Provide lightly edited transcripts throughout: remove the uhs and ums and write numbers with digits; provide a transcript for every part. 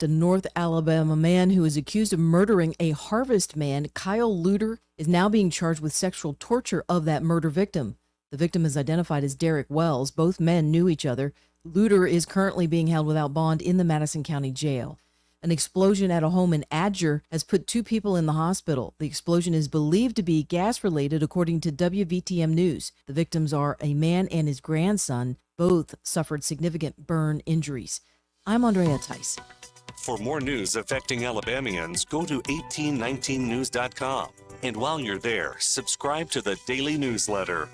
A North Alabama man who is accused of murdering a Harvest man, Kyle Luter, is now being charged with sexual torture of that murder victim. The victim is identified as Derek Wells. Both men knew each other. Luter is currently being held without bond in the Madison County Jail. An explosion at a home in Adger has put 2 people in the hospital. The explosion is believed to be gas-related, according to WVTM News. The victims are a man and his grandson. Both suffered significant burn injuries. I'm Andrea Tice. For more news affecting Alabamians, go to 1819news.com. And while you're there, subscribe to the daily newsletter.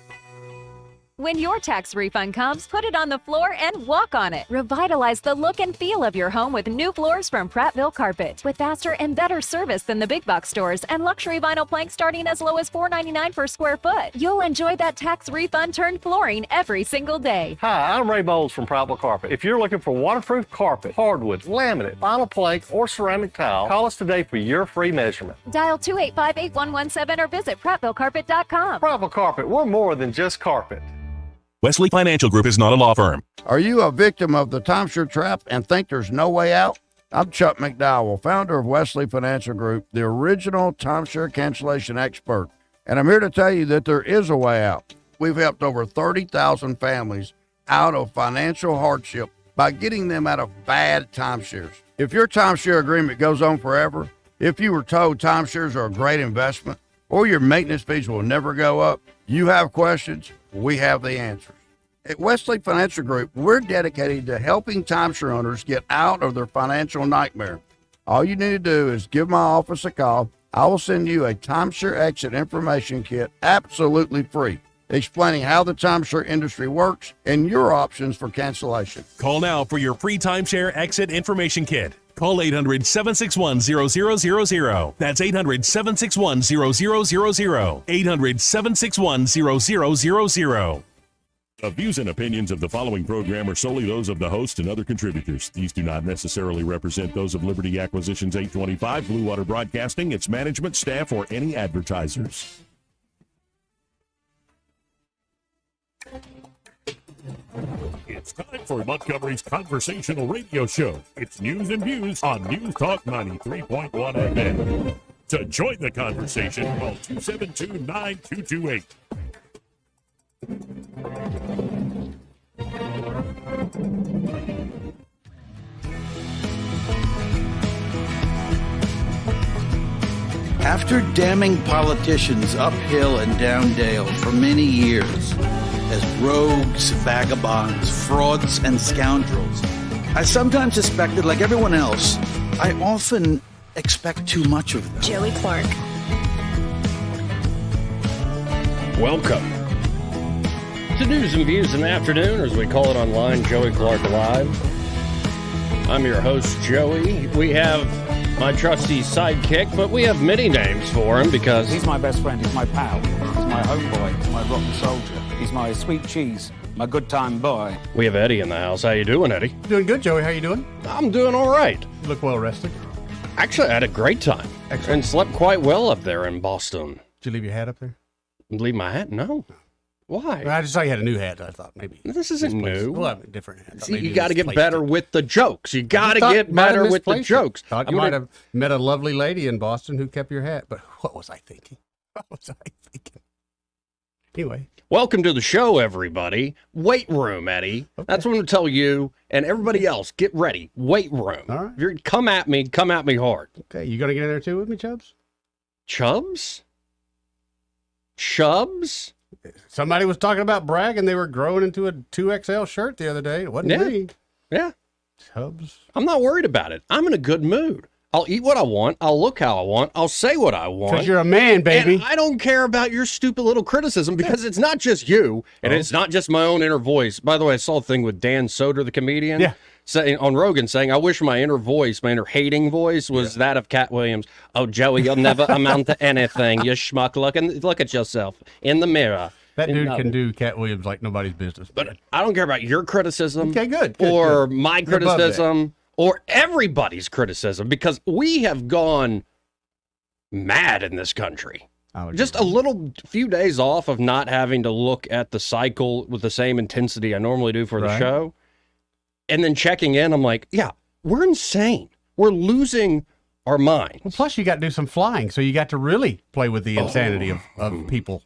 When your tax refund comes, put it on the floor and walk on it. Revitalize the look and feel of your home with new floors from Prattville Carpet. With faster and better service than the big box stores and luxury vinyl planks starting as low as $4.99 per square foot. You'll enjoy that tax refund turned flooring every single day. Hi, I'm Ray Bowles from Prattville Carpet. If you're looking for waterproof carpet, hardwood, laminate, vinyl plank, or ceramic tile, call us today for your free measurement. Dial 285-8117 or visit PrattvilleCarpet.com. Prattville Carpet, we're more than just carpet. Wesley Financial Group is not a law firm. Are you a victim of the timeshare trap and think there's no way out? I'm Chuck McDowell, founder of Wesley Financial Group, the original timeshare cancellation expert. And I'm here to tell you that there is a way out. We've helped over 30,000 families out of financial hardship by getting them out of bad timeshares. If your timeshare agreement goes on forever, if you were told timeshares are a great investment, or your maintenance fees will never go up, you have questions, we have the answers. At Wesley Financial Group, we're dedicated to helping timeshare owners get out of their financial nightmare. All you need to do is give my office a call. I will send you a timeshare exit information kit absolutely free, explaining how the timeshare industry works and your options for cancellation. Call now for your free timeshare exit information kit. Call 800-761-0000. That's 800-761-0000. 800-761-0000. The views and opinions of the following program are solely those of the host and other contributors. These do not necessarily represent those of Liberty Acquisitions 825, Blue Water Broadcasting, its management, staff, or any advertisers. It's time for Montgomery's conversational radio show. It's News and Views on News Talk 93.1 FM. To join the conversation, call 272-9228. After damning politicians uphill and down dale for many years as rogues, vagabonds, frauds, and scoundrels, I sometimes suspected, like everyone else, I often expect too much of them. Joey Clark. Welcome to News and Views in the Afternoon, or as we call it online, Joey Clark Live. I'm your host, Joey. We have my trusty sidekick, but we have many names for him because he's my best friend, he's my pal, he's my homeboy, he's my rotten soldier, he's my sweet cheese, my good time boy. We have Eddie in the house. How you doing, Eddie? Doing good, Joey. How you doing? I'm doing all right. You look well rested. Actually, I had a great time. Excellent. And slept quite well up there in Boston. Did you leave your hat up there? Leave my hat? No. Why? Well, I just saw you had a new hat. I thought maybe this isn't new. Well, I mean, different hat. See, you got to get better with the jokes. You got to get better with the jokes. Thought you might have met a lovely lady in Boston who kept your hat, but what was I thinking? What was I thinking? Anyway. Welcome to the show, everybody. Weight room, Eddie. Okay. That's what I'm going to tell you and everybody else. Get ready. Weight room. All right. If you're come at me hard. Okay, you going to get in there too with me, Chubbs? Chubbs? Chubbs? Somebody was talking about bragging they were growing into a 2XL shirt the other day. It wasn't me. Yeah. Chubbs. I'm not worried about it. I'm in a good mood. I'll eat what I want. I'll look how I want. I'll say what I want. Because you're a man, baby. And I don't care about your stupid little criticism because it's not just you, and it's not just my own inner voice. By the way, I saw a thing with Dan Soder, the comedian. Yeah. Saying on Rogan, saying, I wish my inner voice, my inner hating voice was that of Cat Williams. Oh, Joey, you'll never amount to anything. You schmuck. Look at yourself in the mirror. That dude can do Cat Williams like nobody's business. But I don't care about your criticism. Okay, good. Or my criticism. Or everybody's criticism. Because we have gone mad in this country. Just a little few days off of not having to look at the cycle with the same intensity I normally do for the show. And then checking in, I'm like, yeah, we're insane. We're losing our minds. Well, plus you got to do some flying, so you got to really play with the insanity of people.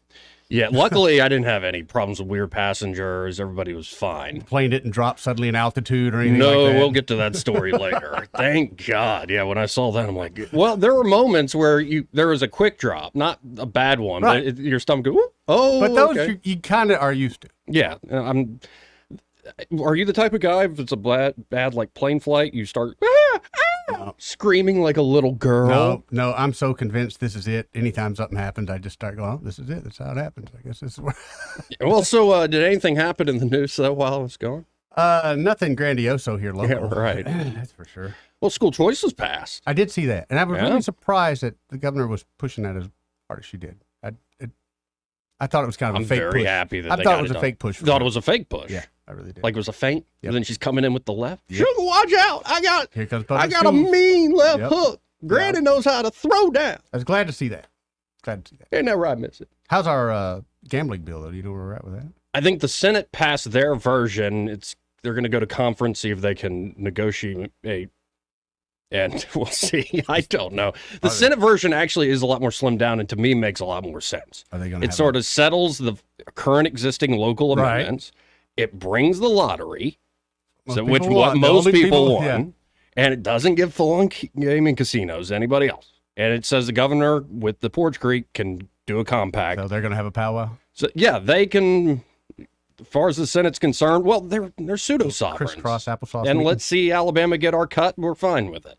Yeah, luckily I didn't have any problems with weird passengers. Everybody was fine. The plane didn't drop suddenly in altitude or anything No, like that. we'll get to that story later. Thank God. Yeah, when I saw that, I'm like, well, there were moments where there was a quick drop, not a bad one, Right. but your stomach goes, oh, But those okay. you kind of are used to. Yeah, are you the type of guy, if it's a bad like plane flight, you start screaming like a little girl? No, I'm so convinced this is it. Anytime something happens, I just start going, oh, this is it. That's how it happens. I guess this is where... Well, so did anything happen in the news though while I was gone? Nothing grandioso here local. Yeah, right. That's for sure. Well, school choice was passed. I did see that. And I was Yeah. really surprised that the governor was pushing that as hard as she did. I thought it was kind of I'm a fake very push. happy that I they thought got it was a done. fake push. Thought it was a fake push. Yeah, I really did. Like it was a feint. Yep. And then she's coming in with the left. Yep. Sugar, watch out! Here comes I Public got a Schools. mean left Yep. hook. Granny knows how to throw down. I was glad to see that. Glad to see that. Ain't never I miss it. How's our gambling bill, though? Do you know where we're at with that? I think the Senate passed their version. They're going to go to conference, see if they can negotiate, and we'll see. I don't know. The Senate version actually is a lot more slimmed down, and to me makes a lot more sense. Are they going to? It sort of settles the current existing local Right. amendments. It brings the lottery, Most so people which want. what The most only people people- want, yeah. and it doesn't give full-on gaming casinos to anybody else. And it says the governor with the Porch Creek can do a compact. So they're going to have a powwow. So yeah, they can. As far as the Senate's concerned, well, they're pseudo sovereigns. Crisscross applesauce. And meeting. let's see Alabama get our cut. We're fine with it.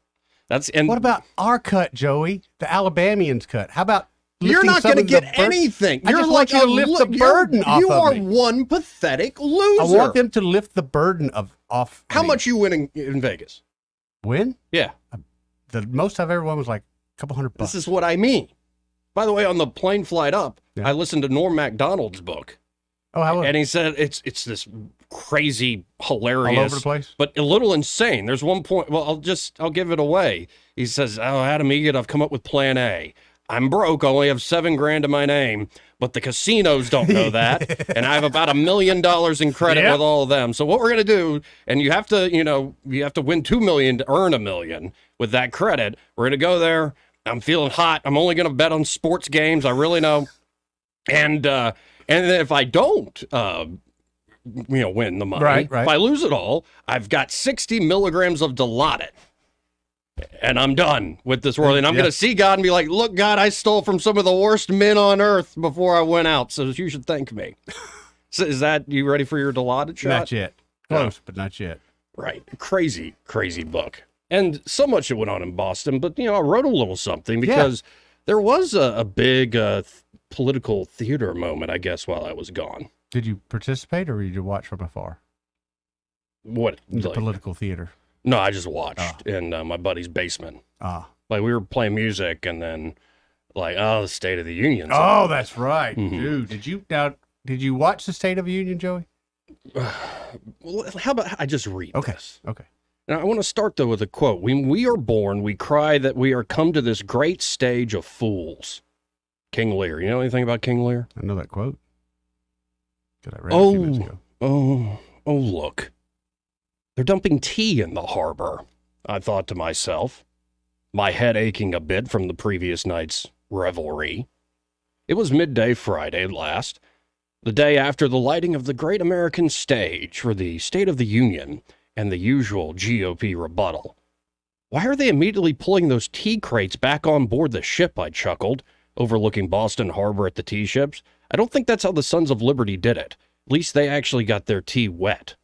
What about our cut, Joey? The Alabamians cut. How about? You're lifting not some going to of the get burden? anything. I You're just like want you to lift the burden off You of are me. one pathetic loser. I want them to lift the burden off. How me. much you winning in Vegas? Win? Yeah, The most I've ever won was like a couple $100. this is what I mean. By the way, on the plane flight up, Yeah. I listened to Norm Macdonald's book, Oh, how was and he said it's this crazy, hilarious, all over the place? but a little insane. There's one point. Well, I'll give it away. He says, "Oh, Adam Egan, I've come up with Plan A. I'm broke. I only have $7,000 to my name, but the casinos don't know that, and I have about $1 million in credit Yep. with all of them. So what we're gonna do, and you have to win $2 million to earn $1 million with that credit. We're gonna go there. I'm feeling hot. I'm only gonna bet on sports games. I really know, and then if I don't, win the money, Right. if I lose it all, I've got 60 milligrams of Dilaudid. And I'm done with this world. And I'm Yeah. going to see God and be like, look, God, I stole from some of the worst men on earth before I went out. So you should thank me. So is that, you ready for your Dilaudid shot? Not yet. Close, but not yet. Right. Crazy, crazy book. And so much that went on in Boston. But, I wrote a little something because there was a big political theater moment, I guess, while I was gone. Did you participate or did you watch from afar? What? The like- political theater. No, I just watched in my buddy's basement. Ah. Like we were playing music and then like, the State of the Union. Oh, that's right. Mhm. Dude, did you watch the State of the Union, Joey? Well, how about I just read Okay. this? Okay. Now, I want to start, though, with a quote. When we are born, we cry that we are come to this great stage of fools. King Lear. You know anything about King Lear? I know that quote. Because I read it a few minutes ago. Oh, look. They're dumping tea in the harbor, I thought to myself, my head aching a bit from the previous night's revelry. It was midday Friday last, the day after the lighting of the great American stage for the State of the Union and the usual GOP rebuttal. Why are they immediately pulling those tea crates back on board the ship, I chuckled, overlooking Boston Harbor at the tea ships. I don't think that's how the Sons of Liberty did it. At least they actually got their tea wet.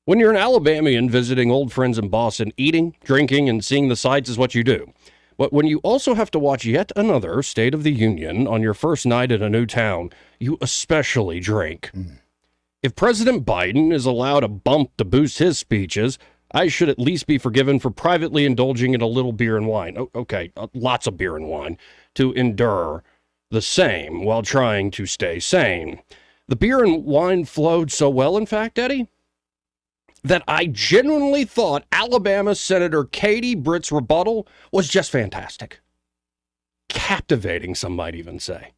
When you're an Alabamian visiting old friends in Boston, eating, drinking, and seeing the sights is what you do. But when you also have to watch yet another State of the Union on your first night in a new town, you especially drink. If President Biden is allowed a bump to boost his speeches, I should at least be forgiven for privately indulging in a little beer and wine. Okay, lots of beer and wine, to endure the same while trying to stay sane. The beer and wine flowed so well, in fact, Eddie, that I genuinely thought Alabama Senator Katie Britt's rebuttal was just fantastic. Captivating, some might even say.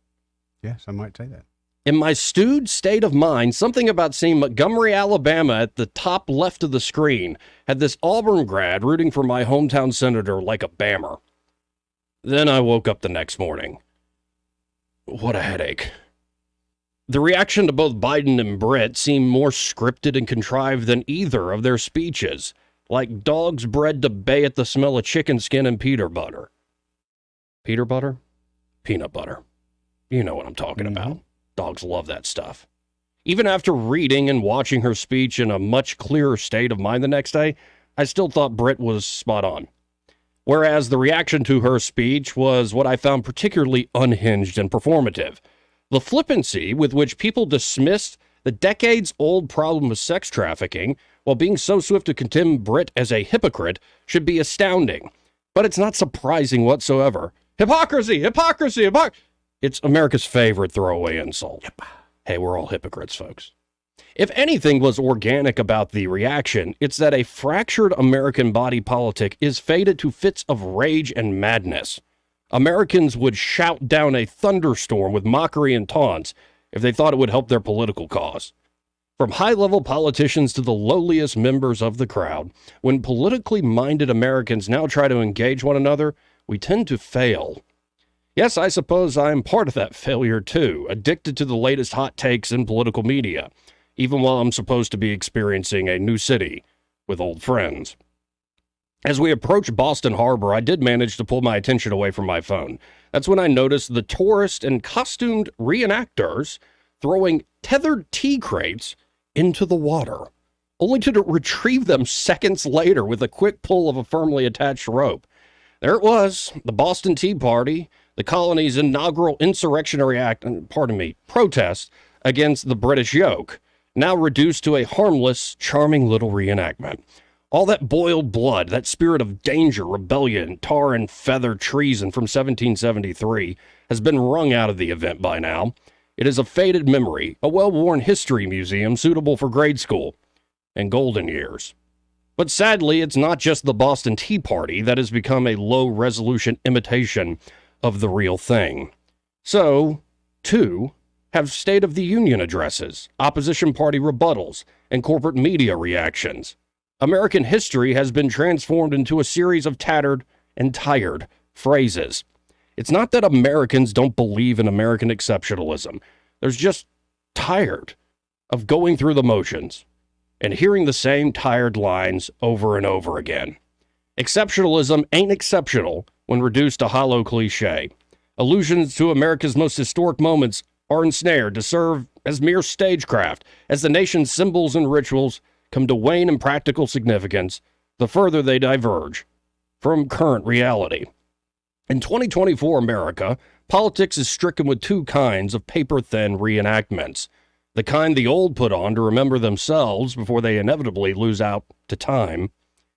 Yes, I might say that. In my stewed state of mind, something about seeing Montgomery, Alabama at the top left of the screen had this Auburn grad rooting for my hometown senator like a bammer. Then I woke up the next morning. What a headache. The reaction to both Biden and Britt seemed more scripted and contrived than either of their speeches, like dogs bred to bay at the smell of chicken skin and peanut butter. Peanut butter? Peanut butter. You know what I'm talking about. Dogs love that stuff. Even after reading and watching her speech in a much clearer state of mind the next day, I still thought Britt was spot on. Whereas the reaction to her speech was what I found particularly unhinged and performative. The flippancy with which people dismissed the decades-old problem of sex trafficking while being so swift to condemn Britt as a hypocrite should be astounding. But it's not surprising whatsoever. Hypocrisy! Hypocrisy! Hypocrisy! It's America's favorite throwaway insult. Yep. Hey, we're all hypocrites, folks. If anything was organic about the reaction, it's that a fractured American body politic is fated to fits of rage and madness. Americans would shout down a thunderstorm with mockery and taunts if they thought it would help their political cause. From high-level politicians to the lowliest members of the crowd, when politically minded Americans now try to engage one another, we tend to fail. Yes, I suppose I am part of that failure too, addicted to the latest hot takes in political media, even while I'm supposed to be experiencing a new city with old friends. As we approached Boston Harbor, I did manage to pull my attention away from my phone. That's when I noticed the tourist and costumed reenactors throwing tethered tea crates into the water, only to retrieve them seconds later with a quick pull of a firmly attached rope. There it was, the Boston Tea Party, the colony's inaugural insurrectionary protest against the British yoke, now reduced to a harmless, charming little reenactment. All that boiled blood, that spirit of danger, rebellion, tar and feather treason from 1773 has been wrung out of the event by now. It is a faded memory, a well-worn history museum suitable for grade school and golden years. But sadly, it's not just the Boston Tea Party that has become a low-resolution imitation of the real thing. So, too, have State of the Union addresses, opposition party rebuttals, and corporate media reactions. American history has been transformed into a series of tattered and tired phrases. It's not that Americans don't believe in American exceptionalism. They're just tired of going through the motions and hearing the same tired lines over and over again. Exceptionalism ain't exceptional when reduced to hollow cliche. Allusions to America's most historic moments are ensnared to serve as mere stagecraft as the nation's symbols and rituals come to wane in practical significance the further they diverge from current reality. In 2024 America, politics is stricken with two kinds of paper-thin reenactments. The kind the old put on to remember themselves before they inevitably lose out to time,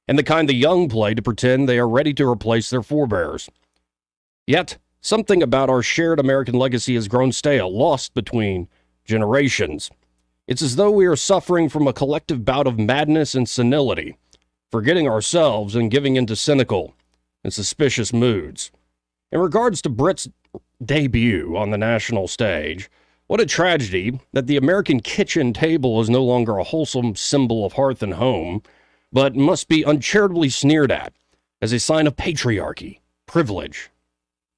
and the kind the young play to pretend they are ready to replace their forebears. Yet, something about our shared American legacy has grown stale, lost between generations. It's as though we are suffering from a collective bout of madness and senility, forgetting ourselves and giving into cynical and suspicious moods. In regards to Britt's debut on the national stage, what a tragedy that the American kitchen table is no longer a wholesome symbol of hearth and home, but must be uncharitably sneered at as a sign of patriarchy, privilege,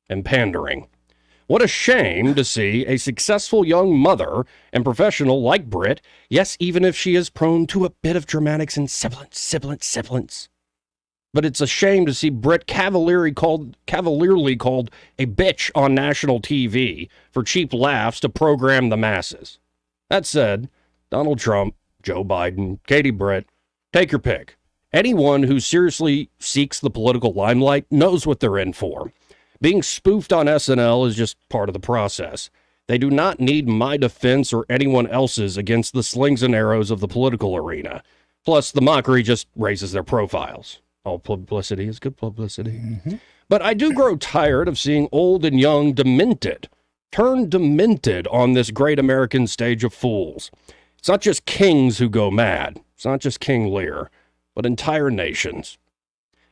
and pandering. What a shame to see a successful young mother and professional like Britt, yes, even if she is prone to a bit of dramatics and sibilance. But it's a shame to see Britt cavalierly called a bitch on national TV for cheap laughs to program the masses. That said, Donald Trump, Joe Biden, Katie Britt, take your pick. Anyone who seriously seeks the political limelight knows what they're in for. Being spoofed on SNL is just part of the process. They do not need my defense or anyone else's against the slings and arrows of the political arena. Plus, the mockery just raises their profiles. All publicity is good publicity. Mm-hmm. But I do grow tired of seeing old and young turned demented on this great American stage of fools. It's not just kings who go mad. It's not just King Lear, but entire nations.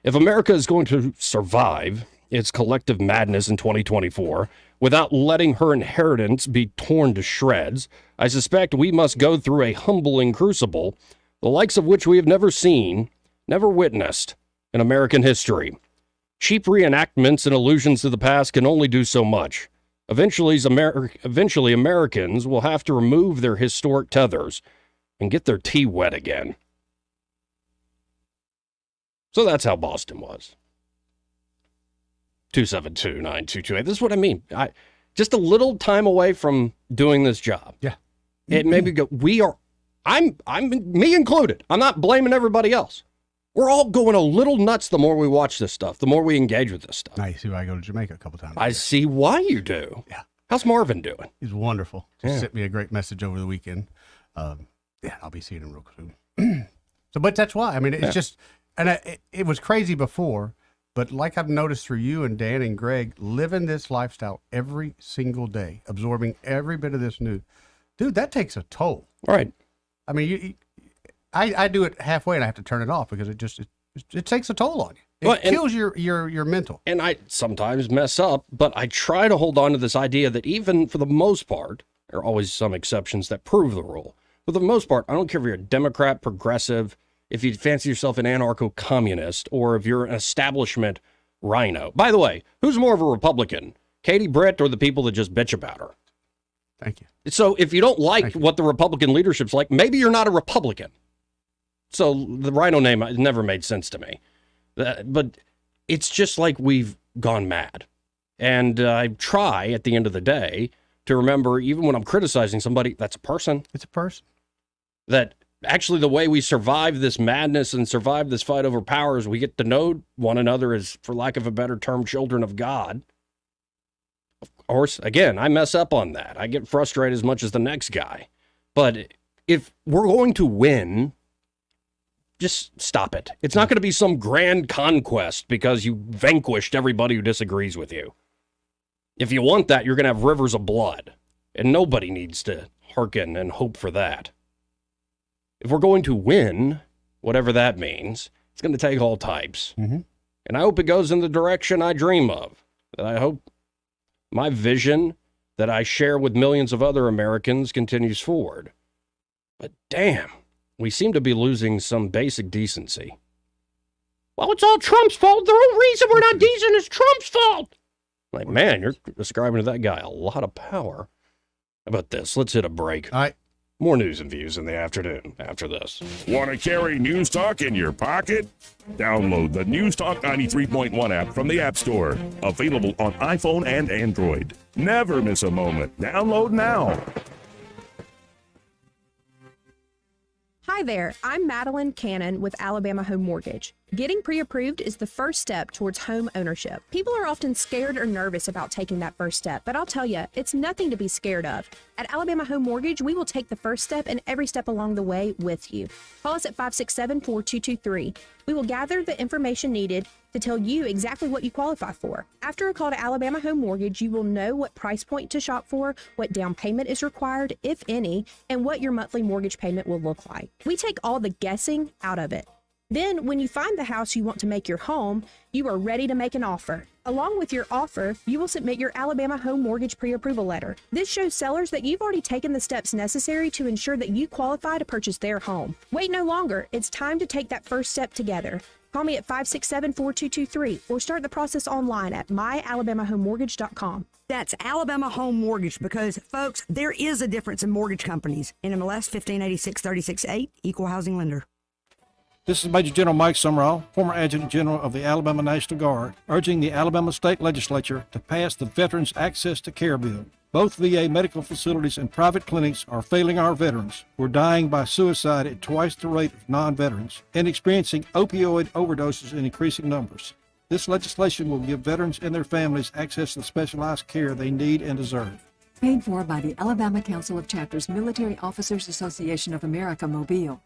If America is going to survive its collective madness in 2024, without letting her inheritance be torn to shreds, I suspect we must go through a humbling crucible, the likes of which we have never seen, never witnessed in American history. Cheap reenactments and allusions to the past can only do so much. Eventually, Americans will have to remove their historic tethers and get their tea wet again. So that's how Boston was. 272-9228. This is what I mean. Just a little time away from doing this job. Yeah. It made me go, I'm me included. I'm not blaming everybody else. We're all going a little nuts the more we watch this stuff, the more we engage with this stuff. Now you see why I go to Jamaica a couple times. I see why you do. Yeah. How's Marvin doing? He's wonderful. Just sent me a great message over the weekend. I'll be seeing him real soon. But that's why. I mean, it's just, and it was crazy before, but like I've noticed through you and Dan and Greg, living this lifestyle every single day, absorbing every bit of this news, dude, that takes a toll. Right. I mean, I do it halfway and I have to turn it off because it takes a toll on you. It kills your mental. And I sometimes mess up, but I try to hold on to this idea that even for the most part, there are always some exceptions that prove the rule. But for the most part, I don't care if you're a Democrat, progressive, if you fancy yourself an anarcho-communist, or if you're an establishment rhino. By the way, who's more of a Republican, Katie Britt or the people that just bitch about her? Thank you. So if you don't like what the Republican leadership's like, maybe you're not a Republican. So the rhino name never made sense to me. But it's just like we've gone mad. And I try at the end of the day to remember, even when I'm criticizing somebody, that's a person. It's a person. That actually the way we survive this madness and survive this fight over power is we get to know one another as, for lack of a better term, children of God. Of course, again, I mess up on that. I get frustrated as much as the next guy. But if we're going to win, just stop it. It's not going to be some grand conquest because you vanquished everybody who disagrees with you. If you want that, you're going to have rivers of blood. And nobody needs to hearken and hope for that. If we're going to win, whatever that means, it's going to take all types. Mm-hmm. And I hope it goes in the direction I dream of. I hope my vision that I share with millions of other Americans continues forward. But damn, we seem to be losing some basic decency. Well, it's all Trump's fault. The whole reason we're not decent is Trump's fault. Like, man, you're ascribing to that guy a lot of power. How about this? Let's hit a break. All right. More news and views in the afternoon after this. Want to carry News Talk in your pocket? Download the News Talk 93.1 app from the App Store. Available on iPhone and Android. Never miss a moment. Download now. Hi there, I'm Madeline Cannon with Alabama Home Mortgage. Getting pre-approved is the first step towards home ownership. People are often scared or nervous about taking that first step, but I'll tell you, it's nothing to be scared of. At Alabama Home Mortgage, we will take the first step and every step along the way with you. Call us at 567-4223. We will gather the information needed to tell you exactly what you qualify for. After a call to Alabama Home Mortgage, you will know what price point to shop for, what down payment is required, if any, and what your monthly mortgage payment will look like. We take all the guessing out of it. Then, when you find the house you want to make your home, you are ready to make an offer. Along with your offer, you will submit your Alabama Home Mortgage pre-approval letter. This shows sellers that you've already taken the steps necessary to ensure that you qualify to purchase their home. Wait no longer. It's time to take that first step together. Call me at 567-4223 or start the process online at myalabamahomemortgage.com. That's Alabama Home Mortgage because, folks, there is a difference in mortgage companies. NMLS 1586-36-8, Equal Housing Lender. This is Major General Mike Summerall, former Adjutant General of the Alabama National Guard, urging the Alabama State Legislature to pass the Veterans Access to Care Bill. Both VA medical facilities and private clinics are failing our veterans, who are dying by suicide at twice the rate of non-veterans and experiencing opioid overdoses in increasing numbers. This legislation will give veterans and their families access to the specialized care they need and deserve. Paid for by the Alabama Council of Chapters Military Officers Association of America, Mobile.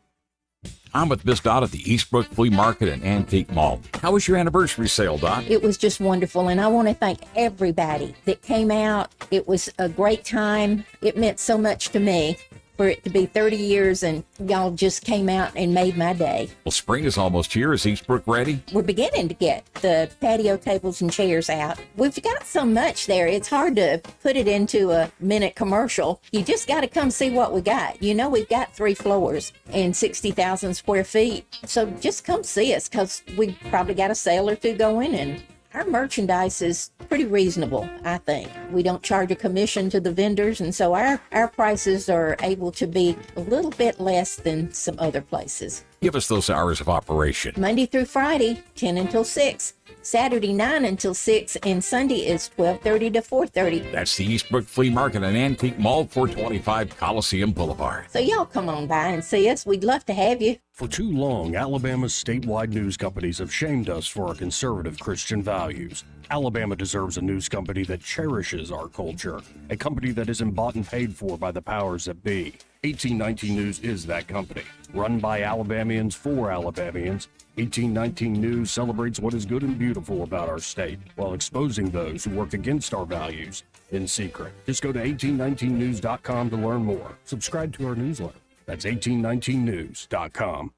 I'm with Miss Dot at the Eastbrook Flea Market and Antique Mall. How was your anniversary sale, Dot? It was just wonderful, and I want to thank everybody that came out. It was a great time. It meant so much to me. for it to be 30 years and y'all just came out and made my day. Well, spring is almost here. Is Eastbrook ready? We're beginning to get the patio tables and chairs out. We've got so much there, it's hard to put it into a minute commercial. You just got to come see what we got. You know, we've got 3 floors and 60,000 square feet. So just come see us, because we probably got a sale or 2 going, and our merchandise is pretty reasonable, I think. We don't charge a commission to the vendors, and so our prices are able to be a little bit less than some other places. Give us those hours of operation. Monday through Friday, 10 until 6. Saturday, 9 until 6. And Sunday is 12:30 to 4:30. That's the Eastbrook Flea Market and Antique Mall, 425 Coliseum Boulevard. So y'all come on by and see us. We'd love to have you. For too long, Alabama's statewide news companies have shamed us for our conservative Christian values. Alabama deserves a news company that cherishes our culture, a company that isn't bought and paid for by the powers that be. 1819 News is that company. Run by Alabamians for Alabamians, 1819 News celebrates what is good and beautiful about our state, while exposing those who work against our values in secret. Just go to 1819news.com to learn more. Subscribe to our newsletter. That's 1819news.com.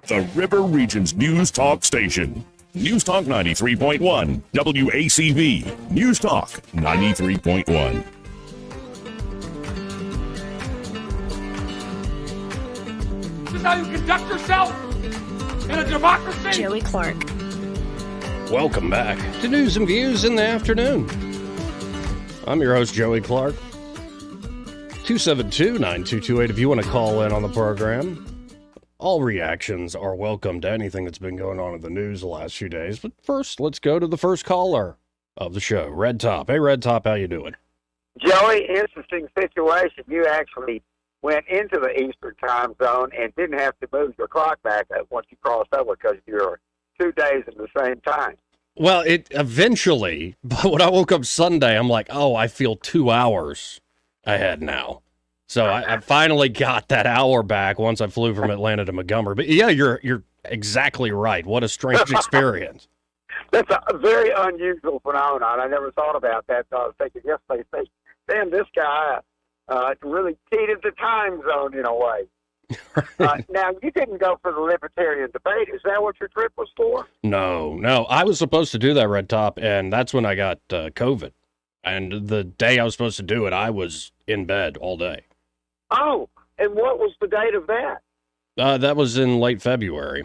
The River Region's News Talk Station. News Talk 93.1, WACV. News Talk 93.1. This is how you conduct yourself in a democracy? Joey Clark. Welcome back to News and Views in the Afternoon. I'm your host, Joey Clark. 272-9228 if you want to call in on the program. All reactions are welcome to anything that's been going on in the news the last few days. But first, let's go to the first caller of the show, Red Top. Hey, Red Top, how you doing? Joey, interesting situation. You actually went into the Eastern time zone and didn't have to move your clock back up once you crossed over, because you're 2 days at the same time. Well, it eventually, but when I woke up Sunday, I'm like, oh, I feel 2 hours ahead now. So I finally got that hour back once I flew from Atlanta to Montgomery. But yeah, you're exactly right. What a strange experience. That's a very unusual phenomenon. I never thought about that. So I was thinking yesterday, damn, this guy really cheated the time zone in a way. Now, you didn't go for the Libertarian debate. Is that what your trip was for? No. I was supposed to do that, Red Top, and that's when I got COVID. And the day I was supposed to do it, I was in bed all day. Oh, and what was the date of that? That was in late February.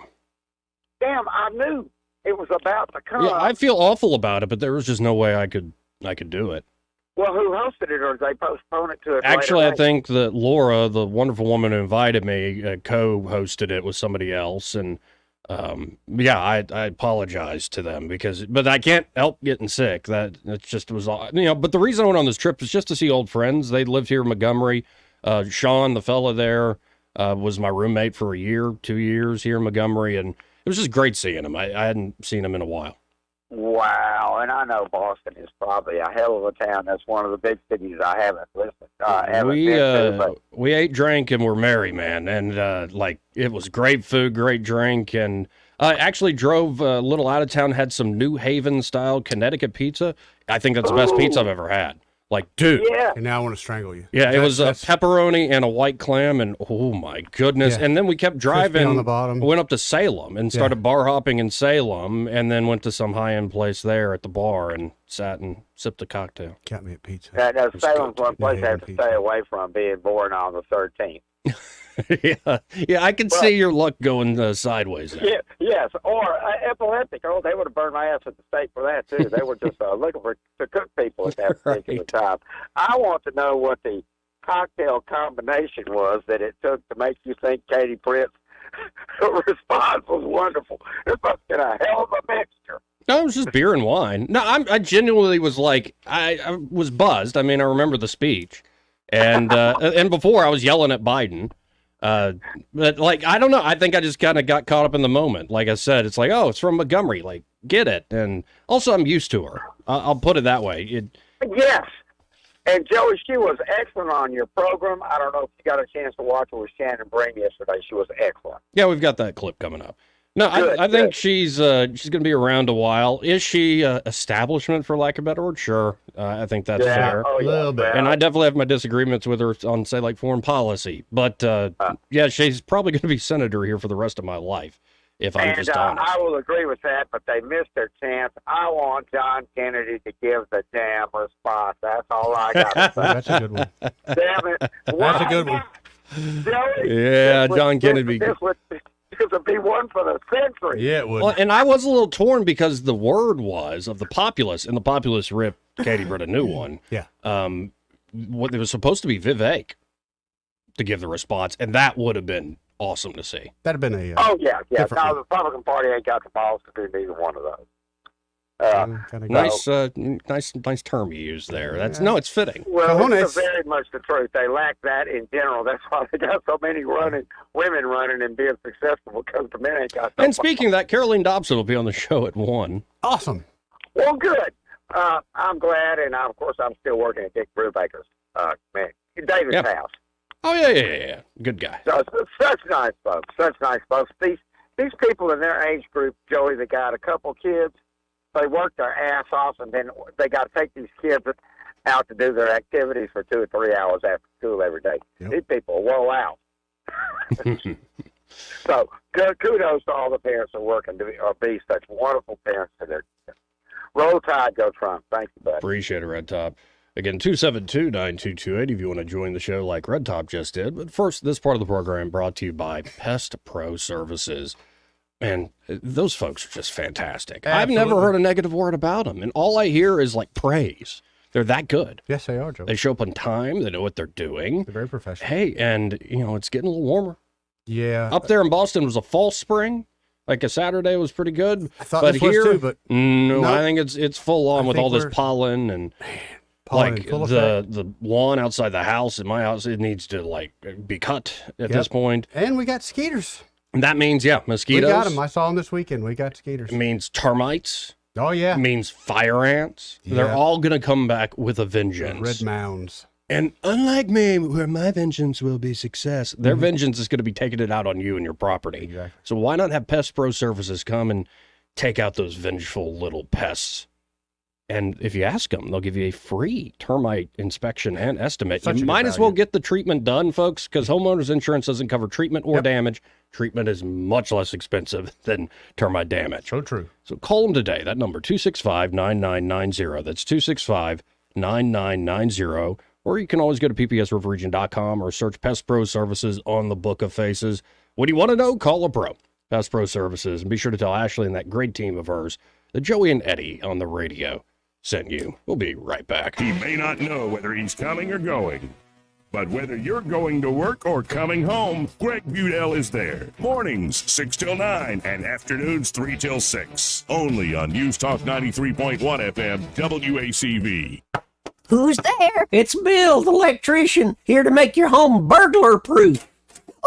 Damn, I knew it was about to come. Yeah, I feel awful about it, but there was just no way I could do it. Well, who hosted it, or did they postpone it to it Actually, later I think that Laura, the wonderful woman who invited me, co-hosted it with somebody else. And yeah, I apologize to them but I can't help getting sick. That just was all, but the reason I went on this trip was just to see old friends. They lived here in Montgomery. Sean, the fella there, was my roommate for 2 years here in Montgomery, and it was just great seeing him. I hadn't seen him in a while. Wow, and I know Boston is probably a hell of a town. That's one of the big cities I haven't been to. We ate, drank, and were merry, man. And it was great food, great drink, and I actually drove a little out of town. Had some New Haven style Connecticut pizza. I think that's the best pizza I've ever had. Like, dude. Yeah. And now I want to strangle you. Yeah, it was a pepperoni and a white clam, and oh my goodness. Yeah. And then we kept driving. On the bottom. Went up to Salem and started bar hopping in Salem, and then went to some high-end place there at the bar and sat and sipped a cocktail. Got me a pizza. Salem's one place I have to stay away from, being born on the 13th. Yeah, I can see your luck going sideways there. Yeah, yes, or epileptic. Oh, they would have burned my ass at the stake for that too. They were just looking to cook people at that particular time. I want to know what the cocktail combination was that it took to make you think Katie Pritt's response was wonderful. It must have been a hell of a mixture. No, it was just beer and wine. No, I genuinely was like, I was buzzed. I mean, I remember the speech. And before I was yelling at Biden. But I don't know. I think I just kind of got caught up in the moment. Like I said, it's like, oh, it's from Montgomery. Like, get it. And also I'm used to her. I'll put it that way. Yes. And Joey, she was excellent on your program. I don't know if you got a chance to watch it with Shannon Breen yesterday. She was excellent. Yeah, we've got that clip coming up. No, Good, I think good. she's going to be around a while. Is she establishment, for lack of a better word? Sure. I think that's Yeah, fair. oh, yeah, Little bit. And I definitely have my disagreements with her on, say, like foreign policy. But yeah, she's probably going to be senator here for the rest of my life, if I'm just honest. I will agree with that, but they missed their chance. I want John Kennedy to give the damn response. That's all I got to say. That's a good one. Damn it. That's a good one. Joey, Yeah, John Kennedy. This would be one for the century. Yeah, it would. Well, and I was a little torn because the word was of the populace, and the populace ripped Katie Britt a new one. Yeah. What it was supposed to be Vivek to give the response, and that would have been awesome to see. That'd have been a. Oh, yeah. different No, one. the Republican Party ain't got the balls to do neither one of those. Nice term you used there. That's no, it's fitting. Well, it's very much the truth. They lack that in general. That's why they got so many women running and being successful, because the men ain't got. And speaking of that, Caroline Dobson will be on the show at 1. Awesome. Well, good. I'm glad, and of course, I'm still working at Dick Brubaker's, David's Yep. house. Oh yeah. Good guy. So, such nice folks. These people in their age group, Joey, they got a couple kids. They work their ass off, and then they got to take these kids out to do their activities for 2 or 3 hours after school every day. Yep. These people are well out. So kudos to all the parents that work and be such wonderful parents to their kids. Roll Tide, go Trump. Thank you, buddy. Appreciate it, Red Top. Again, 272-9228 if you want to join the show like Red Top just did. But first, this part of the program brought to you by Pest Pro Services. And those folks are just fantastic. Absolutely. I've never heard a negative word about them. And all I hear is like praise. They're that good. Yes, they are, Joe. They show up on time. They know what they're doing. They're very professional. Hey, and, it's getting a little warmer. Yeah. Up there in Boston was a false spring. Like a Saturday was pretty good. I thought but this was here, too, but no, no. I think it's full on I with think all this we're- pollen and pollen like in full the lawn outside the house in my house, it needs to be cut at this point. And we got skeeters. And that means mosquitoes. We got them. I saw them this weekend. We got skeeters. It means termites. Oh yeah. It means fire ants. They're Yeah. all gonna come back with a vengeance. Red mounds. And unlike me, where my vengeance will be success, their Mm-hmm. vengeance is going to be taking it out on you and your property. Exactly. So why not have Pest Pro Services come and take out those vengeful little pests? And if you ask them, they'll give you a free termite inspection and estimate. Such a You good might as well value. get the treatment done, folks, because homeowners insurance doesn't cover treatment or Yep. damage. Treatment is much less expensive than termite damage. So true. So call them today. That number, 265-9990. That's 265-9990. Or you can always go to ppsriverregion.com or search Pest Pro Services on the Book of Faces. What do you want to know? Call a pro. Pest Pro Services. And be sure to tell Ashley and that great team of hers that Joey and Eddie on the radio sent you. We'll be right back. He may not know whether he's coming or going, but whether you're going to work or coming home, Greg Budell is there. Mornings 6 till 9 and afternoons 3 till 6. Only on News Talk 93.1 FM WACV. Who's there? It's Bill, the electrician, here to make your home burglar-proof.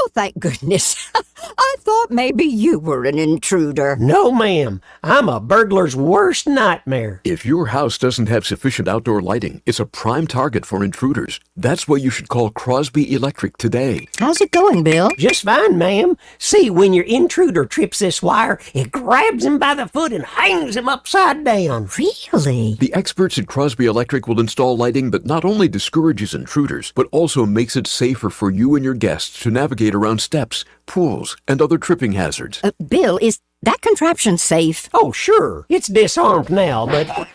Oh, thank goodness. I thought maybe you were an intruder. No, ma'am. I'm a burglar's worst nightmare. If your house doesn't have sufficient outdoor lighting, it's a prime target for intruders. That's why you should call Crosby Electric today. How's it going, Bill? Just fine, ma'am. See, when your intruder trips this wire, it grabs him by the foot and hangs him upside down. Really? The experts at Crosby Electric will install lighting that not only discourages intruders, but also makes it safer for you and your guests to navigate around steps, pools, and other tripping hazards. Bill, is that contraption safe? Oh, sure. It's disarmed now, but...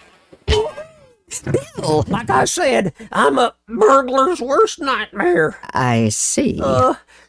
Bill! Like I said, I'm a burglar's worst nightmare. I see.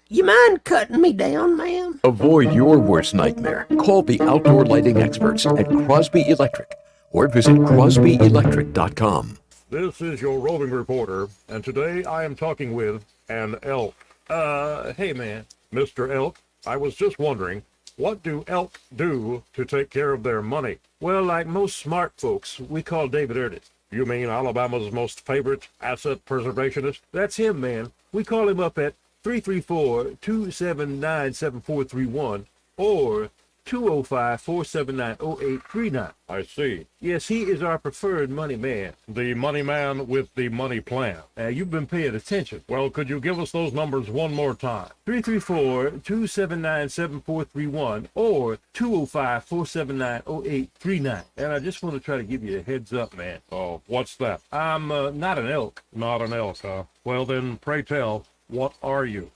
You mind cutting me down, ma'am? Avoid your worst nightmare. Call the outdoor lighting experts at Crosby Electric or visit crosbyelectric.com. This is your roving reporter, and today I am talking with an elk. Hey man, Mr. Elk, I was just wondering, what do elk do to take care of their money? Well, like most smart folks, we call David Ernest. You mean Alabama's most favorite asset preservationist? That's him, man. We call him up at 334-279-7431 or 205-479-0839. I see. Yes, he is our preferred money man. The money man with the money plan. You've been paying attention. Well, could you give us those numbers one more time? 334-279-7431 or 205-479-0839. And I just want to try to give you a heads up, man. Oh, what's that? I'm not an elk. Not an elk, huh? Well, then, pray tell, what are you?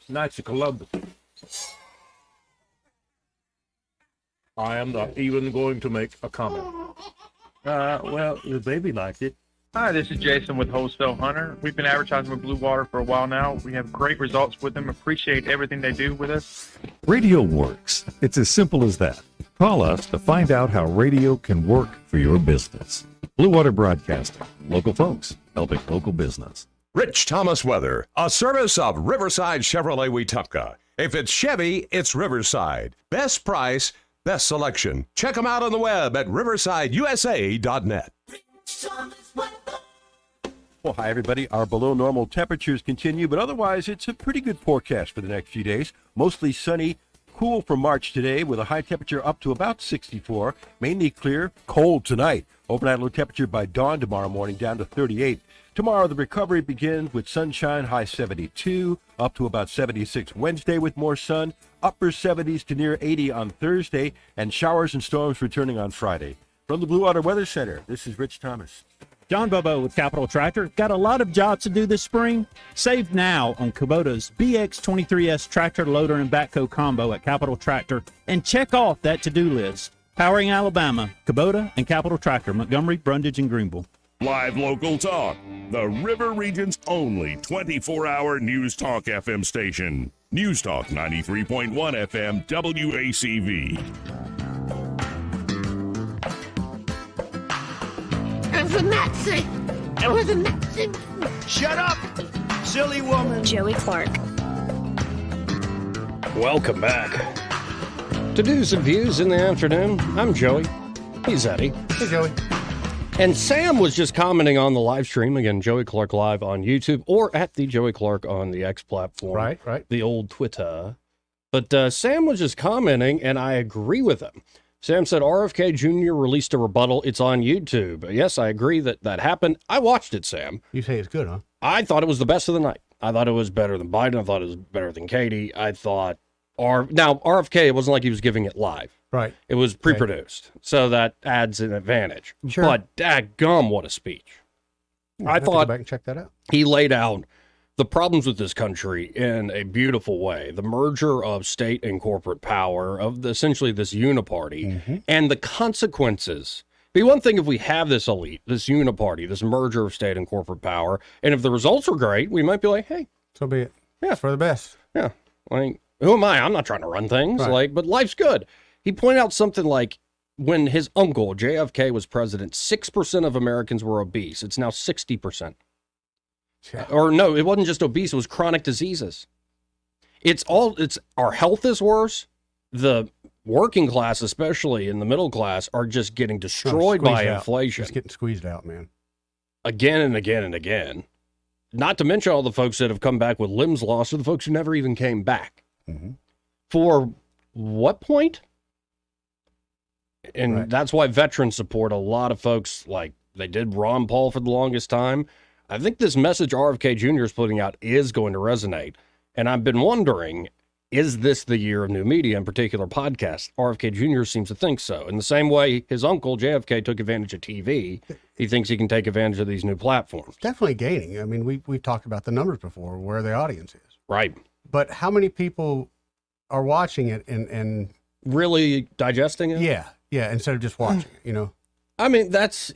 Knights of Columbus. I am not even going to make a comment. Well, the baby liked it. Hi, this is Jason with Wholesale Hunter. We've been advertising with Blue Water for a while now. We have great results with them. Appreciate everything they do with us. Radio works. It's as simple as that. Call us to find out how radio can work for your business. Blue Water Broadcasting. Local folks helping local business. Rich Thomas Weather, a service of Riverside Chevrolet Wetumpka. If it's Chevy, it's Riverside. Best price, best selection. Check them out on the web at riversideusa.net. Well, hi, everybody. Our below normal temperatures continue, but otherwise it's a pretty good forecast for the next few days. Mostly sunny, cool for March today with a high temperature up to about 64. Mainly clear, cold tonight. Overnight low temperature by dawn tomorrow morning down to 38. Tomorrow, the recovery begins with sunshine, high 72, up to about 76 Wednesday with more sun, upper 70s to near 80 on Thursday, and showers and storms returning on Friday. From the Blue Water Weather Center, this is Rich Thomas. John Bobo with Capital Tractor. Got a lot of jobs to do this spring? Save now on Kubota's BX23S tractor, loader, and backhoe combo at Capital Tractor, and check off that to-do list. Powering Alabama, Kubota and Capital Tractor, Montgomery, Brundage, and Greenville. Live local talk, the River Region's only 24-hour News Talk FM station. News Talk 93.1 FM WACV. It was a Nazi. It was a Nazi. Shut up, silly woman. Joey Clark. Welcome back to News and Views in the Afternoon. I'm Joey. He's Eddie. Hey, Joey. And Sam was just commenting on the live stream. Again, Joey Clark Live on YouTube or at the Joey Clark on the X platform. Right. The old Twitter. But Sam was just commenting, and I agree with him. Sam said RFK Jr. released a rebuttal. It's on YouTube. Yes, I agree that happened. I watched it, Sam. You say it's good, huh? I thought it was the best of the night. I thought it was better than Biden. I thought it was better than Katie. I thought now RFK, it wasn't like he was giving it live. Right. It was pre-produced, so that adds an advantage. Sure. But daggum, what a speech. I have to thought go back and check that out. he laid out the problems with this country in a beautiful way. The merger of state and corporate power, of essentially this uniparty, and the consequences. Be one thing if we have this elite, this uniparty, this merger of state and corporate power, and if the results are great, we might be like, hey. So be it. Yeah. It's for the best. Yeah. Like, who am I? I'm not trying to run things. Right. But life's good. He pointed out something like when his uncle, JFK, was president, 6% of Americans were obese. It's now 60%. Yeah. Or no, it wasn't just obese, it was chronic diseases. It's our health is worse. The working class, especially in the middle class, are just getting destroyed by inflation. Just getting squeezed out, man. Again and again and again. Not to mention all the folks that have come back with limbs lost, or the folks who never even came back. For what point? And that's why veterans support a lot of folks, like they did Ron Paul for the longest time. I think this message RFK Jr. is putting out is going to resonate. And I've been wondering, is this the year of new media, in particular podcasts? RFK Jr. seems to think so. In the same way his uncle, JFK, took advantage of TV, he thinks he can take advantage of these new platforms. Definitely gaining. I mean, we've talked about the numbers before, where the audience is. Right. But how many people are watching it and really digesting it? Yeah, instead of just watching it, you know? I mean, that's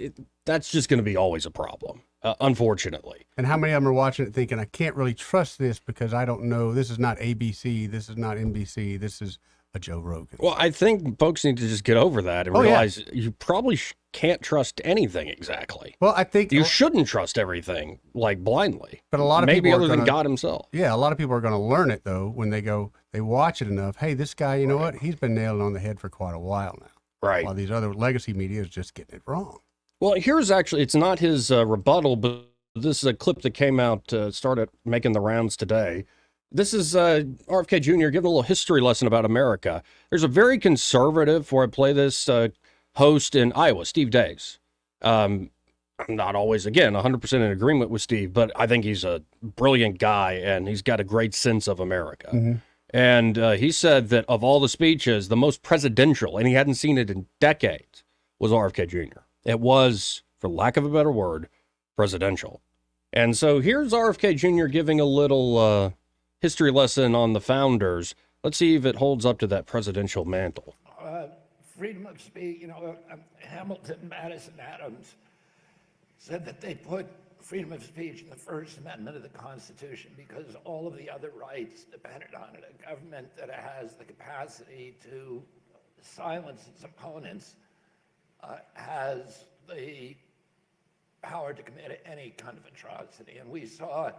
just going to be always a problem, unfortunately. And how many of them are watching it thinking, I can't really trust this because I don't know, this is not ABC, this is not NBC, this is a Joe Rogan. Well, I think folks need to just get over that and realize you probably can't trust anything exactly. Well, I think you shouldn't trust everything like blindly. But a lot of maybe people other than God himself. Yeah, a lot of people are going to learn it though when they watch it enough. Hey, this guy, you know what? He's been nailed on the head for quite a while now. Right. While these other legacy media is just getting it wrong. Well, here's actually, it's not his rebuttal, but this is a clip that came out, started making the rounds today. This is RFK Jr. giving a little history lesson about America. There's a very conservative, before I play this, host in Iowa, Steve Days. I'm not always, again, 100% in agreement with Steve, but I think he's a brilliant guy, and he's got a great sense of America. Mm-hmm. And he said that of all the speeches, the most presidential, and he hadn't seen it in decades, was RFK Jr. It was, for lack of a better word, presidential. And so here's RFK Jr. giving a little history lesson on the founders. Let's see if it holds up to that presidential mantle. Freedom of speech, Hamilton, Madison, Adams said that they put freedom of speech in the First Amendment of the Constitution because all of the other rights depended on it. A government that has the capacity to silence its opponents has the power to commit any kind of atrocity. And we saw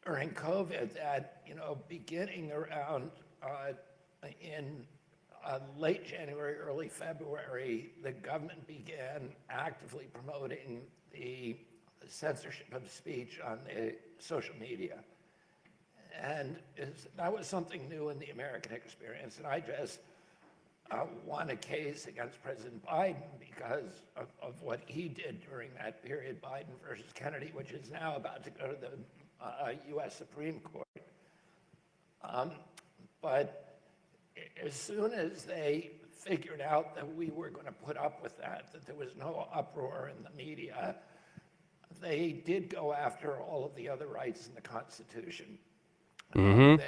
during COVID that, beginning around in late January, early February, the government began actively promoting the censorship of speech on the social media. And that was something new in the American experience. And I just won a case against President Biden because of what he did during that period, Biden versus Kennedy, which is now about to go to the U.S. Supreme Court. But as soon as they figured out that we were going to put up with that there was no uproar in the media, they did go after all of the other rights in the Constitution. Mm-hmm.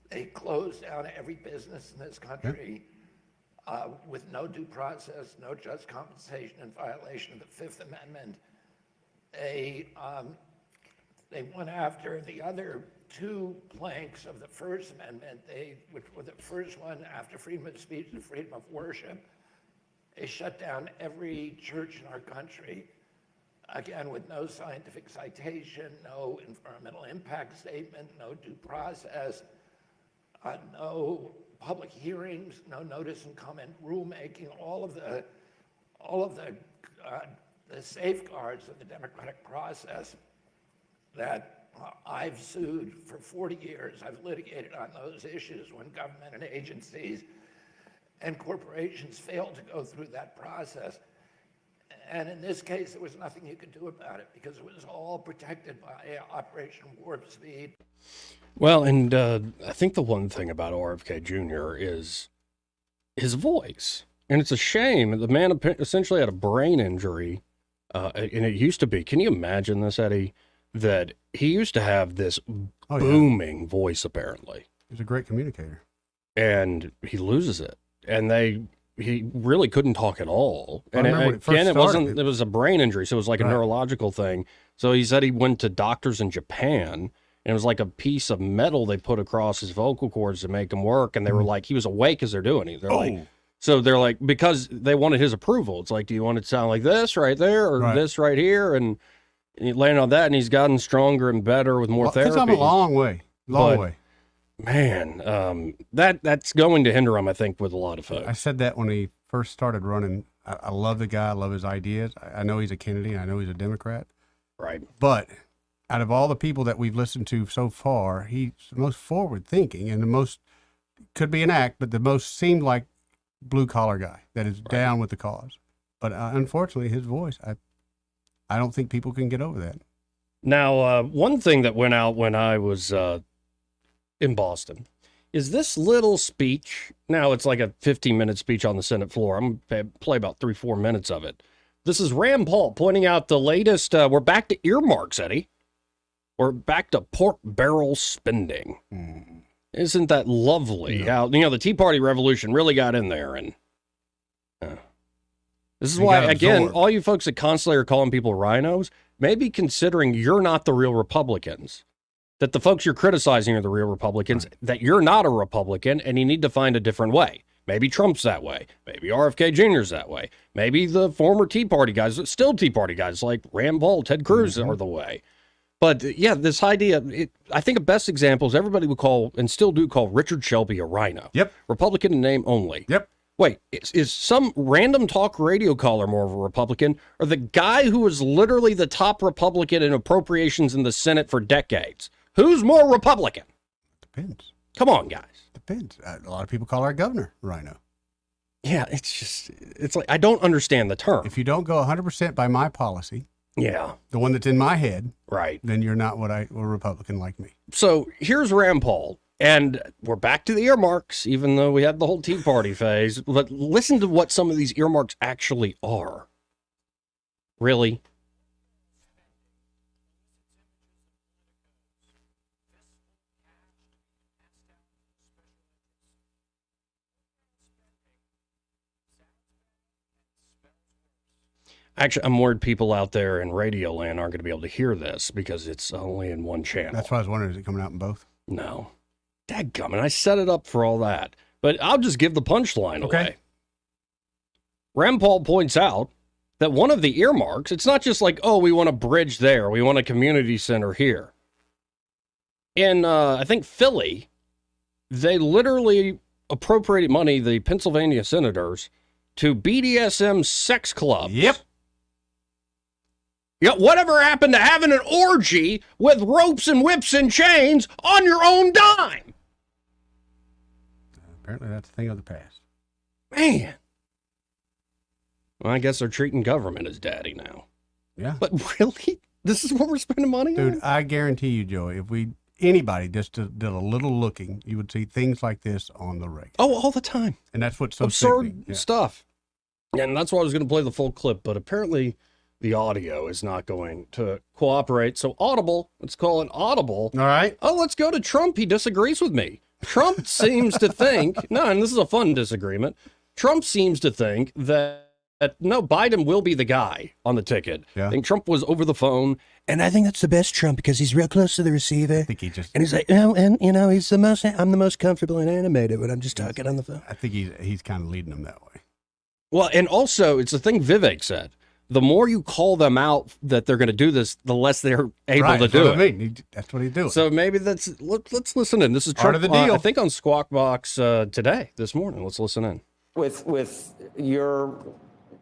They closed down every business in this country with no due process, no just compensation, in violation of the Fifth Amendment. They went after the other two planks of the First Amendment, which were the first one after freedom of speech and freedom of worship. They shut down every church in our country, again, with no scientific citation, no environmental impact statement, no due process, no public hearings, no notice and comment rulemaking, all of the safeguards of the democratic process that I've sued for 40 years. I've litigated on those issues when government and agencies and corporations failed to go through that process. And in this case, there was nothing you could do about it because it was all protected by Operation Warp Speed. Well, and I think the one thing about RFK Jr. is his voice. And it's a shame. The man essentially had a brain injury. And it used to be, can you imagine this, Eddie? That he used to have this booming voice, apparently. He's a great communicator. And he loses it. And he really couldn't talk at all. And it was a brain injury, so it was like a neurological thing. So he said he went to doctors in Japan, and it was like a piece of metal they put across his vocal cords to make him work. And they were like, he was awake as they're doing it. They're like, because they wanted his approval. It's like, do you want it to sound like this right there or this right here? And he landed on that, and he's gotten stronger and better with more therapy. It's come a long way. Way. Man, that's going to hinder him, I think, with a lot of folks. I said that when he first started running. I love the guy. I love his ideas. I know he's a Kennedy. And I know he's a Democrat. Right. But out of all the people that we've listened to so far, he's the most forward-thinking and the most, could be an act, but the most seemed like blue-collar guy that is down with the cause. But unfortunately, his voice, I don't think people can get over that. Now, one thing that went out when I was in Boston is this little speech. Now, it's like a 15-minute speech on the Senate floor. I'm going to play about 3-4 minutes of it. This is Rand Paul pointing out the latest. We're back to earmarks, Eddie. We're back to pork barrel spending. Isn't that lovely? How, the Tea Party revolution really got in there. And this is why, again, all you folks that constantly are calling people rhinos, maybe considering you're not the real Republicans, that the folks you're criticizing are the real Republicans, that you're not a Republican, and you need to find a different way. Maybe Trump's that way. Maybe RFK Jr.'s that way. Maybe the former Tea Party guys, still Tea Party guys like Rand Paul, Ted Cruz are the way. But yeah, this idea, I think a best example is everybody would call, and still do call, Richard Shelby a rhino. Yep. Republican in name only. Yep. Wait, is some random talk radio caller more of a Republican, or the guy who was literally the top Republican in appropriations in the Senate for decades? Who's more Republican? Depends. Come on, guys. Depends. A lot of people call our governor Rhino. Yeah, it's like, I don't understand the term. If you don't go 100% by my policy, yeah, the one that's in my head, right, then you're not a Republican like me. So here's Rand Paul, and we're back to the earmarks, even though we had the whole Tea Party phase. But listen to what some of these earmarks actually are. Really? Actually, I'm worried people out there in Radio Land aren't going to be able to hear this because it's only in one channel. That's why I was wondering, is it coming out in both? No. Dadgummit, I set it up for all that. But I'll just give the punchline away. Rand Paul points out that one of the earmarks, it's not just like, oh, we want a bridge there, we want a community center here. In, I think, Philly, they literally appropriated money, the Pennsylvania senators, to BDSM sex clubs. Yep. Yeah, whatever happened to having an orgy with ropes and whips and chains on your own dime? Apparently that's a thing of the past. Man. Well, I guess they're treating government as daddy now. Yeah. But really? This is what we're spending money on? Dude, I guarantee you, Joey, if anybody just did a little looking, you would see things like this on the regular. Oh, all the time. And that's what's so absurd sickening. Yeah. stuff. And that's why I was going to play the full clip, but apparently the audio is not going to cooperate. So Audible, let's call it Audible. All right. Oh, let's go to Trump. He disagrees with me. Trump seems to think, no, and this is a fun disagreement. Trump seems to think that no, Biden will be the guy on the ticket. Yeah. I think Trump was over the phone, and I think that's the best Trump because he's real close to the receiver. I think he just, and he's like, oh, and you know, I'm the most comfortable and animated when I'm just talking on the phone. I think he's kind of leading them that way. Well, and also, it's the thing Vivek said. The more you call them out that they're going to do this, the less they're able to do it. I mean. That's what he's doing. So maybe let's listen in. This is Part Trump, of the deal. I think on Squawk Box this morning. Let's listen in. With your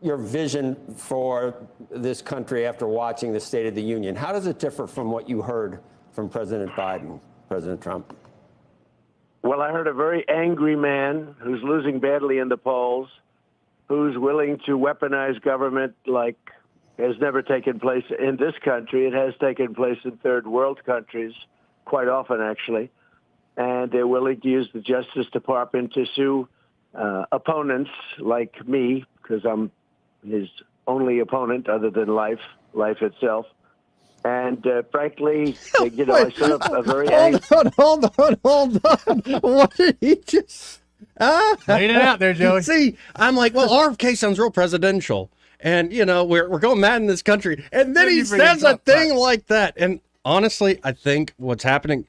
vision for this country after watching the State of the Union, how does it differ from what you heard from President Biden, President Trump? Well, I heard a very angry man who's losing badly in the polls, who's willing to weaponize government like has never taken place in this country. It has taken place in third world countries quite often, actually. And they're willing to use the Justice Department to sue opponents like me, because I'm his only opponent other than life itself. And frankly, I saw a very angry... Hold on. What did he just... Laid it out there, Joey. See, I'm like, well, RFK sounds real presidential. And, you know, we're going mad in this country. And then he says a thing like that. And honestly, I think what's happening,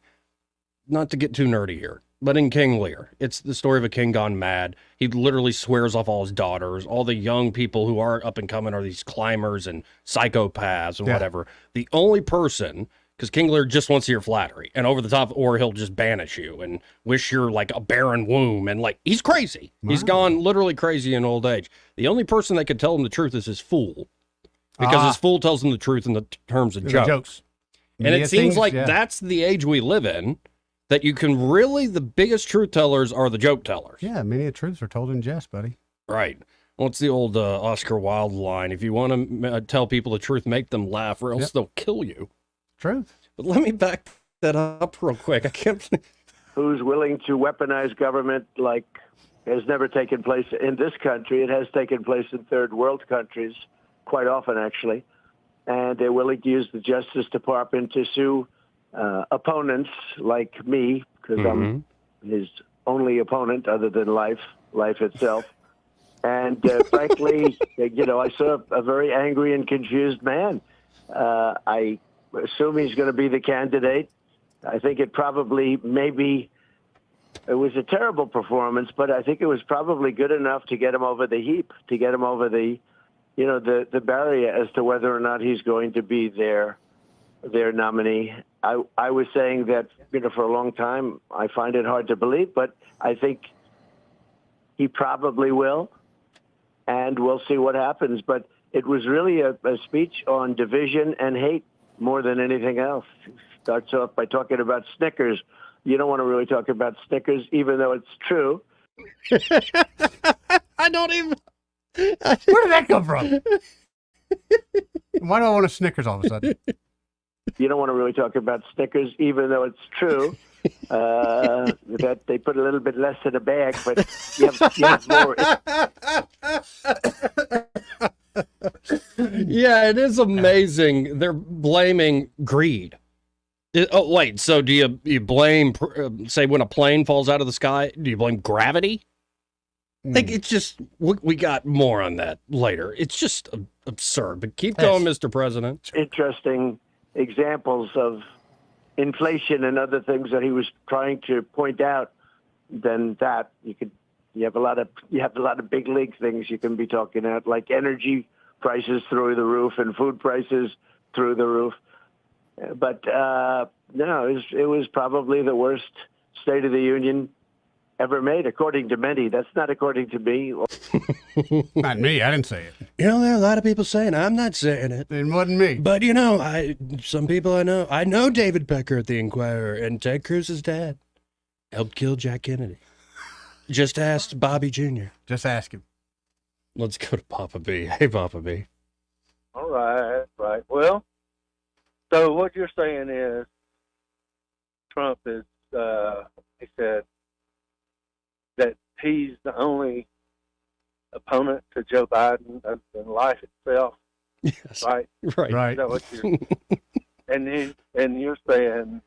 not to get too nerdy here, but in King Lear, it's the story of a king gone mad. He literally swears off all his daughters. All the young people who are up and coming are these climbers and psychopaths and whatever. The only person... Because King Lear just wants your flattery and over the top, or he'll just banish you and wish you're like a barren womb. And like, he's crazy. He's gone literally crazy in old age. The only person that could tell him the truth is his fool. Because his fool tells him the truth in the terms of jokes. And it seems like that's the age we live in, that you can really, the biggest truth tellers are the joke tellers. Yeah, many of the truths are told in jest, buddy. Right. What's the old Oscar Wilde line? If you want to tell people the truth, make them laugh or else they'll kill you. Truth. But let me back that up real quick. I can't. Who's willing to weaponize government like has never taken place in this country. It has taken place in third world countries quite often, actually. And they're willing to use the Justice Department to sue opponents like me, because I'm his only opponent other than life itself. And frankly, I saw a very angry and confused man. I assume he's going to be the candidate. I think it was a terrible performance, but I think it was probably good enough to get him over the heap, to get him over the barrier as to whether or not he's going to be their nominee. I was saying that, for a long time, I find it hard to believe, but I think he probably will, and we'll see what happens. But it was really a speech on division and hate. more than anything else. He starts off by talking about Snickers. You don't want to really talk about Snickers, even though it's true. I don't even. Where did that come from? Why do I want a Snickers all of a sudden? You don't want to really talk about Snickers, even though it's true that they put a little bit less in a bag, but you have more. Yeah, it is amazing. They're blaming greed. Oh, wait. So do you blame, say, when a plane falls out of the sky, do you blame gravity? Like, it's just, we got more on that later. It's just absurd. But keep going, Mr. President. Interesting examples of inflation and other things that he was trying to point out. Then that you have a lot of big league things you can be talking about, like energy prices through the roof and food prices through the roof. But no, it was probably the worst State of the Union ever made, according to many. That's not according to me. Not me. I didn't say it. You know, there are a lot of people saying I'm not saying it. It wasn't me. But, you know, some people I know David Pecker at the Inquirer, and Ted Cruz's dad helped kill Jack Kennedy. Just asked Bobby Jr. Just ask him. Let's go to Papa B. Hey, Papa B. All right. Well, so what you're saying is Trump is, he said that he's the only opponent to Joe Biden in life itself. Yes. Right. Right. Is that what and you're saying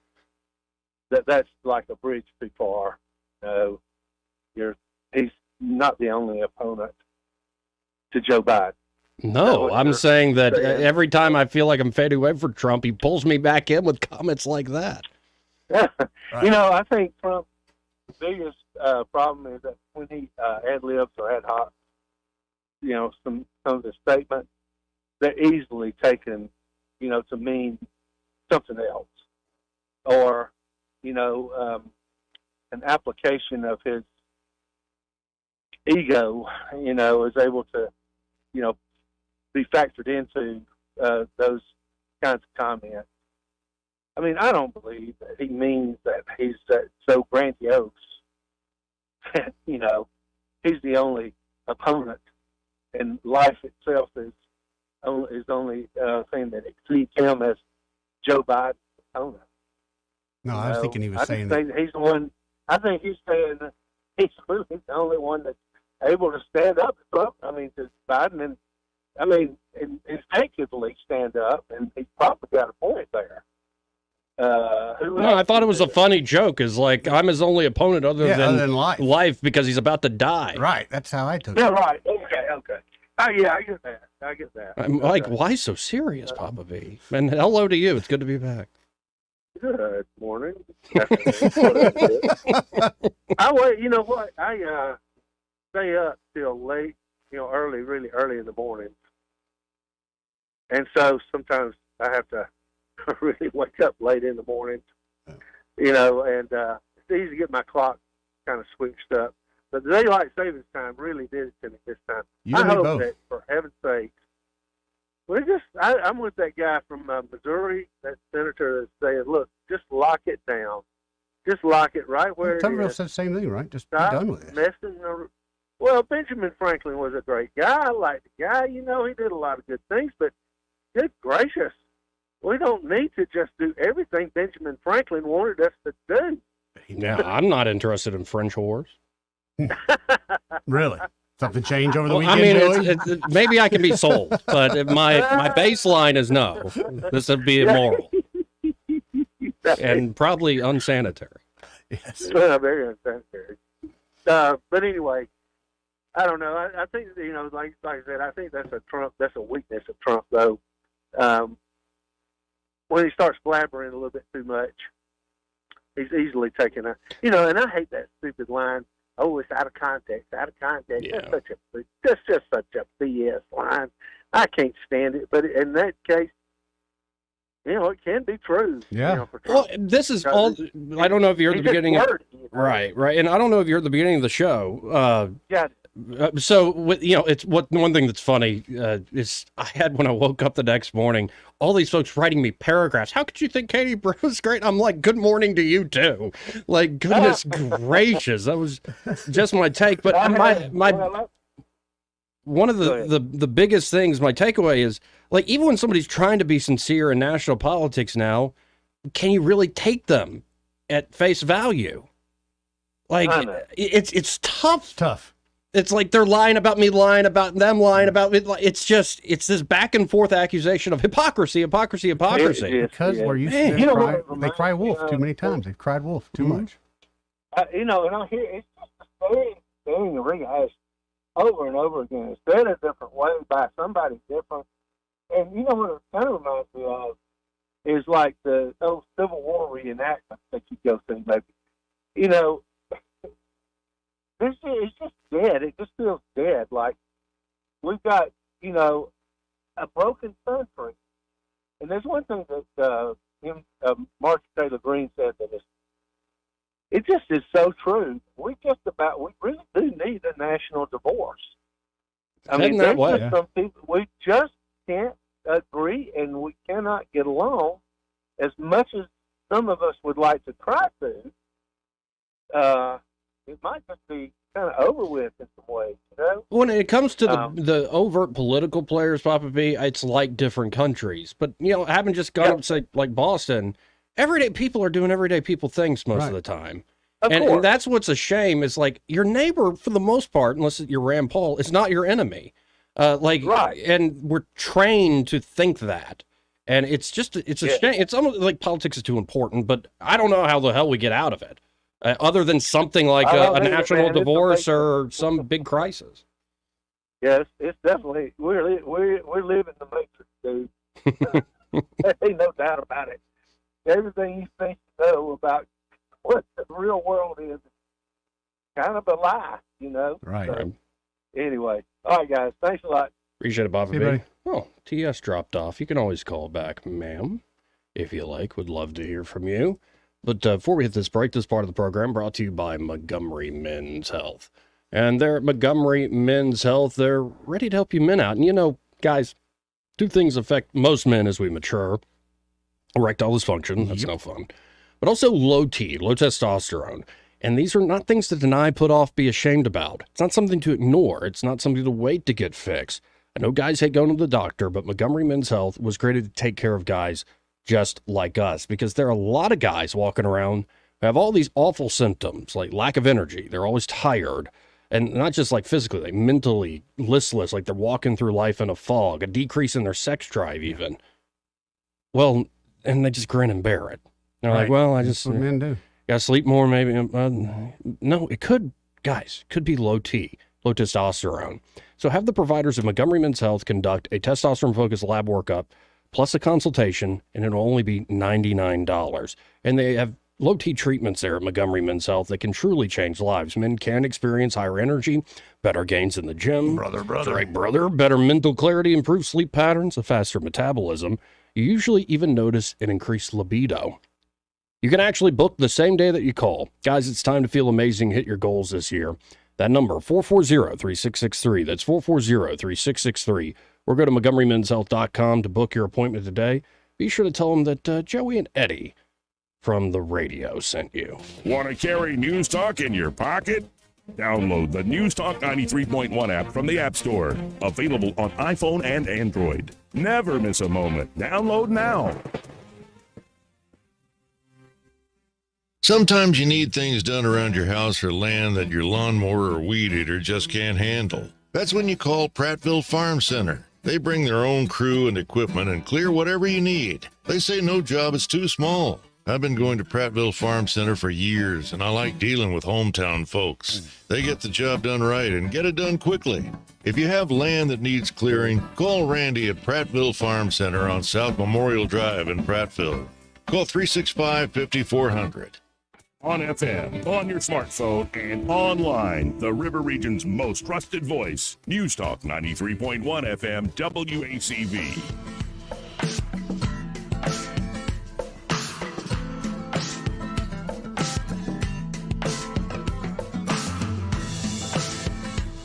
that that's like a bridge too far. No, he's not the only opponent to Joe Biden. No, I'm saying that every time I feel like I'm fading away from Trump, he pulls me back in with comments like that. You know, I think Trump's biggest problem is that when he ad-libs or ad hoc, you know, some of the statements, they're easily taken, you know, to mean something else. Or, you know, an application of his ego, you know, is able to, you know, be factored into those kinds of comments. I mean, I don't believe that he means that he's so grandiose that, you know, he's the only opponent, and life itself is only thing that exceeds him as Joe Biden's opponent. No, I was thinking he was saying that. He's the one. I think he's saying that he's really the only one that's able to stand up to Trump. I mean, to Biden, and I mean, effectively stand up, and he's probably got a point there. No, I thought it was a funny joke. Is like, I'm his only opponent other than life because he's about to die. Right. That's how I took it. Yeah, right. Okay. Yeah, I get that. I'm like, why so serious, Papa B? And hello to you. It's good to be back. Good morning. You know what? I stay up till late, you know, really early in the morning. And so sometimes I have to really wake up late in the morning, you know, and it's easy to get my clock kind of switched up. But the daylight savings time really did it to me this time. I hope that, for heaven's sake, I'm with that guy from Missouri, that senator that's saying, look, just lock it down. Just lock it right where it Tuberville is. said the same thing, right? Just Stop be done with it. messing around. Well, Benjamin Franklin was a great guy. I liked the guy. You know, he did a lot of good things, but good gracious, we don't need to just do everything Benjamin Franklin wanted us to do. Yeah, I'm not interested in French whores. Really? Something changed over the Well, weekend, I mean, Joey? maybe I can be sold, but if my baseline is no. This would be immoral and probably unsanitary. Yes. Very unsanitary. But anyway, I don't know. I think, you know, like I said, I think that's a weakness of Trump, though. When he starts blabbering a little bit too much, he's easily taken you know, and I hate that stupid line. Oh, it's out of context. Out of context. Yeah. That's just such a BS line. I can't stand it. But in that case, you know, it can be true. Yeah. You know, for Trump. Well, this is all. I don't know if you're at the beginning of. Right. And I don't know if you're at the beginning of the show. Yeah. It's one thing that's funny is I had when I woke up the next morning, all these folks writing me paragraphs. How could you think Katie Brewer's great? I'm like, good morning to you too. Like, goodness gracious, that was just my take. But one of the biggest things, my takeaway is, like, even when somebody's trying to be sincere in national politics now, can you really take them at face value? Like, it's tough. Tough. It's like they're lying about me, lying about them, lying about me. It's this back and forth accusation of hypocrisy. Because we're used to they cry wolf too many times. They've cried wolf too much. And I hear it's just the same thing the rehash over and over again. It's said a different way by somebody different. And you know what it kind of reminds me of is like the old Civil War reenactment that you go see, maybe. You know, it's just dead. It just feels dead. Like we've got, a broken country. And there's one thing that Mark Taylor Greene said that it just is so true. We really do need a national divorce. I mean, there's just some people we just can't agree, and we cannot get along as much as some of us would like to try to. It might just be kind of over with in some ways, When it comes to the overt political players, Papa B, it's like different countries. But, having just gone up, say, like Boston, everyday people are doing everyday people things most of the time. And that's what's a shame is, like, your neighbor, for the most part, unless you're Rand Paul, is not your enemy. And we're trained to think that. And it's a shame. It's almost like politics is too important, but I don't know how the hell we get out of it. Other than something like a national divorce or some big crisis. Yes, it's definitely we're living the matrix, dude. Ain't no doubt about it. Everything you think you know about what the real world is kind of a lie, Right. So, anyway, all right, guys, thanks a lot. Appreciate it, Bobby. See you, buddy. Oh, TS dropped off. You can always call back, ma'am, if you like. Would love to hear from you. But before we hit this break, this part of the program brought to you by Montgomery Men's Health. And they're at Montgomery Men's Health. They're ready to help you men out. And guys, two things affect most men as we mature. Erectile dysfunction, that's no fun. But also low T, low testosterone. And these are not things to deny, put off, be ashamed about. It's not something to ignore. It's not something to wait to get fixed. I know guys hate going to the doctor, but Montgomery Men's Health was created to take care of guys just like us, because there are a lot of guys walking around who have all these awful symptoms, like lack of energy. They're always tired, and not just like physically, like mentally listless, like they're walking through life in a fog, a decrease in their sex drive even. Well, and they just grin and bear it. They're like, well, That's what men do. Gotta sleep more, maybe. No, it could be low T, low testosterone. So have the providers of Montgomery Men's Health conduct a testosterone-focused lab workup, plus a consultation, and it'll only be $99. And they have low T treatments there at Montgomery Men's Health that can truly change lives. Men can experience higher energy, better gains in the gym. Brother. Better mental clarity, improved sleep patterns, a faster metabolism. You usually even notice an increased libido. You can actually book the same day that you call. Guys, it's time to feel amazing, hit your goals this year. That number, 440-3663. That's 440-3663. Or go to MontgomeryMen'sHealth.com to book your appointment today. Be sure to tell them that Joey and Eddie from the radio sent you. Want to carry News Talk in your pocket? Download the News Talk 93.1 app from the App Store. Available on iPhone and Android. Never miss a moment. Download now. Sometimes you need things done around your house or land that your lawnmower or weed eater just can't handle. That's when you call Prattville Farm Center. They bring their own crew and equipment and clear whatever you need. They say no job is too small. I've been going to Prattville Farm Center for years, and I like dealing with hometown folks. They get the job done right and get it done quickly. If you have land that needs clearing, call Randy at Prattville Farm Center on South Memorial Drive in Prattville. Call 365-5400. On FM, on your smartphone, and online, the River Region's most trusted voice. News Talk 93.1 FM WACV.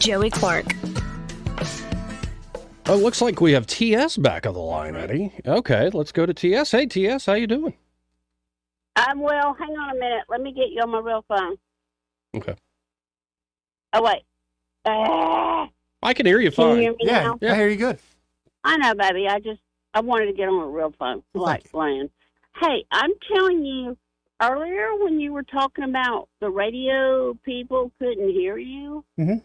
Joey Clark. Oh, it looks like we have TS back on the line, Eddie. Okay, let's go to TS. Hey, TS, how you doing? I'm well. Hang on a minute. Let me get you on my real phone. Okay. Oh, wait. I can hear you Can fine. you hear me now? I hear you good. I know, baby. I wanted to get on a real phone, like land. Hey, I'm telling you, earlier when you were talking about the radio people couldn't hear you. Mm-hmm.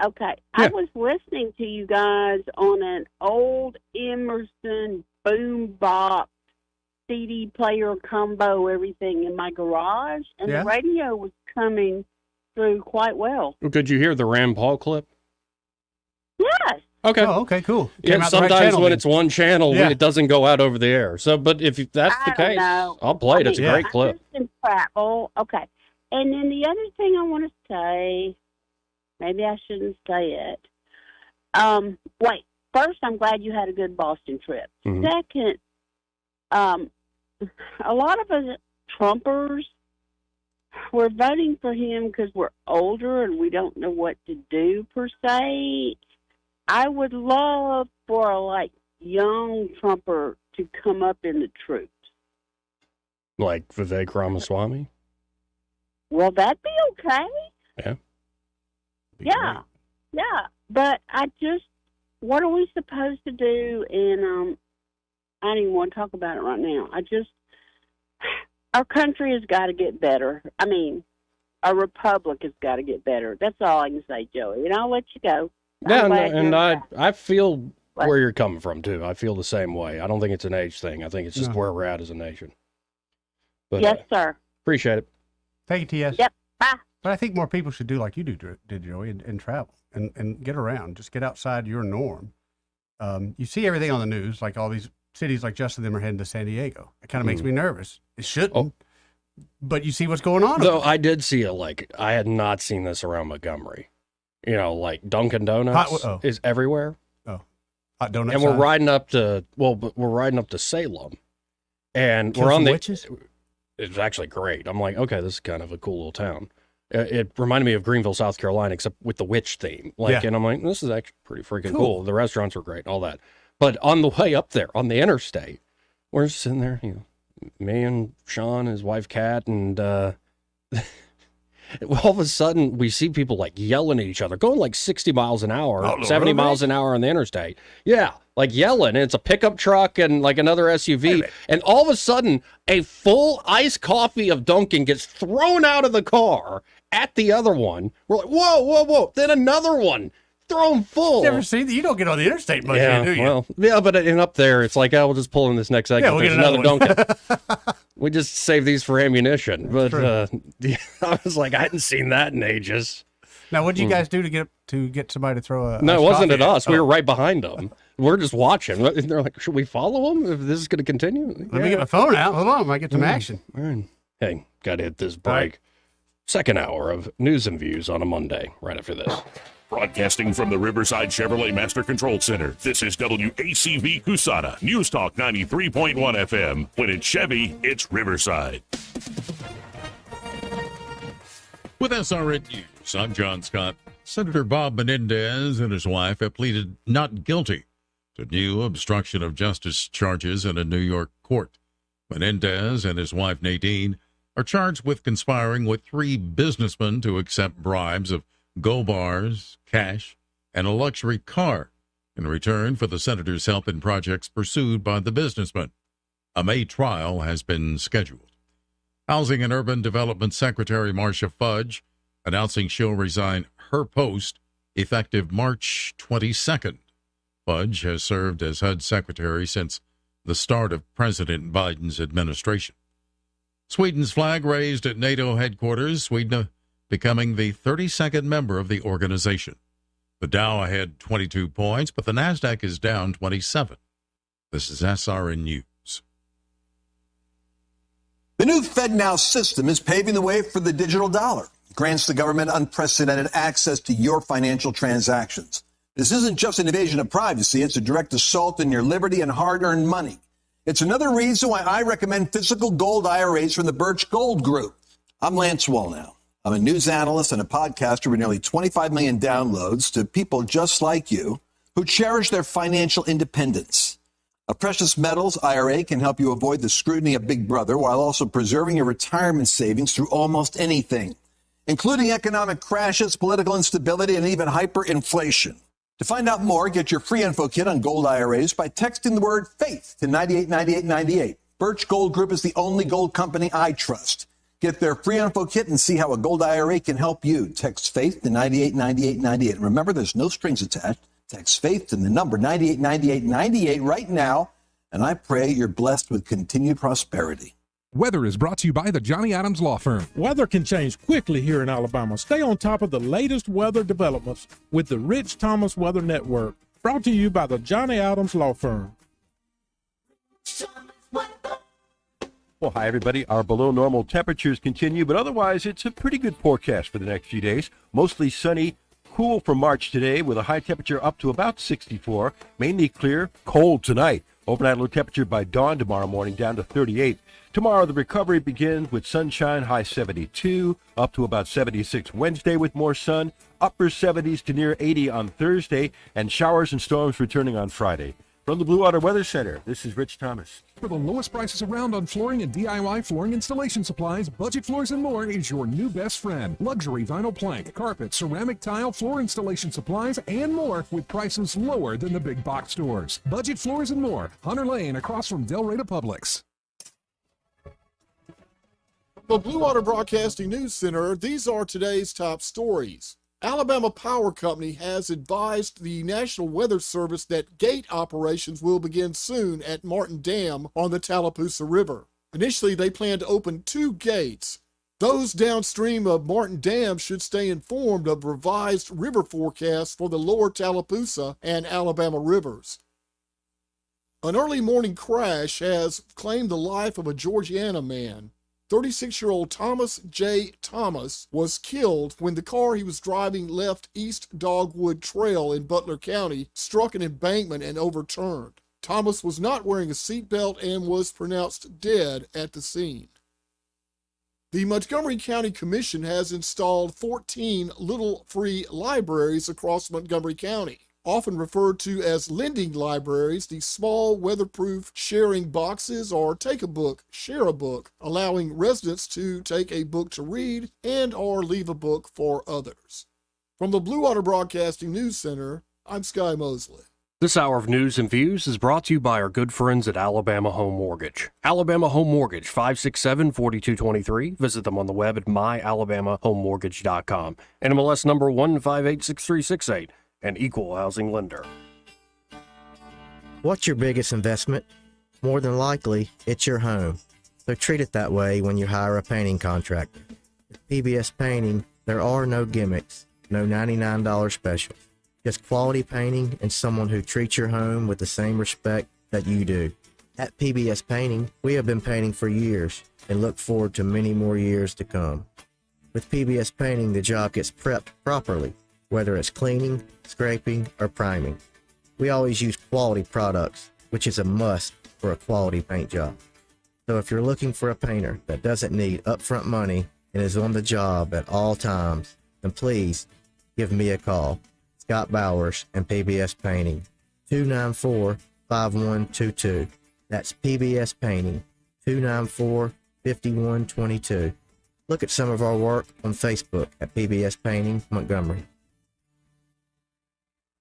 Okay. I was listening to you guys on an old Emerson boombox CD player combo, everything in my garage, and the radio was coming through quite well. Did you hear the Rand Paul clip? Yes. Okay. Oh, okay, cool. Yeah, sometimes when it's one channel, it doesn't go out over the air. So, but if that's the case, I'll play it. It's a great clip. Okay. And then the other thing I want to say, maybe I shouldn't say it. Wait. First, I'm glad you had a good Boston trip. Mm-hmm. Second, a lot of us Trumpers, we're voting for him because we're older and we don't know what to do per se. I would love for a young Trumper to come up in the troops. Like Vivek Ramaswamy? Well, that'd be okay. Yeah. Yeah. But what are we supposed to do? And I don't even want to talk about it right now. Our country has got to get better. I mean, our republic has got to get better. That's all I can say, Joey. And I'll let you go. Yeah, and I feel where you're coming from, too. I feel the same way. I don't think it's an age thing. I think it's just where we're at as a nation. But, yes, sir. Appreciate it. Thank you, T.S. Yep, bye. But I think more people should do like you did, Joey, and travel and get around. Just get outside your norm. You see everything on the news, like all these cities like Justin and them are heading to San Diego. It kind of makes me nervous. It shouldn't. But you see what's going on. Though I did see I had not seen this around Montgomery. You know, like Dunkin' Donuts is everywhere. Oh, hot donuts. And we're riding up to Salem, and we're on the witches. It's actually great. I'm like, okay, this is kind of a cool little town. It reminded me of Greenville, South Carolina, except with the witch theme. And I'm like, this is actually pretty freaking cool. The restaurants were great, all that. But on the way up there, on the interstate, we're just sitting there, me and Sean, his wife Kat, and all of a sudden we see people yelling at each other, going 60 miles an hour, 70 miles an hour on the interstate. Yeah, yelling. And it's a pickup truck and another SUV. And all of a sudden, a full iced coffee of Dunkin' gets thrown out of the car at the other one. We're like, whoa, whoa, whoa. Then another one. Thrown full. Never seen that. You don't get on the interstate much, do you? Well, but up there, it's we'll just pull in this next exit. We'll There's get another Dunkin'. We just save these for ammunition. But I was like, I hadn't seen that in ages. Now, what did you guys do to get somebody to throw a? No, it wasn't at us. We were right behind them. We're just watching. And they're like, should we follow them if this is going to continue? Let me get my phone out. Hold on, I might get some action. Hey, got to hit this break. Second hour of news and views on a Monday. Right after this. Broadcasting from the Riverside Chevrolet Master Control Center, this is WACV Cusana, News Talk 93.1 FM. When it's Chevy, it's Riverside. With SRN News, I'm John Scott. Senator Bob Menendez and his wife have pleaded not guilty to new obstruction of justice charges in a New York court. Menendez and his wife Nadine are charged with conspiring with 3 businessmen to accept bribes of gold bars, cash, and a luxury car in return for the senator's help in projects pursued by the businessman. A May trial has been scheduled. Housing and Urban Development Secretary Marcia Fudge announcing she'll resign her post effective March 22nd. Fudge has served as HUD secretary since the start of President Biden's administration. Sweden's flag raised at NATO headquarters, Sweden becoming the 32nd member of the organization. The Dow ahead 22 points, but the NASDAQ is down 27. This is SRN News. The new FedNow system is paving the way for the digital dollar. It grants the government unprecedented access to your financial transactions. This isn't just an invasion of privacy. It's a direct assault on your liberty and hard-earned money. It's another reason why I recommend physical gold IRAs from the Birch Gold Group. I'm Lance Wallnow. I'm a news analyst and a podcaster with nearly 25 million downloads to people just like you who cherish their financial independence. A precious metals IRA can help you avoid the scrutiny of Big Brother while also preserving your retirement savings through almost anything, including economic crashes, political instability, and even hyperinflation. To find out more, get your free info kit on gold IRAs by texting the word FAITH to 989898. Birch Gold Group is the only gold company I trust. Get their free info kit and see how a gold IRA can help you. Text FAITH to 989898. And remember, there's no strings attached. Text FAITH to the number 989898 right now, and I pray you're blessed with continued prosperity. Weather is brought to you by the Johnny Adams Law Firm. Weather can change quickly here in Alabama. Stay on top of the latest weather developments with the Rich Thomas Weather Network. Brought to you by the Johnny Adams Law Firm. Well, hi, everybody. Our below normal temperatures continue, but otherwise it's a pretty good forecast for the next few days. Mostly sunny, cool for March today with a high temperature up to about 64. Mainly clear, cold tonight. Overnight low temperature by dawn tomorrow morning down to 38. Tomorrow the recovery begins with sunshine, high 72, up to about 76 Wednesday with more sun, upper 70s to near 80 on Thursday, and showers and storms returning on Friday. From the Blue Water Weather Center, this is Rich Thomas. For the lowest prices around on flooring and DIY flooring installation supplies, Budget Floors & More is your new best friend. Luxury vinyl plank, carpet, ceramic tile, floor installation supplies, and more with prices lower than the big box stores. Budget Floors & More, Hunter Lane across from Del Rey Publix. The Blue Water Broadcasting News Center, these are today's top stories. Alabama Power Company has advised the National Weather Service that gate operations will begin soon at Martin Dam on the Tallapoosa River. Initially, they plan to open 2 gates. Those downstream of Martin Dam should stay informed of revised river forecasts for the lower Tallapoosa and Alabama rivers. An early morning crash has claimed the life of a Georgiana man. 36-year-old Thomas J. Thomas was killed when the car he was driving left East Dogwood Trail in Butler County, struck an embankment and overturned. Thomas was not wearing a seatbelt and was pronounced dead at the scene. The Montgomery County Commission has installed 14 little free libraries across Montgomery County. Often referred to as lending libraries, the small weatherproof sharing boxes or take a book, share a book, allowing residents to take a book to read and or leave a book for others. From the Blue Water Broadcasting News Center, I'm Sky Mosley. This hour of news and views is brought to you by our good friends at Alabama Home Mortgage. Alabama Home Mortgage, 567-4223. Visit them on the web at myalabamahomemortgage.com. NMLS number 1586368. An equal housing lender. What's your biggest investment? More than likely, it's your home. So treat it that way when you hire a painting contractor. With PBS Painting, there are no gimmicks, no $99 specials. Just quality painting and someone who treats your home with the same respect that you do. At PBS Painting, we have been painting for years and look forward to many more years to come. With PBS Painting, the job gets prepped properly, whether it's cleaning, scraping, or priming. We always use quality products, which is a must for a quality paint job. So if you're looking for a painter that doesn't need upfront money and is on the job at all times, then please give me a call. Scott Bowers and PBS Painting, 294-5122. That's PBS Painting, 294-5122. Look at some of our work on Facebook at PBS Painting Montgomery.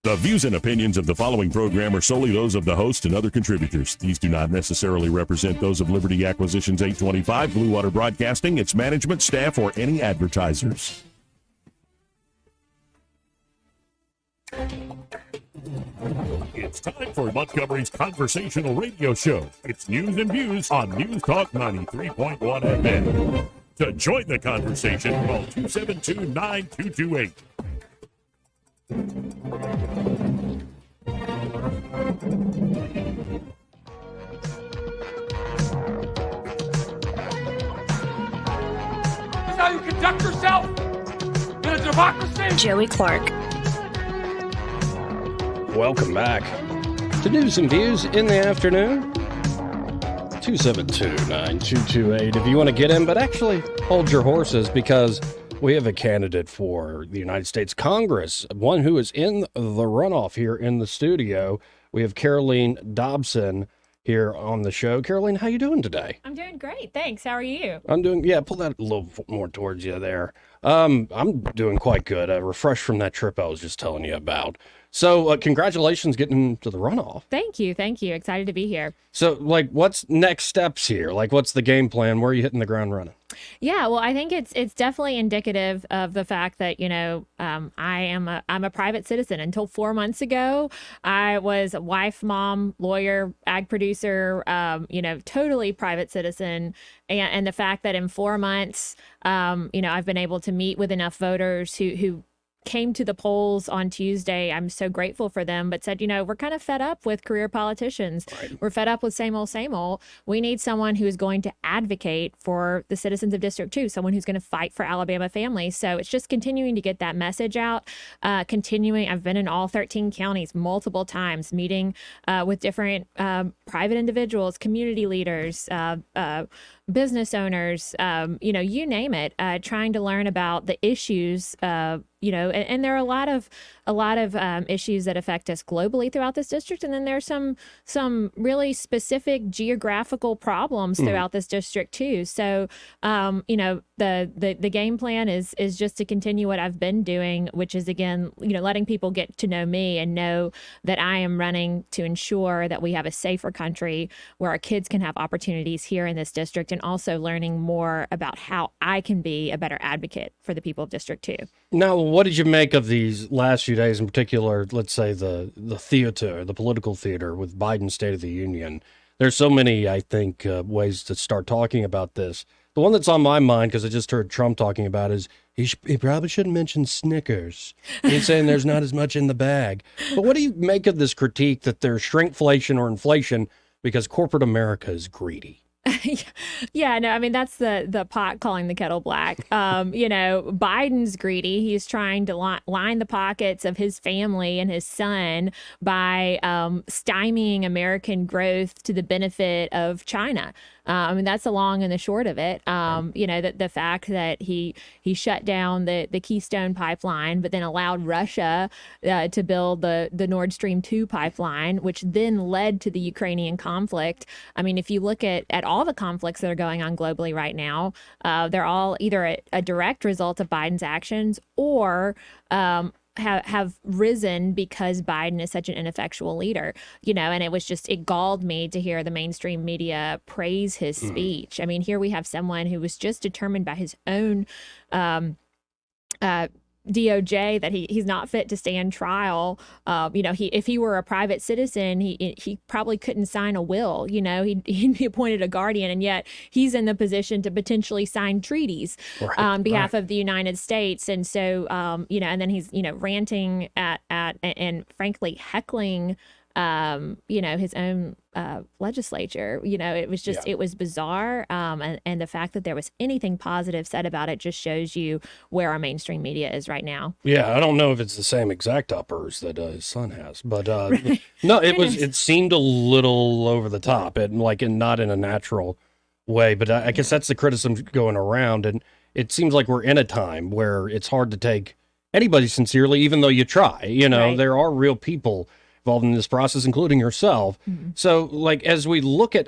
The views and opinions of the following program are solely those of the host and other contributors. These do not necessarily represent those of Liberty Acquisitions 825, Blue Water Broadcasting, its management, staff, or any advertisers. It's time for Montgomery's conversational radio show. It's News and Views on News Talk 93.1 FM. To join the conversation, call 272-9228. This is how you conduct yourself in a democracy? Joey Clark. Welcome back to News and Views in the afternoon. 272-9228 if you want to get in, but actually hold your horses because We have a candidate for the United States Congress, one who is in the runoff here in the studio. We have Caroline Dobson here on the show. Caroline, how you doing today? I'm doing great, thanks. How are you? I'm doing, pull that a little more towards you there. I'm doing quite good. Refreshed from that trip I was just telling you about. So congratulations getting to the runoff. Thank you. Excited to be here. So, what's next steps here? What's the game plan? Where are you hitting the ground running? Yeah, well, I think it's definitely indicative of the fact that I'm a private citizen. Until 4 months ago, I was a wife, mom, lawyer, ag producer. Totally private citizen, and the fact that in 4 months, I've been able to meet with enough voters who came to the polls on Tuesday. I'm so grateful for them, but said, we're kind of fed up with career politicians. Right. We're fed up with same old, same old. We need someone who's going to advocate for the citizens of District 2, someone who's going to fight for Alabama families. So it's just continuing to get that message out, I've been in all 13 counties multiple times, meeting with different private individuals, community leaders, business owners, you name it, trying to learn about the issues, and there are a lot of issues that affect us globally throughout this district, and then there's some really specific geographical problems throughout this district too. So, the game plan is just to continue what I've been doing, which is again, letting people get to know me and know that I am running to ensure that we have a safer country where our kids can have opportunities here in this district, and also learning more about how I can be a better advocate for the people of District 2. Now, what did you make of these last few days, in particular, let's say the theater, the political theater with Biden's State of the Union? There's so many, I think, ways to start talking about this. The one that's on my mind, because I just heard Trump talking about, is he probably shouldn't mention Snickers. He's saying there's not as much in the bag. But what do you make of this critique that there's shrinkflation or inflation because corporate America is greedy? Yeah, no, I mean, that's the pot calling the kettle black. Biden's greedy. He's trying to line the pockets of his family and his son by stymieing American growth to the benefit of China. That's the long and the short of it. The fact that he shut down the Keystone pipeline, but then allowed Russia to build the Nord Stream 2 pipeline, which then led to the Ukrainian conflict. I mean, if you look at all the conflicts that are going on globally right now, they're all either a direct result of Biden's actions or have risen because Biden is such an ineffectual leader, and it galled me to hear the mainstream media praise his speech. I mean, here we have someone who was just determined by his own DOJ that he's not fit to stand trial. If he were a private citizen, he probably couldn't sign a will. He'd be appointed a guardian, and yet he's in the position to potentially sign treaties on behalf of the United States. And so, and then he's ranting at and frankly heckling his own legislature. It was just, it was bizarre. And the fact that there was anything positive said about it just shows you where our mainstream media is right now. Yeah, I don't know if it's the same exact uppers that his son has, but no, it seemed a little over the top and not in a natural way. But I guess that's the criticism going around. And it seems like we're in a time where it's hard to take anybody sincerely, even though you try. Right. There are real people involved in this process, including yourself. Mm-hmm. So, as we look at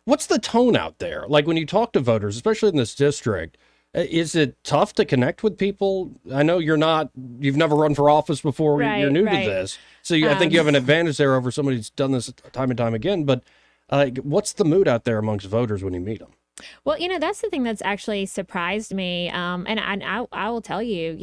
what's the tone out there? When you talk to voters, especially in this district, is it tough to connect with people? I know you've never run for office before. Right, you're new to this. So I think you have an advantage there over somebody who's done this time and time again. But what's the mood out there amongst voters when you meet them? Well, that's the thing that's actually surprised me. And I will tell you,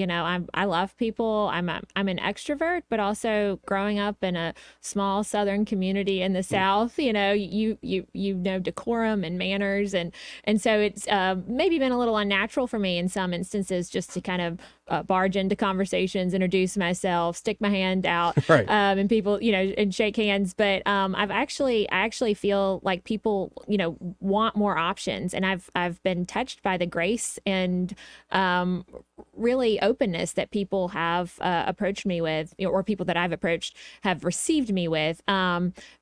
I love people. I'm an extrovert, but also growing up in a small Southern community in the South, you know decorum and manners. And so it's maybe been a little unnatural for me in some instances just to kind of barge into conversations, introduce myself, stick my hand out, right. And people, and shake hands. But I actually feel like people, want more options. And I've been touched by the grace and really openness that people have approached me with, or people that I've approached have received me with,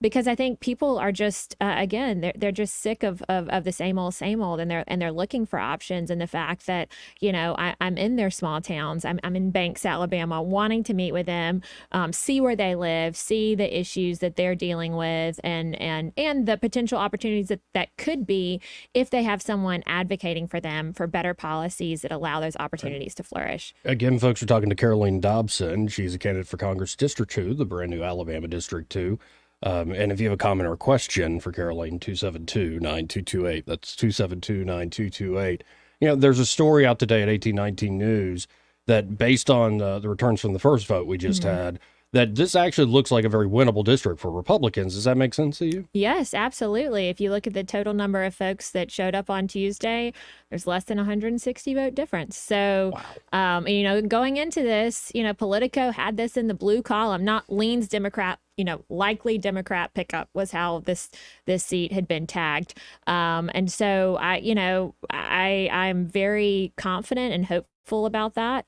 because I think people are just again, they're just sick of the same old, and they're looking for options. And the fact that, you know, I'm in their small towns, I'm in Banks, Alabama, wanting to meet with them, see where they live, see the issues that they're dealing with, and the potential opportunities that could be if they have someone advocating for them for better policies that allow those opportunities to flourish. Again, folks, we're talking to Caroline Dobson. She's a candidate for Congress District 2, the brand new Alabama District 2. And if you have a comment or a question for Caroline, 272-9228. That's 272-9228. You know, there's a story out today at 1819 News that based on the returns from the first vote we just had, that this actually looks like a very winnable district for Republicans. Does that make sense to you? Yes, absolutely. If you look at the total number of folks that showed up on Tuesday, there's less than 160 vote difference. So, you know, going into this, you know, Politico had this in the blue column, not leans Democrat, you know, likely Democrat pickup was how this seat had been tagged. And so I'm very confident and hopeful about that.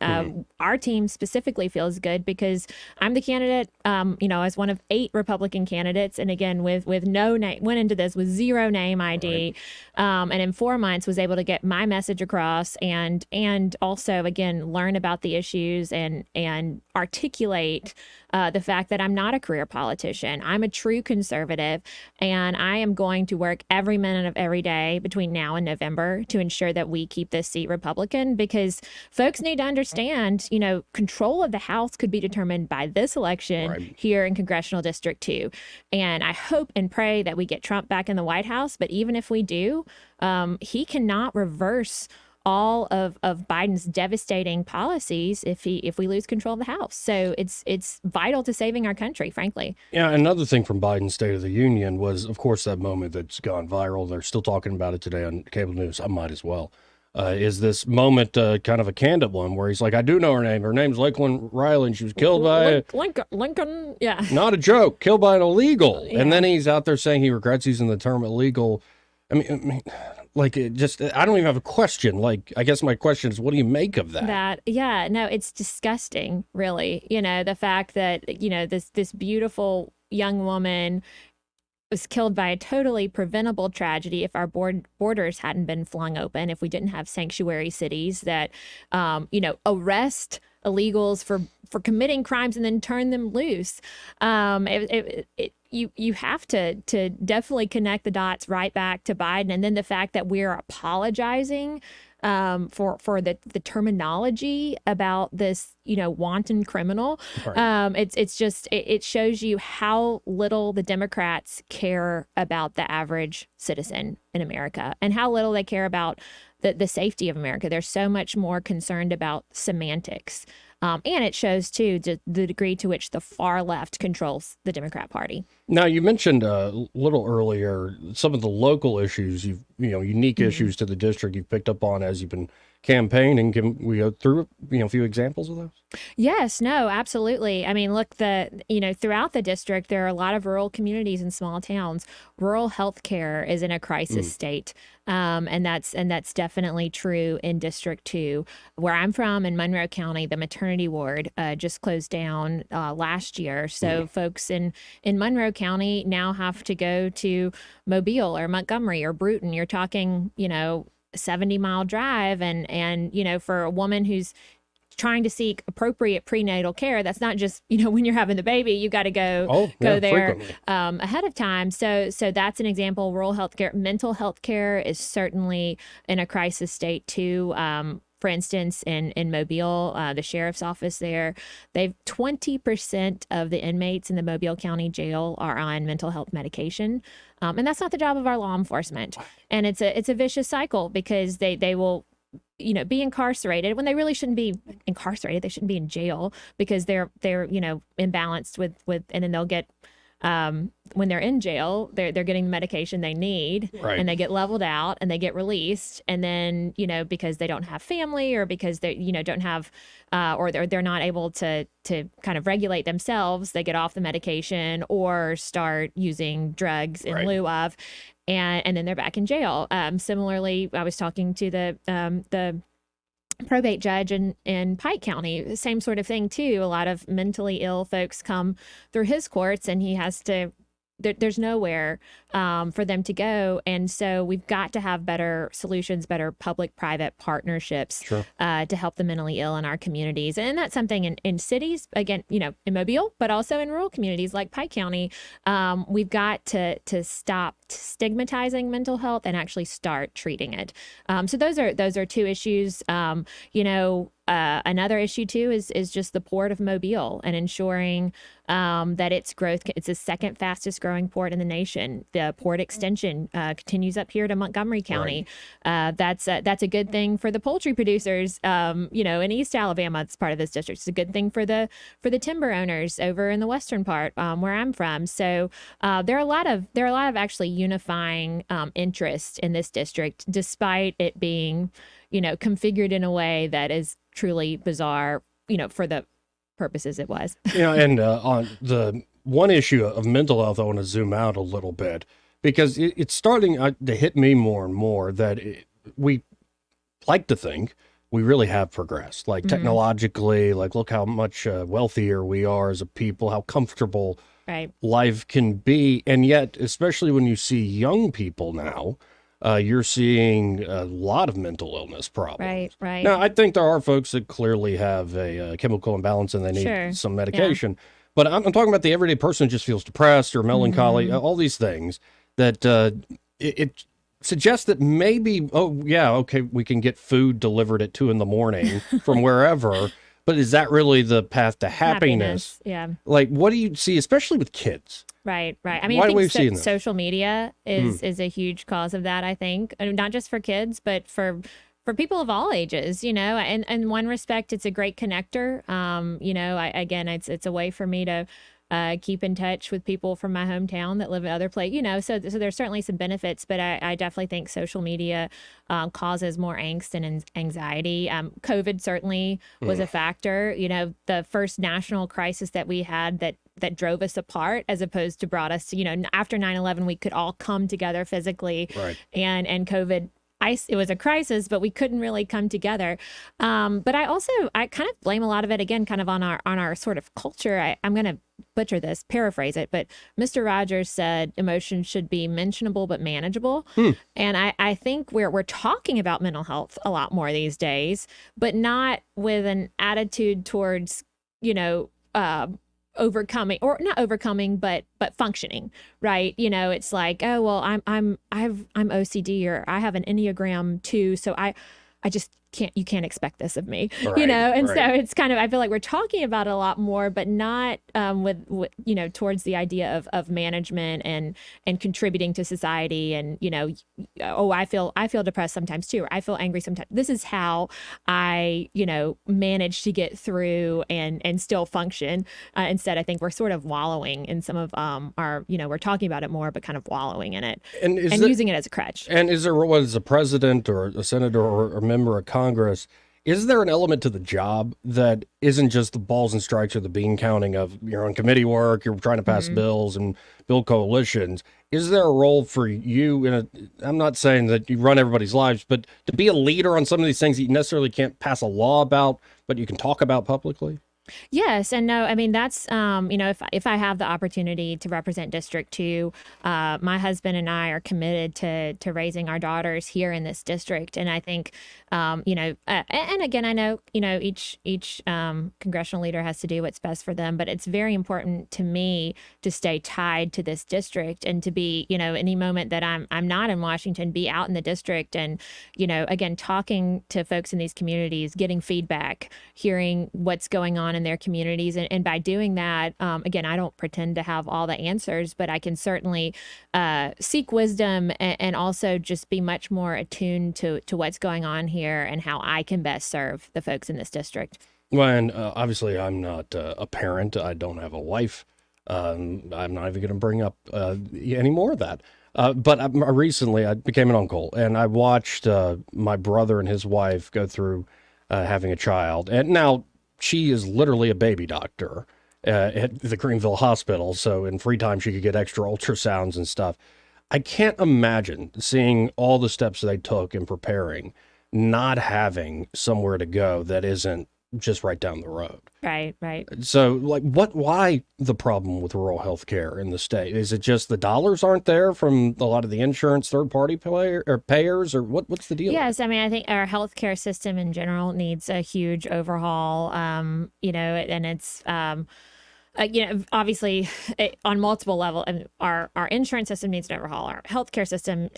Our team specifically feels good because I'm the candidate, you know, as one of 8 Republican candidates. And again, with no name, went into this with 0 name ID. And in 4 months was able to get my message across and also, again, learn about the issues and articulate the fact that I'm not a career politician. I'm a true conservative, and I am going to work every minute of every day between now and November to ensure that we keep this seat Republican, because folks need to understand, you know, control of the House could be determined by this election here in Congressional District 2. And I hope and pray that we get Trump back in the White House. But even if we do, he cannot reverse all of Biden's devastating policies if we lose control of the House. So it's vital to saving our country, frankly. Yeah, another thing from Biden's State of the Union was, of course, that moment that's gone viral. They're still talking about it today on cable news. I might as well. Is this moment kind of a candid one where he's like, I do know her name. Her name's Lakeland Riley, and she was killed by Lincoln. Yeah. Not a joke. Killed by an illegal. Yeah. And then he's out there saying he regrets using the term illegal. I mean, like, it just, I don't even have a question. Like, I guess my question is, what do you make of that? It's disgusting, really. You know, the fact that, you know, this beautiful young woman was killed by a totally preventable tragedy if our borders hadn't been flung open, if we didn't have sanctuary cities that, you know, arrest illegals for committing crimes and then turn them loose. You have to definitely connect the dots right back to Biden, and then the fact that we're apologizing for the terminology about this, you know, wanton criminal. It shows you how little the Democrats care about the average citizen in America and how little they care about the safety of America. They're so much more concerned about semantics. And it shows, too, the degree to which the far left controls the Democrat Party. Now, you mentioned a little earlier some of the local issues, unique issues to the district you've picked up on as you've been campaigning. Can we go through, a few examples of those? Yes, no, absolutely. I mean, look, throughout the district, there are a lot of rural communities and small towns. Rural health care is in a crisis state. And that's definitely true in District 2. Where I'm from in Monroe County, the maternity ward just closed down last year. So folks in Monroe County now have to go to Mobile or Montgomery or Bruton. You're talking, 70-mile drive. And for a woman who's trying to seek appropriate prenatal care, that's not just, when you're having the baby, you got to go there ahead of time. So that's an example. Rural healthcare, mental health care is certainly in a crisis state too. For instance, in Mobile, the sheriff's office there, 20% of the inmates in the Mobile County Jail are on mental health medication. And that's not the job of our law enforcement. And it's a vicious cycle because they will be incarcerated when they really shouldn't be incarcerated. They shouldn't be in jail because they're imbalanced with and then they'll get when they're in jail, they're getting the medication they need, and they get leveled out and they get released. And then, because they don't have family or because they, don't have, or they're not able to kind of regulate themselves, they get off the medication or start using drugs in lieu of, and then they're back in jail. Similarly, I was talking to the probate judge in Pike County. Same sort of thing too. A lot of mentally ill folks come through his courts, and he has to. There's nowhere for them to go, and so we've got to have better solutions, better public-private partnerships to help the mentally ill in our communities. And that's something in cities, again, in Mobile, but also in rural communities like Pike County. We've got to stop stigmatizing mental health and actually start treating it. So those are two issues. Another issue too is just the port of Mobile and ensuring that its growth. It's the second fastest growing port in the nation. The port extension continues up here to Montgomery County. Right. That's a good thing for the poultry producers. In East Alabama, it's part of this district. It's a good thing for the timber owners over in the western part where I'm from. So there are a lot of actually unifying interests in this district, despite it being configured in a way that is truly bizarre, for the purposes it was. And on the one issue of mental health, I want to zoom out a little bit because it's starting to hit me more and more that we like to think we really have progressed, like technologically, like look how much wealthier we are as a people, how comfortable life can be. And yet, especially when you see young people now, you're seeing a lot of mental illness problems. Right. Now, I think there are folks that clearly have a chemical imbalance and they need some medication. Yeah. But I'm talking about the everyday person who just feels depressed or melancholy, all these things that it suggests that maybe, we can get food delivered at 2 a.m. from wherever. But is that really the path to happiness? Yeah. Like, what do you see, especially with kids? Right. I mean, Why I do we see think social media is a huge cause of that, I think. And not just for kids, but for people of all ages, and in one respect, it's a great connector. It's a way for me to keep in touch with people from my hometown that live in other places, so there's certainly some benefits, but I definitely think social media causes more angst and anxiety. COVID certainly was a factor. The first national crisis that we had that drove us apart as opposed to brought us to, after 9/11, we could all come together physically, and COVID, it was a crisis, but we couldn't really come together. But I kind of blame a lot of it again, kind of on our sort of culture. I'm going to butcher this, paraphrase it, but Mr. Rogers said emotions should be mentionable but manageable. And I think we're talking about mental health a lot more these days, but not with an attitude towards, overcoming, or not overcoming, but functioning, right? It's like, oh, well, I'm OCD, or I have an Enneagram 2, so I just you can't expect this of me, so it's kind of, I feel like we're talking about it a lot more, but not with towards the idea of management and contributing to society, and I feel depressed sometimes too, or I feel angry sometimes. This is how I manage to get through and still function. Instead, I think we're sort of wallowing in some of our we're talking about it more, but kind of wallowing in it and using it as a crutch. And is there, what is a president or a senator or a member of Congress, is there an element to the job that isn't just the balls and strikes or the bean counting of you're on committee work, you're trying to pass bills and build coalitions? Is there a role for you I'm not saying that you run everybody's lives, but to be a leader on some of these things that you necessarily can't pass a law about, but you can talk about publicly? Yes and no. I mean, that's, if I have the opportunity to represent District 2, my husband and I are committed to raising our daughters here in this district. And I think, and again, I know, each congressional leader has to do what's best for them, but it's very important to me to stay tied to this district and to be, any moment that I'm not in Washington, be out in the district and, again, talking to folks in these communities, getting feedback, hearing what's going on in their communities. And by doing that, again, I don't pretend to have all the answers, but I can certainly seek wisdom and also just be much more attuned to what's going on here and how I can best serve the folks in this district. Well, and obviously I'm not a parent. I don't have a wife. I'm not even going to bring up any more of that. But recently I became an uncle, and I watched my brother and his wife go through having a child. And now she is literally a baby doctor at the Greenville Hospital. So in free time, she could get extra ultrasounds and stuff. I can't imagine seeing all the steps they took in preparing. not having somewhere to go that isn't just right down the road. Right. So, like, why the problem with rural health care in the state? Is it just the dollars aren't there from a lot of the insurance third-party payers, or what's the deal? Yes, I mean, I think our healthcare system in general needs a huge overhaul. And it's obviously on multiple levels. Our insurance system needs an overhaul. Our healthcare system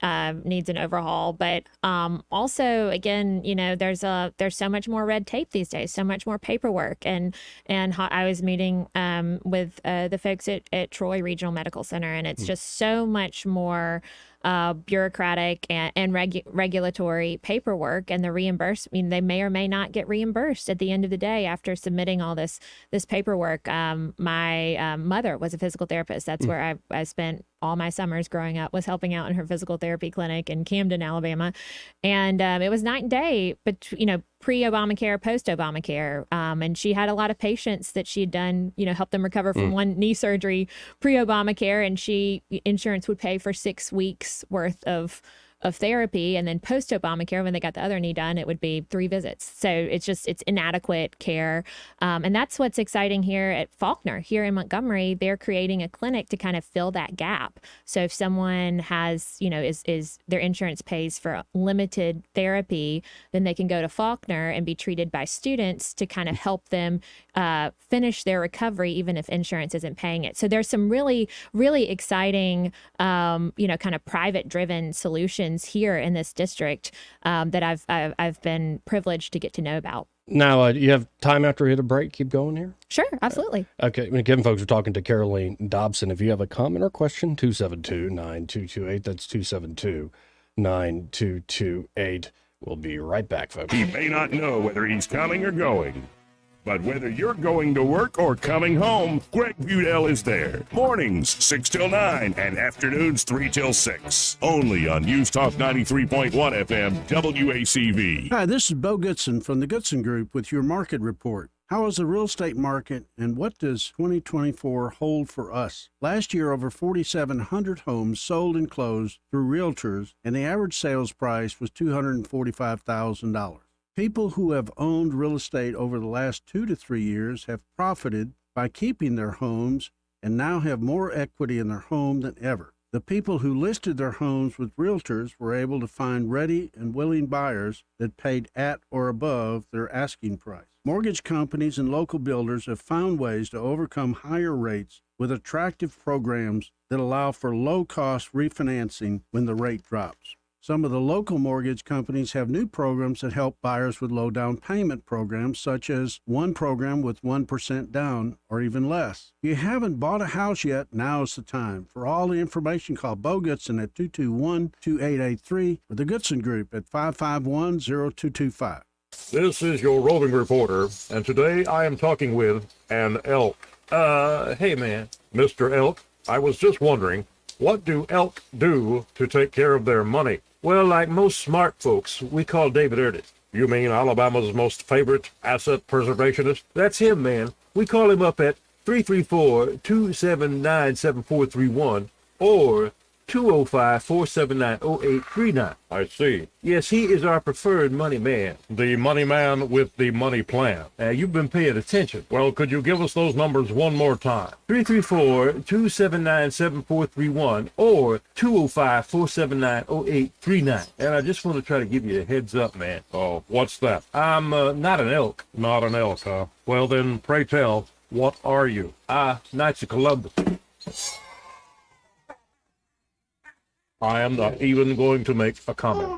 needs an overhaul. But also, again, there's so much more red tape these days, so much more paperwork. And I was meeting with the folks at Troy Regional Medical Center, and it's just so much more bureaucratic and regulatory paperwork, and the reimbursement. I mean, they may or may not get reimbursed at the end of the day after submitting all this paperwork. My mother was a physical therapist. That's where I spent all my summers growing up, was helping out in her physical therapy clinic in Camden, Alabama. And it was night and day, but pre-Obamacare, post-Obamacare. And she had a lot of patients that she had done, helped them recover from one knee surgery pre-Obamacare, and insurance would pay for 6 weeks worth of therapy. And then post-Obamacare, when they got the other knee done, it would be 3 visits. So it's inadequate care. And that's what's exciting here at Faulkner. Here in Montgomery, they're creating a clinic to kind of fill that gap. So if someone has, is their insurance pays for limited therapy, then they can go to Faulkner and be treated by students to kind of help them finish their recovery, even if insurance isn't paying it. So there's some really, really exciting, kind of private-driven solutions here in this district that I've been privileged to get to know about. Now, you have time after we hit a break? Keep going here? Sure, absolutely. Okay, again, folks, we're talking to Caroline Dobson. If you have a comment or question, 272-9228. That's 272-9228. We'll be right back, folks. He may not know whether he's coming or going, but whether you're going to work or coming home, Greg Budell is there. Mornings, 6 till 9, and afternoons, 3 till 6. Only on News Talk 93.1 FM, WACV. Hi, this is Bo Goodson from the Goodson Group with your market report. How is the real estate market, and what does 2024 hold for us? Last year, over 4,700 homes sold and closed through realtors, and the average sales price was $245,000. People who have owned real estate over the last 2 to 3 years have profited by keeping their homes and now have more equity in their home than ever. The people who listed their homes with realtors were able to find ready and willing buyers that paid at or above their asking price. Mortgage companies and local builders have found ways to overcome higher rates with attractive programs that allow for low-cost refinancing when the rate drops. Some of the local mortgage companies have new programs that help buyers with low down payment programs, such as one program with 1% down or even less. If you haven't bought a house yet, now is the time. For all the information, call Bo Goodson at 221-2883 or the Goodson Group at 551-0225. This is your roving reporter, and today I am talking with an elk. Hey man, Mr. Elk, I was just wondering, what do elk do to take care of their money? Well, like most smart folks, we call David Erdit. You mean Alabama's most favorite asset preservationist? That's him, man. We call him up at 334-279-7431 or 205-479-0839. I see. Yes, he is our preferred money man. The money man with the money plan. You've been paying attention. Well, could you give us those numbers one more time? 334-279-7431 or 205-479-0839. And I just want to try to give you a heads up, man. Oh, what's that? I'm not an elk. Not an elk, huh? Well, then, pray tell, what are you? Knights of Columbus. I am not even going to make a comment.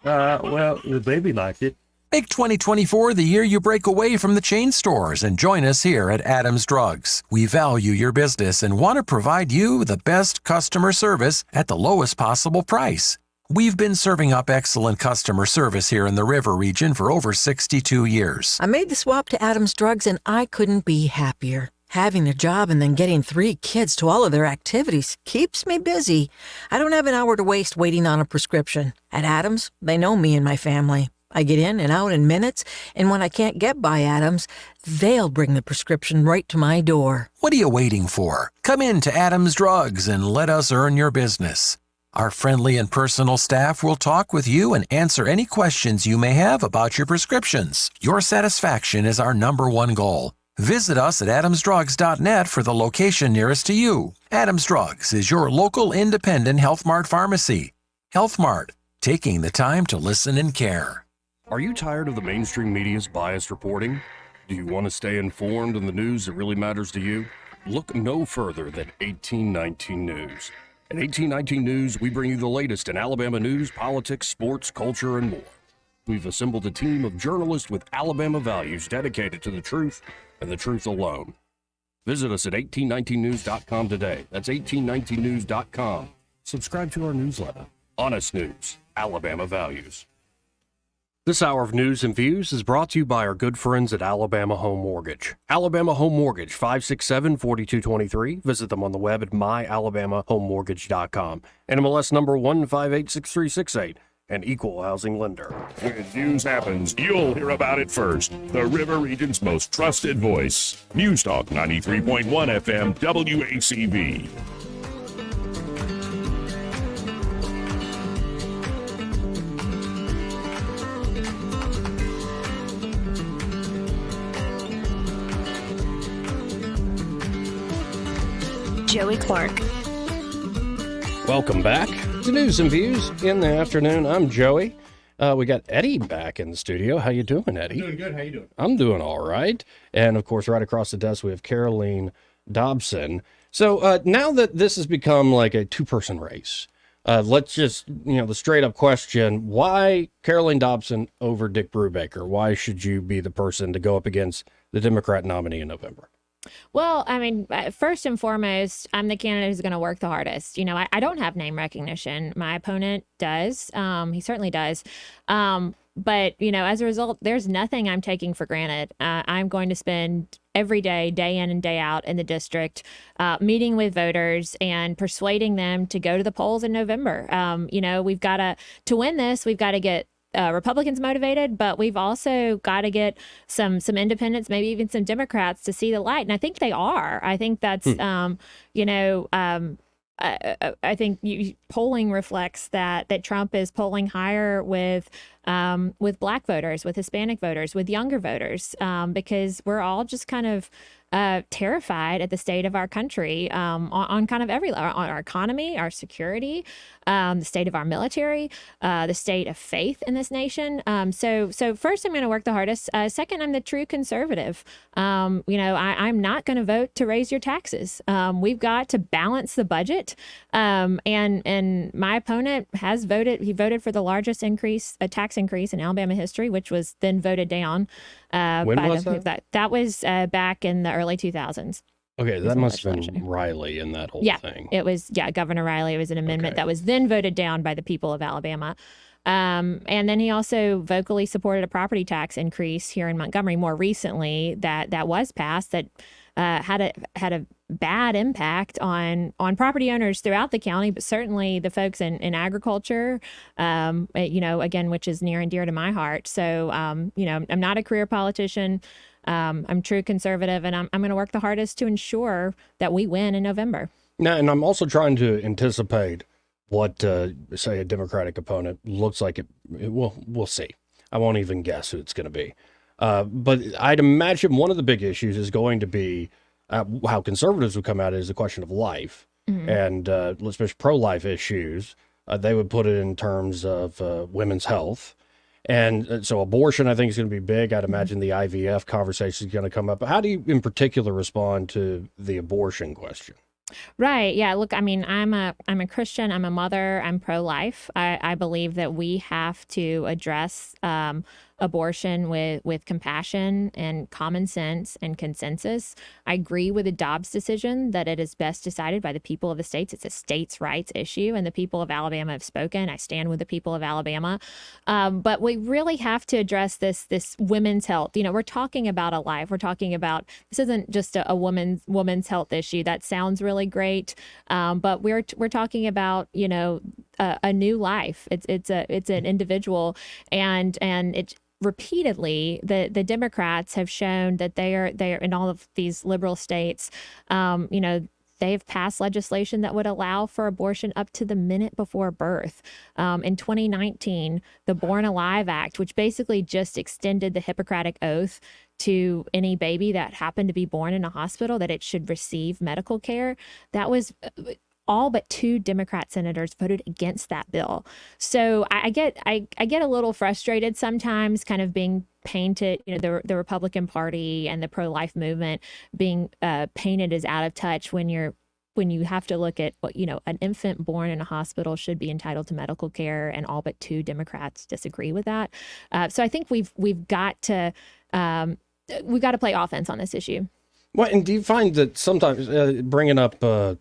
Well, the baby liked it. Make 2024 the year you break away from the chain stores and join us here at Adams Drugs. We value your business and want to provide you the best customer service at the lowest possible price. We've been serving up excellent customer service here in the River region for over 62 years. I made the swap to Adams Drugs and I couldn't be happier. Having a job and then getting 3 kids to all of their activities keeps me busy. I don't have an hour to waste waiting on a prescription. At Adams, they know me and my family. I get in and out in minutes, and when I can't get by Adams, they'll bring the prescription right to my door. What are you waiting for? Come in to Adams Drugs and let us earn your business. Our friendly and personal staff will talk with you and answer any questions you may have about your prescriptions. Your satisfaction is our number one goal. Visit us at adamsdrugs.net for the location nearest to you. Adams Drugs is your local independent Health Mart pharmacy. Health Mart, taking the time to listen and care. Are you tired of the mainstream media's biased reporting? Do you want to stay informed on the news that really matters to you? Look no further than 1819 News. At 1819 News, we bring you the latest in Alabama news, politics, sports, culture, and more. We've assembled a team of journalists with Alabama values dedicated to the truth and the truth alone. Visit us at 1819news.com today. That's 1819news.com. Subscribe to our newsletter. Honest News, Alabama Values. This hour of news and views is brought to you by our good friends at Alabama Home Mortgage. Alabama Home Mortgage, 567-4223. Visit them on the web at myalabamahomemortgage.com. NMLS number 1586368. An equal housing lender. When news happens, you'll hear about it first. The River Region's most trusted voice. News Talk 93.1 FM WACV. Joey Clark. Welcome back to News and Views in the afternoon. I'm Joey. We got Eddie back in the studio. How you doing, Eddie? Doing good. How you doing? I'm doing all right. And of course, right across the desk, we have Caroline Dobson. So now that this has become like a two-person race, let's just, the straight up question, why Caroline Dobson over Dick Brubaker? Why should you be the person to go up against the Democrat nominee in November? Well, I mean, first and foremost, I'm the candidate who's going to work the hardest. I don't have name recognition. My opponent does. He certainly does. But, as a result, there's nothing I'm taking for granted. I'm going to spend every day, day in and day out in the district, meeting with voters and persuading them to go to the polls in November. We've got to win this, we've got to get Republicans motivated, but we've also got to get some independents, maybe even some Democrats to see the light. And I think they are. I think that's, I think polling reflects that Trump is polling higher with Black voters, with Hispanic voters, with younger voters, because we're all just kind of terrified at the state of our country, on kind of on our economy, our security, the state of our military, the state of faith in this nation. So first, I'm going to work the hardest. Second, I'm the true conservative. I'm not going to vote to raise your taxes. We've got to balance the budget. And my opponent has voted. He voted for the largest tax increase in Alabama history, which was then voted down. When was that? That was back in the early 2000s. Okay, that must have been Riley in that whole thing. It was, Governor Riley. It was an amendment that was then voted down by the people of Alabama. And then he also vocally supported a property tax increase here in Montgomery more recently that was passed that had a bad impact on property owners throughout the county, but certainly the folks in agriculture, again, which is near and dear to my heart. So, I'm not a career politician. I'm true conservative, and I'm going to work the hardest to ensure that we win in November. Now, and I'm also trying to anticipate what, say, a Democratic opponent looks like. We'll see. I won't even guess who it's going to be. But I'd imagine one of the big issues is going to be how conservatives would come at it is the question of life, and especially pro-life issues. They would put it in terms of women's health. And so abortion, I think, is going to be big. I'd imagine the IVF conversation is going to come up. But how do you in particular respond to the abortion question? Right. Yeah. Look, I mean, I'm a Christian. I'm a mother. I'm pro-life. I believe that we have to address abortion with compassion and common sense and consensus. I agree with the Dobbs decision that it is best decided by the people of the states. It's a states' rights issue, and the people of Alabama have spoken. I stand with the people of Alabama. But we really have to address this women's health. We're talking about a life. We're talking about, this isn't just a woman's health issue. That sounds really great. But we're talking about, a new life. It's an individual, and it repeatedly the Democrats have shown that they are in all of these liberal states, they've passed legislation that would allow for abortion up to the minute before birth. In 2019, the Born Alive Act, which basically just extended the Hippocratic Oath to any baby that happened to be born in a hospital, that it should receive medical care. That was all but 2 Democrat senators voted against that bill. So I get a little frustrated sometimes, kind of being painted, the Republican Party and the pro-life movement being painted as out of touch when you have to look at what, an infant born in a hospital should be entitled to medical care, and all but 2 Democrats disagree with that. So I think we've got to play offense on this issue. Well, and do you find that sometimes bringing up the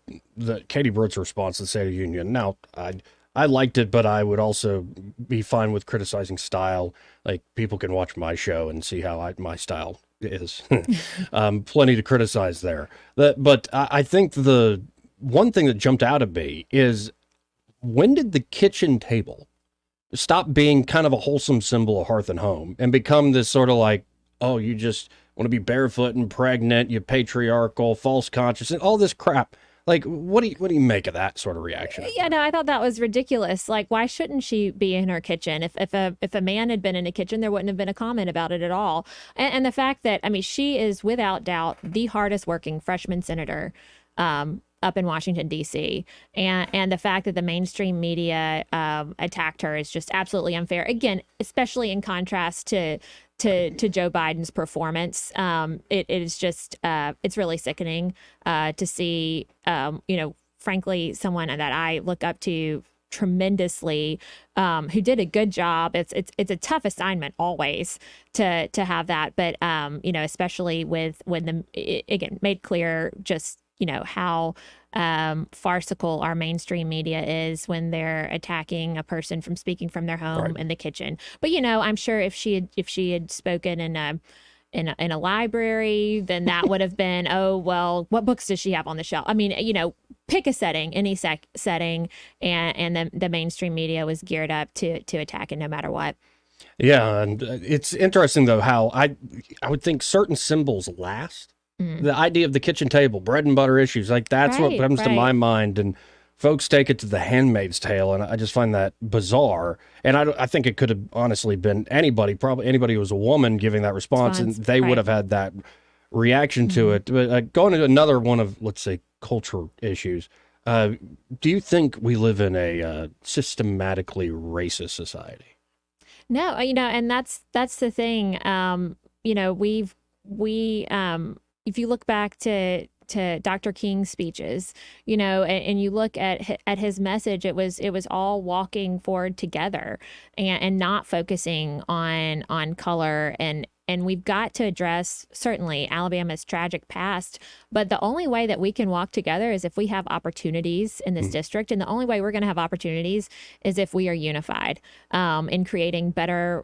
Katie Britt's response to the State of the Union? Now, I liked it, but I would also be fine with criticizing style. Like, people can watch my show and see how my style is. Plenty to criticize there. But I think the one thing that jumped out at me is, when did the kitchen table stop being kind of a wholesome symbol of hearth and home and become this sort of like, oh, you just want to be barefoot and pregnant, you patriarchal, false conscious, and all this crap? Like, what do you make of that sort of reaction? Yeah, no, I thought that was ridiculous. Like, why shouldn't she be in her kitchen? If a man had been in a kitchen, there wouldn't have been a comment about it at all. And the fact that, she is without doubt the hardest working freshman senator up in Washington, D.C. And the fact that the mainstream media attacked her is just absolutely unfair. Again, especially in contrast to Joe Biden's performance. It is just, it's really sickening to see, frankly, someone that I look up to tremendously, who did a good job. It's a tough assignment always to have that, but especially when again made clear just how farcical our mainstream media is when they're attacking a person from speaking from their home in the kitchen. But I'm sure if she had spoken in a library, then that would have been, oh well, what books does she have on the shelf? Pick a setting, any setting, and the mainstream media was geared up to attack it no matter what. Yeah, and it's interesting though how I would think certain symbols last. The idea of the kitchen table, bread and butter issues, like that's what comes to my mind. And folks take it to The Handmaid's Tale, and I just find that bizarre. And I think it could have honestly been anybody, probably anybody who was a woman giving that response, and they would have had that reaction to it. But going to another one of, let's say, cultural issues, do you think we live in a systematically racist society? No, and that's the thing. If you look back to Dr. King's speeches, and you look at his message, it was all walking forward together and not focusing on color. And we've got to address certainly Alabama's tragic past, but the only way that we can walk together is if we have opportunities in this district. And the only way we're going to have opportunities is if we are unified in creating better,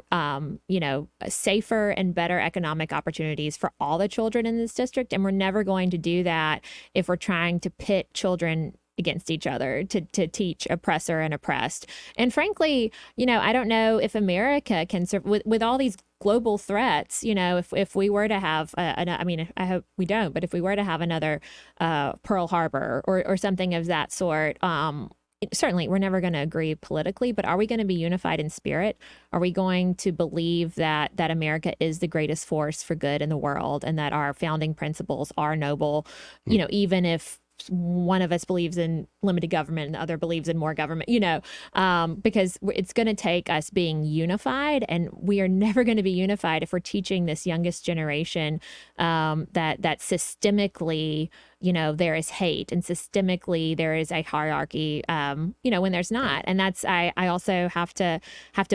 safer and better economic opportunities for all the children in this district. And we're never going to do that if we're trying to pit children against each other to teach oppressor and oppressed. And frankly, I don't know if America can serve with all these global threats. If we were to have, I hope we don't, but if we were to have another Pearl Harbor or something of that sort, certainly we're never going to agree politically, but are we going to be unified in spirit? Are we going to believe that America is the greatest force for good in the world and that our founding principles are noble, even if one of us believes in limited government and the other believes in more government, because it's going to take us being unified, and we are never going to be unified if we're teaching this youngest generation that systemically, there is hate, and systemically there is a hierarchy, when there's not. And that's, I also have to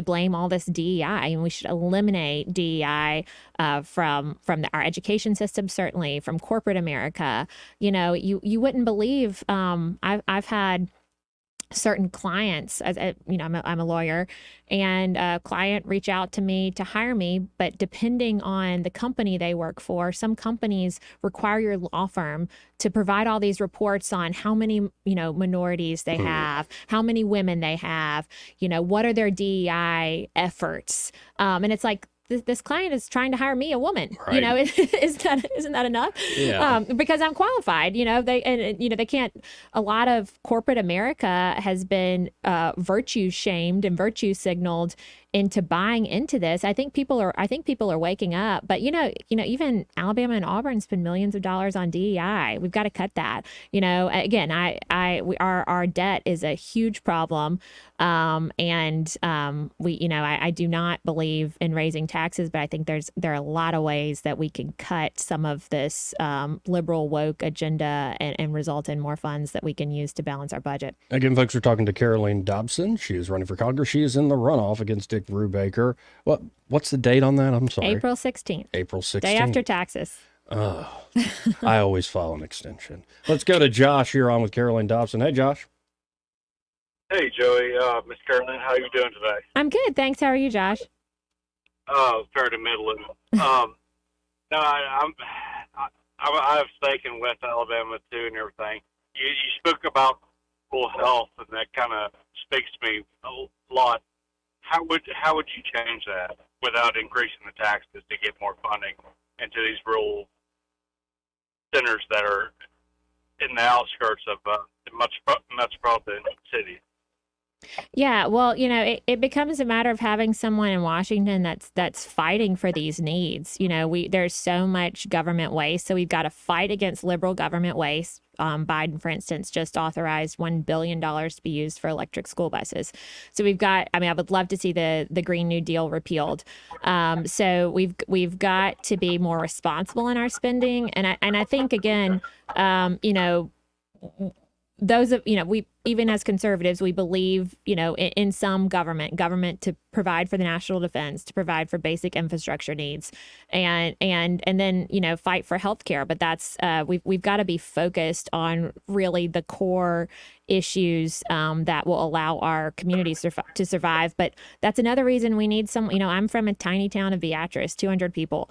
blame all this DEI, and we should eliminate DEI from our education system, certainly from corporate America. You wouldn't believe, I've had certain clients, I'm a lawyer, and a client reach out to me to hire me, but depending on the company they work for, some companies require your law firm to provide all these reports on how many, minorities they have, how many women they have, what are their DEI efforts. And it's like, this client is trying to hire me, a woman. Right. You know, isn't that enough? Yeah. Because I'm qualified. You know, they can't. A lot of corporate America has been virtue shamed and virtue signaled into buying into this. I think people are waking up. But you know, even Alabama and Auburn spend millions of dollars on DEI. We've got to cut that. You know, again, our debt is a huge problem. I do not believe in raising taxes, but I think there are a lot of ways that we can cut some of this liberal woke agenda and result in more funds that we can use to balance our budget. Again, folks, we're talking to Caroline Dobson. She is running for Congress. She is in the runoff against Dick Brubaker. What's the date on that? I'm sorry. April 16th. April 16th. Day after taxes. Oh, I always file an extension. Let's go to Josh here on with Caroline Dobson. Hey, Josh. Hey, Joey, Miss Caroline, how you doing today? I'm good, thanks. How are you, Josh? Fair to middling. No, I have stake in West Alabama too, and everything. You spoke about full health, and that kind of speaks to me a lot. How would you change that without increasing the taxes to get more funding into these rural centers that are in the outskirts of metropolitan cities? Yeah, well, you know, it becomes a matter of having someone in Washington that's fighting for these needs. You know, there's so much government waste, so we've got to fight against liberal government waste. Biden, for instance, just authorized $1 billion to be used for electric school buses. So I would love to see the Green New Deal repealed. So we've got to be more responsible in our spending, and I think again, we, even as conservatives, we believe, in some government to provide for the national defense, to provide for basic infrastructure needs, and then, fight for healthcare. But that's we've got to be focused on really the core issues that will allow our communities to survive. But that's another reason we need some, I'm from a tiny town of Beatrice, 200 people.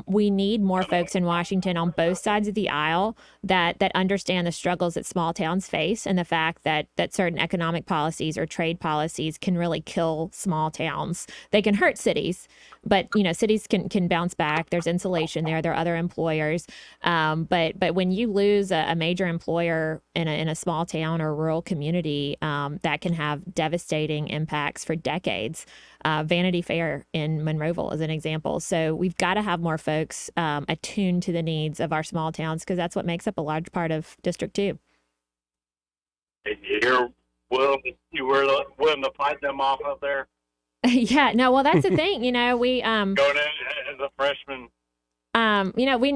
We need more folks in Washington on both sides of the aisle that understand the struggles that small towns face, and the fact that certain economic policies or trade policies can really kill small towns. They can hurt cities, but cities can bounce back. There's insulation there. There are other employers. But when you lose a major employer in a small town or rural community, that can have devastating impacts for decades. Vanity Fair in Monroeville is an example. So we've got to have more folks attuned to the needs of our small towns, because that's what makes up a large part of District 2. And you're willing to fight them off up there? Yeah, no, well, that's the thing. We going in as a freshman.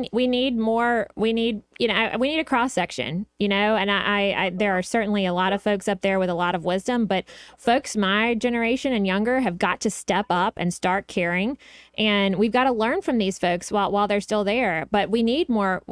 We need more. We need a cross section. And I there are certainly a lot of folks up there with a lot of wisdom, but folks my generation and younger have got to step up and start caring, and we've got to learn from these folks while they're still there. But we need more.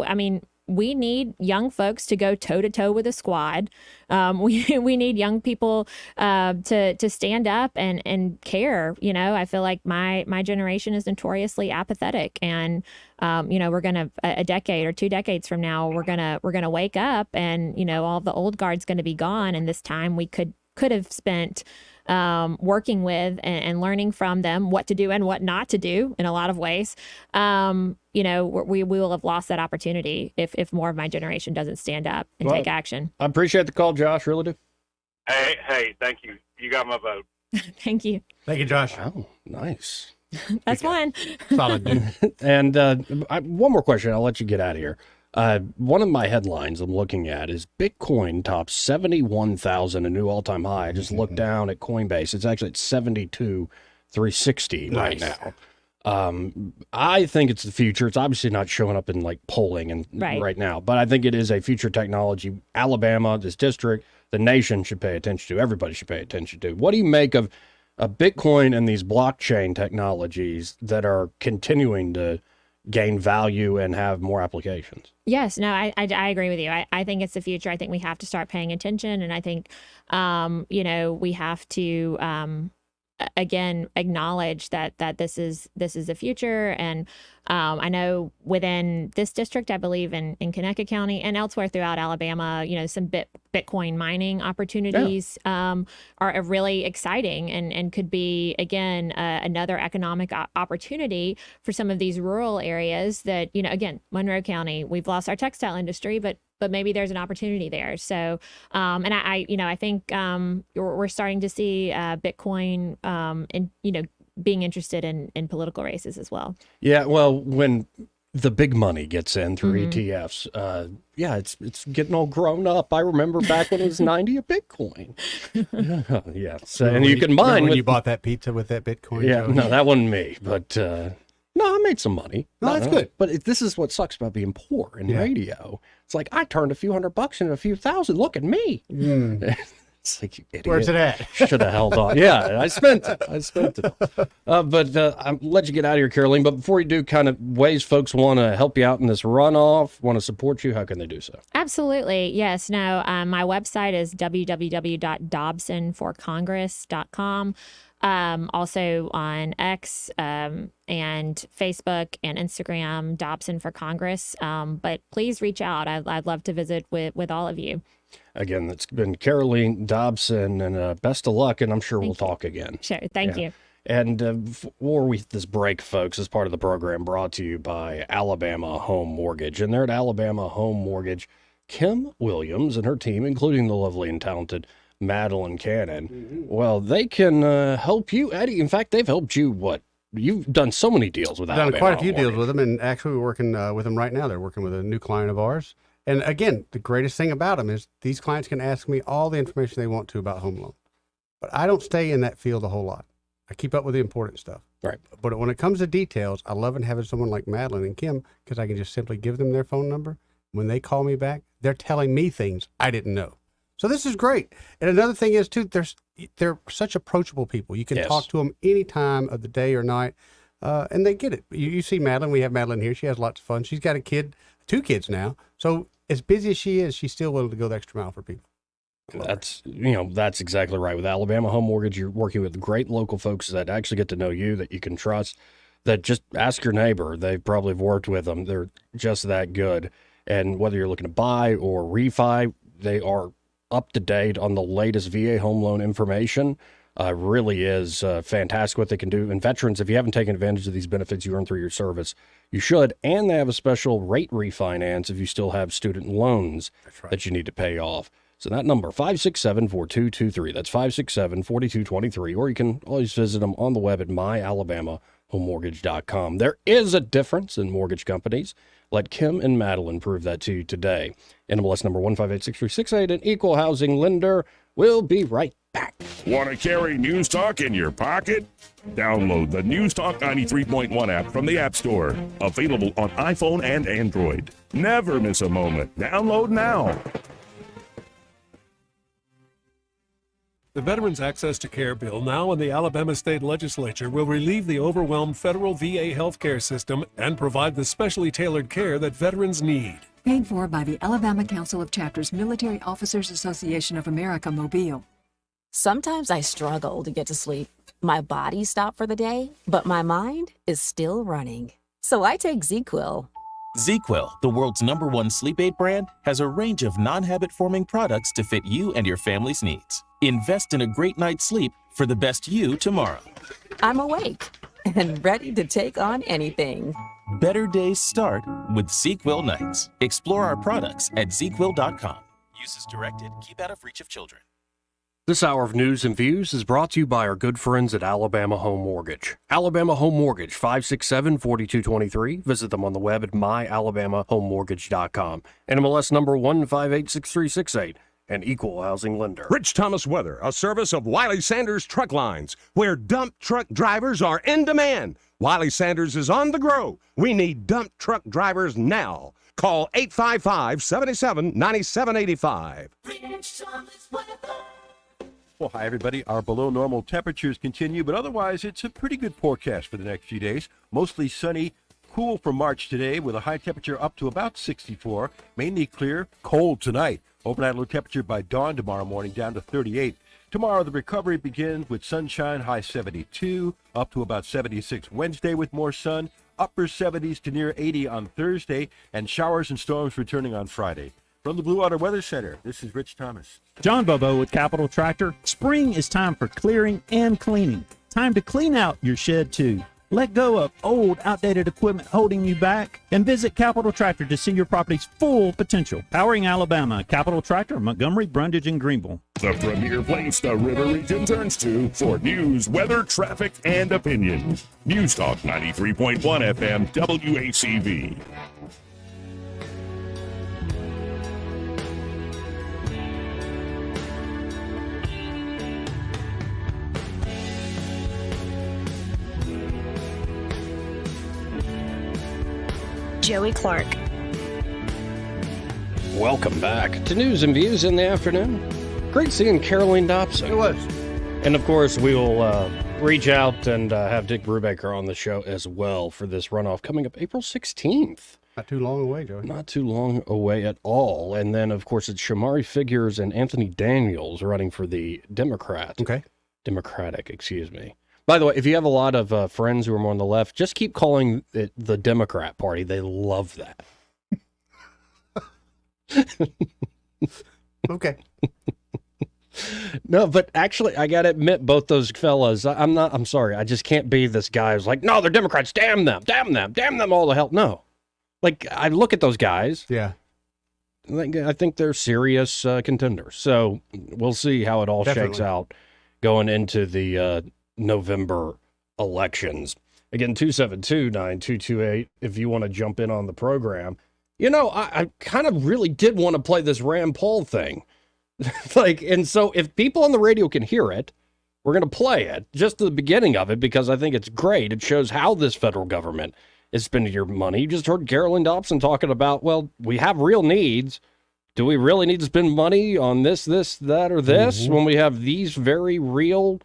We need young folks to go toe to toe with a squad. We need young people to stand up and care. I feel like my generation is notoriously apathetic, and we're gonna a decade or 2 decades from now we're gonna wake up, and all the old guard's gonna be gone, and this time we could have spent working with and learning from them what to do and what not to do in a lot of ways. We will have lost that opportunity if more of my generation doesn't stand up and take action. I appreciate the call, Josh. Really do. Hey, thank you. You got my vote. Thank you. Thank you, Josh. Oh, nice. That's one. Solid dude. And one more question. I'll let you get out of here. One of my headlines I'm looking at is Bitcoin tops 71,000, a new all-time high. I just looked down at Coinbase. It's actually at 72,360 right now. I think it's the future. It's obviously not showing up in polling and right now, but I think it is a future technology. Alabama, this district, the nation should pay attention to. Everybody should pay attention to. What do you make of Bitcoin and these blockchain technologies that are continuing to gain value and have more applications? Yes, no, I agree with you. I think it's the future. I think we have to start paying attention, and I think, we have to again acknowledge that this is the future. And I know within this district, I believe in Conecuh County and elsewhere throughout Alabama, some Bitcoin mining opportunities are really exciting and could be, again, another economic opportunity for some of these rural areas that, again, Monroe County, we've lost our textile industry, but maybe there's an opportunity there. So, and I think we're starting to see Bitcoin and, being interested in political races as well. Yeah, well, when the big money gets in through ETFs, it's getting all grown up. I remember back when it was 90 a Bitcoin. Yeah, so, and you can mine when you bought that pizza with that Bitcoin. Yeah, no, that wasn't me, but no, I made some money. No, that's good. But this is what sucks about being poor in radio. It's like I turned a few $100 into a few thousand. Look at me. It's like, you idiot. Where's it at? Should have held on. Yeah, I spent it. But I'll let you get out of here, Caroline. But before you do, kind of ways folks want to help you out in this runoff, want to support you, how can they do so? Absolutely. Yes. No, my website is www.dobsonforcongress.com. Also on X and Facebook and Instagram, Dobson for Congress. But please reach out. I'd love to visit with all of you. Again, it's been Caroline Dobson, and best of luck, and I'm sure we'll talk again. Sure. Thank you. And before this break, folks, as part of the program brought to you by Alabama Home Mortgage. And they're at Alabama Home Mortgage. Kim Williams and her team, including the lovely and talented Madeline Cannon, well, they can help you, Eddie. In fact, they've helped you, you've done so many deals with Alabama. I've done quite a few deals with them, and actually we're working with them right now. They're working with a new client of ours. And again, the greatest thing about them is these clients can ask me all the information they want to about home loan. But I don't stay in that field a whole lot. I keep up with the important stuff. Right. But when it comes to details, I love having someone like Madeline and Kim because I can just simply give them their phone number. When they call me back, they're telling me things I didn't know. So this is great. And another thing is, too, they're such approachable people. You can talk to them any time of the day or night, and they get it. You see Madeline. We have Madeline here. She has lots of fun. She's got 2 kids now. So as busy as she is, she's still willing to go the extra mile for people. That's exactly right. With Alabama Home Mortgage, you're working with great local folks that actually get to know you, that you can trust, that just ask your neighbor. They probably have worked with them. They're just that good. And whether you're looking to buy or refi, they are up to date on the latest VA home loan information. Really is fantastic what they can do. And veterans, if you haven't taken advantage of these benefits you earn through your service, you should. And they have a special rate refinance if you still have student loans that you need to pay off. So that number, 567-4223. That's 567-4223. Or you can always visit them on the web at myalabamahomemortgage.com. There is a difference in mortgage companies. Let Kim and Madeline prove that to you today. NMLS number 1586368, an equal housing lender. We'll be right back. Want to carry News Talk in your pocket? Download the News Talk 93.1 app from the App Store. Available on iPhone and Android. Never miss a moment. Download now. The Veterans Access to Care bill, now in the Alabama State Legislature, will relieve the overwhelmed federal VA healthcare system and provide the specially tailored care that veterans need. Paid for by the Alabama Council of Chapters Military Officers Association of America, Mobile. Sometimes I struggle to get to sleep. My body stopped for the day, but my mind is still running. So I take ZzzQuil. ZzzQuil, the world's #1 sleep aid brand, has a range of non-habit-forming products to fit you and your family's needs. Invest in a great night's sleep for the best you tomorrow. I'm awake and ready to take on anything. Better days start with ZzzQuil nights. Explore our products at ZzzQuil.com. Use as directed. Keep out of reach of children. This hour of news and views is brought to you by our good friends at Alabama Home Mortgage. Alabama Home Mortgage, 567-4223. Visit them on the web at myalabamahomemortgage.com. NMLS number 1586368. An equal housing lender. Rich Thomas Weather, a service of Wiley Sanders Truck Lines, where dump truck drivers are in demand. Wiley Sanders is on the grow. We need dump truck drivers now. Call 855-77-9785. Rich Thomas Weather. Well, hi, everybody. Our below normal temperatures continue, but otherwise it's a pretty good forecast for the next few days. Mostly sunny, cool for March today with a high temperature up to about 64. Mainly clear, cold tonight. Overnight low temperature by dawn tomorrow morning down to 38. Tomorrow, the recovery begins with sunshine, high 72, up to about 76 Wednesday with more sun, upper 70s to near 80 on Thursday, and showers and storms returning on Friday. From the Blue Water Weather Center, this is Rich Thomas. John Bobo with Capital Tractor. Spring is time for clearing and cleaning. Time to clean out your shed too. Let go of old, outdated equipment holding you back and visit Capital Tractor to see your property's full potential. Powering Alabama, Capital Tractor, Montgomery, Brundage, and Greenville. The premier place the River Region turns to for news, weather, traffic, and opinion. News Talk 93.1 FM WACV. Joey Clark. Welcome back to News and Views in the afternoon. Great seeing Caroline Dobson. It was. And of course, we will reach out and have Dick Brubaker on the show as well for this runoff coming up April 16th. Not too long away, Joey. Not too long away at all. And then, of course, it's Shamari Figures and Anthony Daniels running for the Democratic, excuse me. By the way, if you have a lot of friends who are more on the left, just keep calling it the Democrat Party. They love that. Okay. No, but actually, I got to admit, both those fellas, I'm sorry. I just can't be this guy who's like, no, they're Democrats. Damn them all to hell. No. Like, I look at those guys. Yeah. I think they're serious contenders. So we'll see how it all shakes out going into the November elections. Again, 272-9228 if you want to jump in on the program. You know, I kind of really did want to play this Rand Paul thing. And so if people on the radio can hear it, we're going to play it, just the beginning of it, because I think it's great. It shows how this federal government is spending your money. You just heard Caroline Dobson talking about, well, we have real needs. Do we really need to spend money on this, that, or this when we have these very real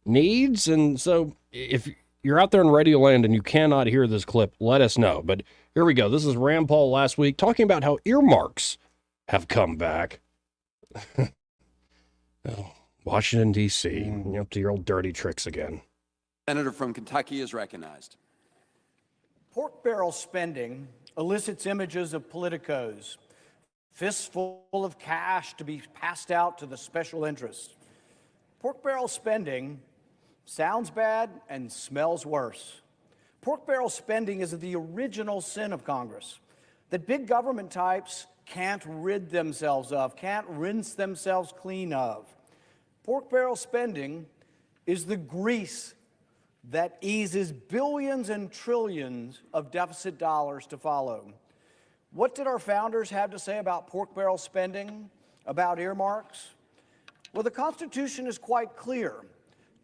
needs? And so if you're out there in Radio Land and you cannot hear this clip, let us know. But here we go. This is Rand Paul last week talking about how earmarks have come back. Washington, D.C., up to your old dirty tricks again. Senator from Kentucky is recognized. Pork barrel spending elicits images of politicos, fists full of cash to be passed out to the special interests. Pork barrel spending sounds bad and smells worse. Pork barrel spending is the original sin of Congress that big government types can't rid themselves of, can't rinse themselves clean of. Pork barrel spending is the grease that eases billions and trillions of deficit dollars to follow. What did our founders have to say about pork barrel spending, about earmarks? Well, the Constitution is quite clear.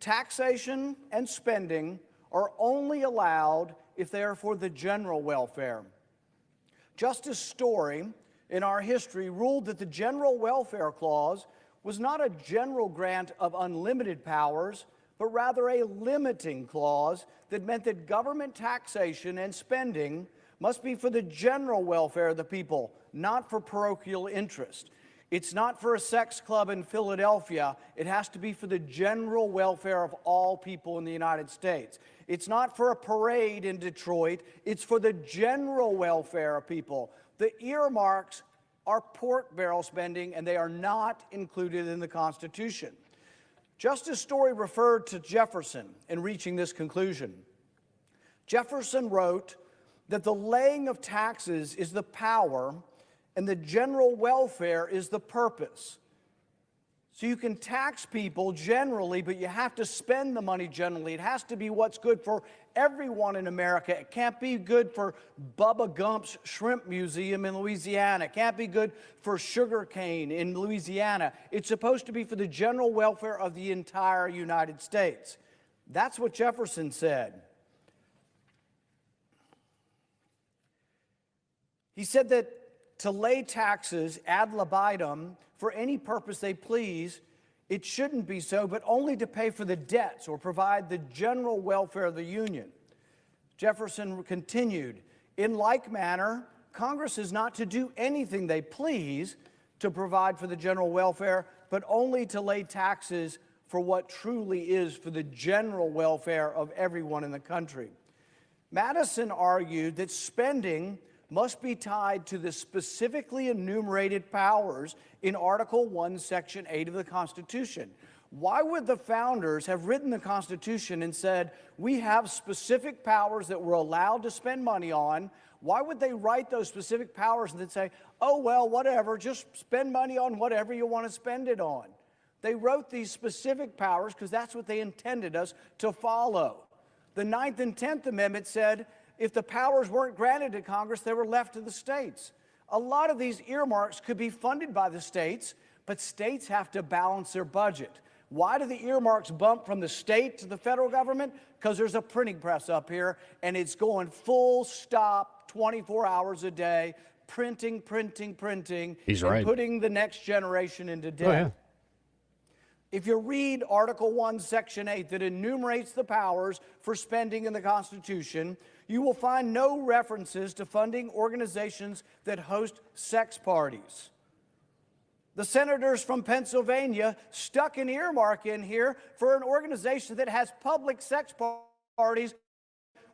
Taxation and spending are only allowed if they are for the general welfare. Justice Story, in our history, ruled that the General Welfare Clause was not a general grant of unlimited powers, but rather a limiting clause that meant that government taxation and spending must be for the general welfare of the people, not for parochial interest. It's not for a sex club in Philadelphia. It has to be for the general welfare of all people in the United States. It's not for a parade in Detroit. It's for the general welfare of people. The earmarks are pork barrel spending, and they are not included in the Constitution. Justice Story referred to Jefferson in reaching this conclusion. Jefferson wrote that the laying of taxes is the power and the general welfare is the purpose. So you can tax people generally, but you have to spend the money generally. It has to be what's good for everyone in America. It can't be good for Bubba Gump's Shrimp Museum in Louisiana. It can't be good for sugarcane in Louisiana. It's supposed to be for the general welfare of the entire United States. That's what Jefferson said. He said that to lay taxes ad libitum for any purpose they please, it shouldn't be so, but only to pay for the debts or provide the general welfare of the Union. Jefferson continued, in like manner, Congress is not to do anything they please, to provide for the general welfare, but only to lay taxes for what truly is for the general welfare of everyone in the country. Madison argued that spending must be tied to the specifically enumerated powers in Article 1, Section 8 of the Constitution. Why would the founders have written the Constitution and said, we have specific powers that we're allowed to spend money on? Why would they write those specific powers and then say, oh, well, whatever, just spend money on whatever you want to spend it on? They wrote these specific powers because that's what they intended us to follow. The 9th and 10th Amendment said if the powers weren't granted to Congress, they were left to the states. A lot of these earmarks could be funded by the states, but states have to balance their budget. Why do the earmarks bump from the state to the federal government? Because there's a printing press up here, and it's going full stop 24 hours a day, printing. He's and right. putting the next generation into debt. Oh, yeah. If you read Article 1, Section 8 that enumerates the powers for spending in the Constitution, you will find no references to funding organizations that host sex parties. The senators from Pennsylvania stuck an earmark in here for an organization that has public sex parties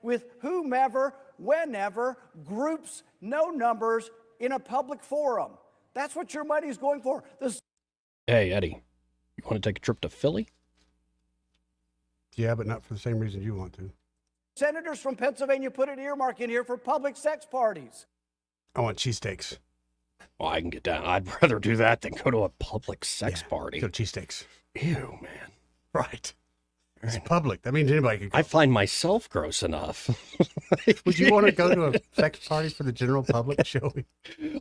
with whomever, whenever, groups, no numbers, in a public forum. That's what your money is going for. Hey, Eddie, you want to take a trip to Philly? Yeah, but not for the same reason you want to. Senators from Pennsylvania put an earmark in here for public sex parties. I want cheesesteaks. Well, I can get down. I'd rather do that than go to a public sex party. Go cheesesteaks. Ew, man. Right. It's public. That means anybody can go. I find myself gross enough. Would you want to go to a sex party for the general public, Joey?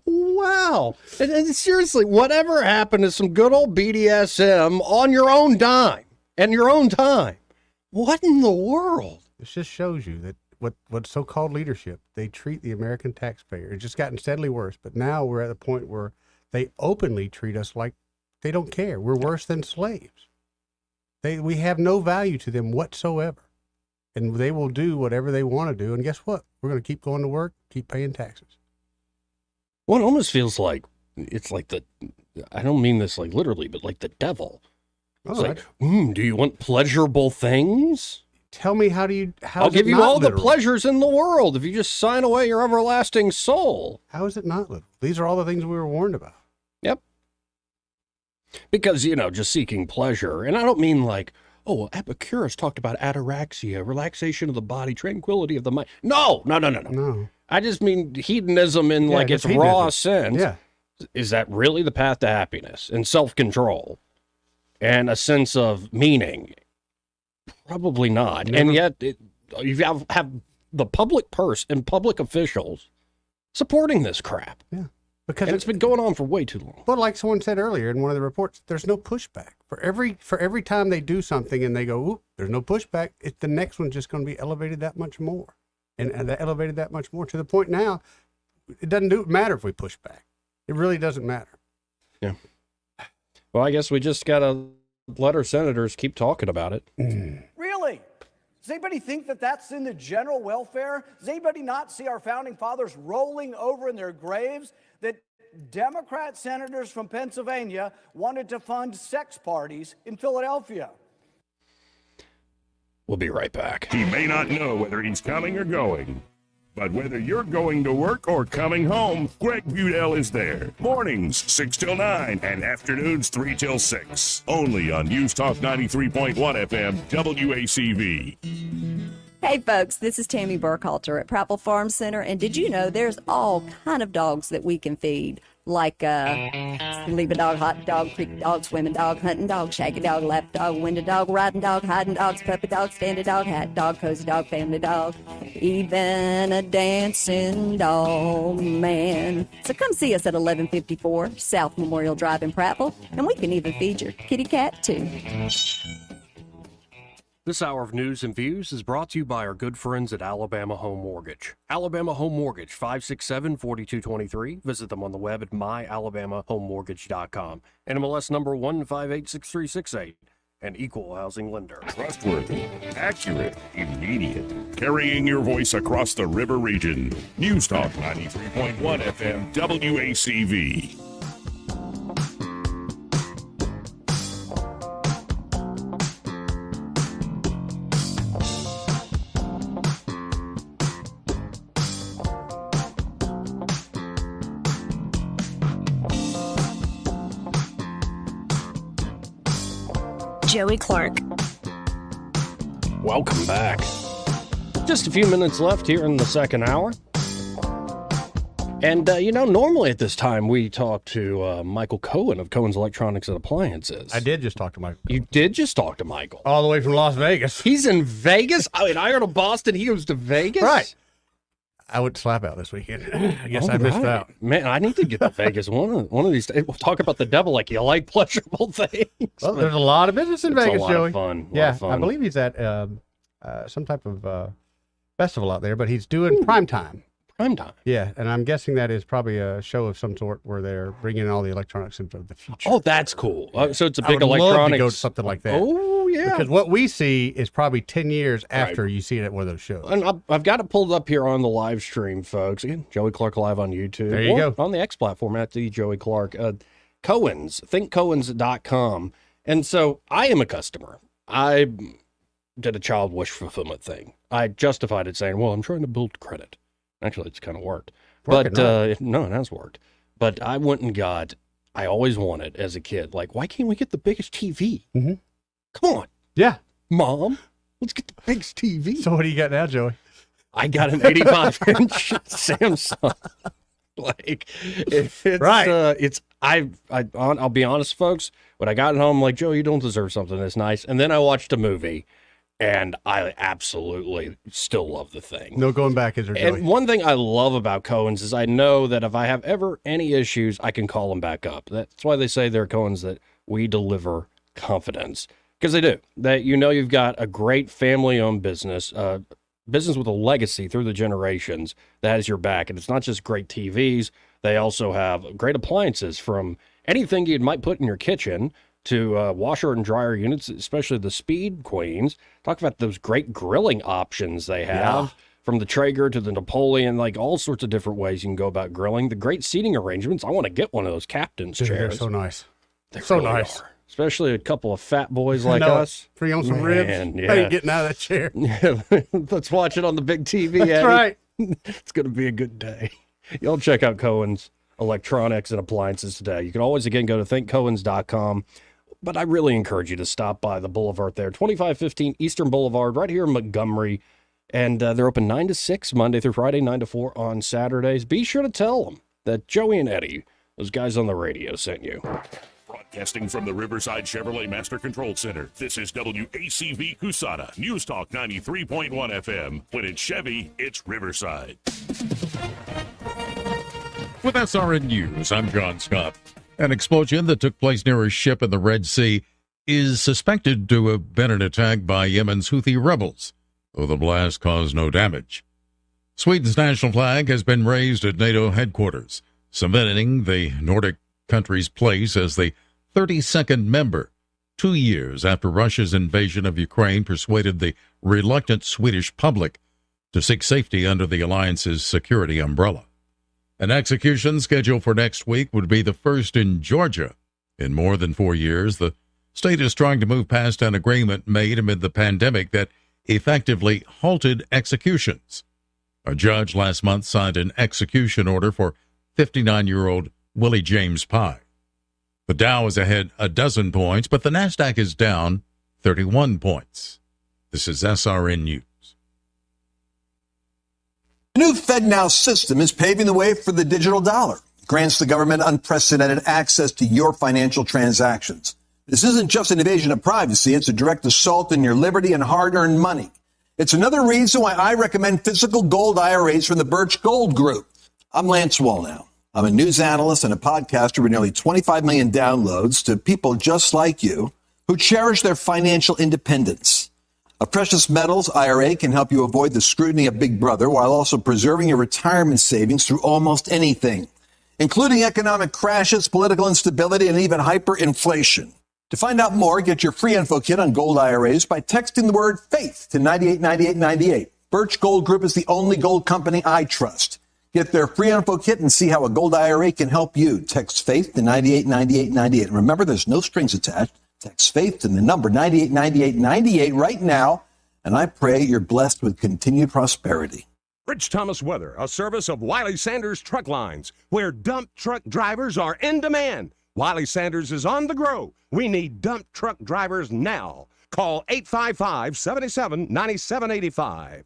Wow. And seriously, whatever happened to some good old BDSM on your own dime and your own time? What in the world? This just shows you that what so-called leadership, they treat the American taxpayer. It's just gotten steadily worse. But now we're at the point where they openly treat us like they don't care. We're worse than slaves. We have no value to them whatsoever. And they will do whatever they want to do. And guess what? We're going to keep going to work, keep paying taxes. Well, it almost feels like it's like I don't mean this like literally, but like the devil. It's like, do you want pleasurable things? Tell me, how I'll give you all the pleasures in the world if you just sign away your everlasting soul. How is it not literal? These are all the things we were warned about. Yep. Because, just seeking pleasure. And I don't mean like, oh, Epicurus talked about ataraxia, relaxation of the body, tranquility of the mind. No. I just mean hedonism in like its raw sense. Yeah. Is that really the path to happiness and self-control and a sense of meaning? Probably not. Never. And yet you have the public purse and public officials supporting this crap. Yeah. Because it's been going on for way too long. But like someone said earlier in one of the reports, there's no pushback. For every time they do something and they go, oop, there's no pushback, the next one's just going to be elevated that much more. And elevated that much more to the point now, it doesn't matter if we push back. It really doesn't matter. Yeah. Well, I guess we just got to let our senators keep talking about it. Really? Does anybody think that that's in the general welfare? Does anybody not see our founding fathers rolling over in their graves that Democrat senators from Pennsylvania wanted to fund sex parties in Philadelphia? We'll be right back. He may not know whether he's coming or going, but whether you're going to work or coming home, Greg Budell is there. Mornings 6 till 9 and afternoons 3 till 6. Only on News Talk 93.1 FM WACV. Hey folks, this is Tammy Burkhalter at Prattville Farm Center, and did you know there's all kind of dogs that we can feed? Like sleeping dog, hot dog, creek dog, swimming dog, hunting dog, shaggy dog, lap dog, window dog, riding dog, hiding dogs, puppy dog, standing dog, hat dog, cozy dog, family dog, even a dancing dog man. So come see us at 1154 South Memorial Drive in Prattville, and we can even feed your kitty cat too. This hour of news and views is brought to you by our good friends at Alabama Home Mortgage. Alabama Home Mortgage, 567-4223. Visit them on the web at myalabamahomemortgage.com. NMLS number 1586368. An equal housing lender. Trustworthy, accurate, immediate. Carrying your voice across the river region. News Talk 93.1 FM WACV. Joey Clark. Welcome back. Just a few minutes left here in the second hour. And, normally at this time we talk to Michael Cohen of Cohen's Electronics and Appliances. I did just talk to Michael. You did just talk to Michael? All the way from Las Vegas. He's in Vegas? I mean, I heard of Boston. He goes to Vegas? Right. I went to Slap Out this weekend. I guess I missed out. Man, I need to get to Vegas one of these days. We'll talk about the devil like you like pleasurable things. Well, there's a lot of business in Vegas, a lot Joey. Of fun. Yeah, I believe he's at some type of festival out there, but he's doing prime time. Prime time. Yeah, and I'm guessing that is probably a show of some sort where they're bringing in all the electronics into the future. Oh, that's cool. So it's a I big would love electronics. to go to something like that. Oh, yeah. Because what we see is probably 10 years after you see it at one of those shows. And I've got it pulled up here on the live stream, folks. Again, Joey Clark Live on YouTube. There you go. On the X platform at the Joey Clark. Cohen's, thinkcohens.com. And so I am a customer. I did a child wish fulfillment thing. I justified it saying, well, I'm trying to build credit. Actually, it's kind of worked. No, it has worked. But I went and got, I always wanted as a kid, like, why can't we get the biggest TV? Mm-hmm. Come on. Yeah. Mom, let's get the biggest TV. So what do you got now, Joey? I got an 85-inch Samsung. Like, it's right. I'll be honest, folks. When I got it home, I'm like, Joe, you don't deserve something this nice. And then I watched a movie, and I absolutely still love the thing. No going back, is there, Joey? And one thing I love about Cohen's is I know that if I have ever any issues, I can call them back up. That's why they say they're Cohen's, that we deliver confidence. Because they do. That you've got a great family-owned business, business with a legacy through the generations that has your back. And it's not just great TVs. They also have great appliances, from anything you might put in your kitchen to washer and dryer units, especially the Speed Queens. Talk about those great grilling options they have, from the Traeger to the Napoleon, like all sorts of different ways you can go about grilling. The great seating arrangements. I want to get one of those captain's chairs. They're so nice. They so really nice. are. Especially a couple of fat boys like No, us. free on some ribs. I ain't getting out of that chair. Yeah, let's watch it on the big TV. That's Eddie. right. It's going to be a good day. Y'all check out Cohen's Electronics and Appliances today. You can always, again, go to thinkcohens.com. But I really encourage you to stop by the Boulevard there, 2515 Eastern Boulevard, right here in Montgomery. And they're open 9 to 6 Monday through Friday, 9 to 4 on Saturdays. Be sure to tell them that Joey and Eddie, those guys on the radio, sent you. Broadcasting from the Riverside Chevrolet Master Control Center, this is WACV Cusana, News Talk 93.1 FM. When it's Chevy, it's Riverside. With SRN News, I'm John Scott. An explosion that took place near a ship in the Red Sea is suspected to have been an attack by Yemen's Houthi rebels, though the blast caused no damage. Sweden's national flag has been raised at NATO headquarters, cementing the Nordic country's place as the 32nd member, 2 years after Russia's invasion of Ukraine persuaded the reluctant Swedish public to seek safety under the alliance's security umbrella. An execution scheduled for next week would be the first in Georgia in more than 4 years. The state is trying to move past an agreement made amid the pandemic that effectively halted executions. A judge last month signed an execution order for 59-year-old Willie James Pye. The Dow is ahead a dozen points, but the Nasdaq is down 31 points. This is SRN News. The new FedNow system is paving the way for the digital dollar. It grants the government unprecedented access to your financial transactions. This isn't just an invasion of privacy. It's a direct assault on your liberty and hard-earned money. It's another reason why I recommend physical gold IRAs from the Birch Gold Group. I'm Lance Wallnow. I'm a news analyst and a podcaster with nearly 25 million downloads to people just like you who cherish their financial independence. A precious metals IRA can help you avoid the scrutiny of Big Brother while also preserving your retirement savings through almost anything, including economic crashes, political instability, and even hyperinflation. To find out more, get your free info kit on gold IRAs by texting the word FAITH to 989898. Birch Gold Group is the only gold company I trust. Get their free info kit and see how a gold IRA can help you. Text FAITH to 989898. Remember, there's no strings attached. Text FAITH to the number 989898 right now, and I pray you're blessed with continued prosperity. Rich Thomas Weather, a service of Wiley Sanders Truck Lines, where dump truck drivers are in demand. Wiley Sanders is on the grow. We need dump truck drivers now. Call 855-77-9785.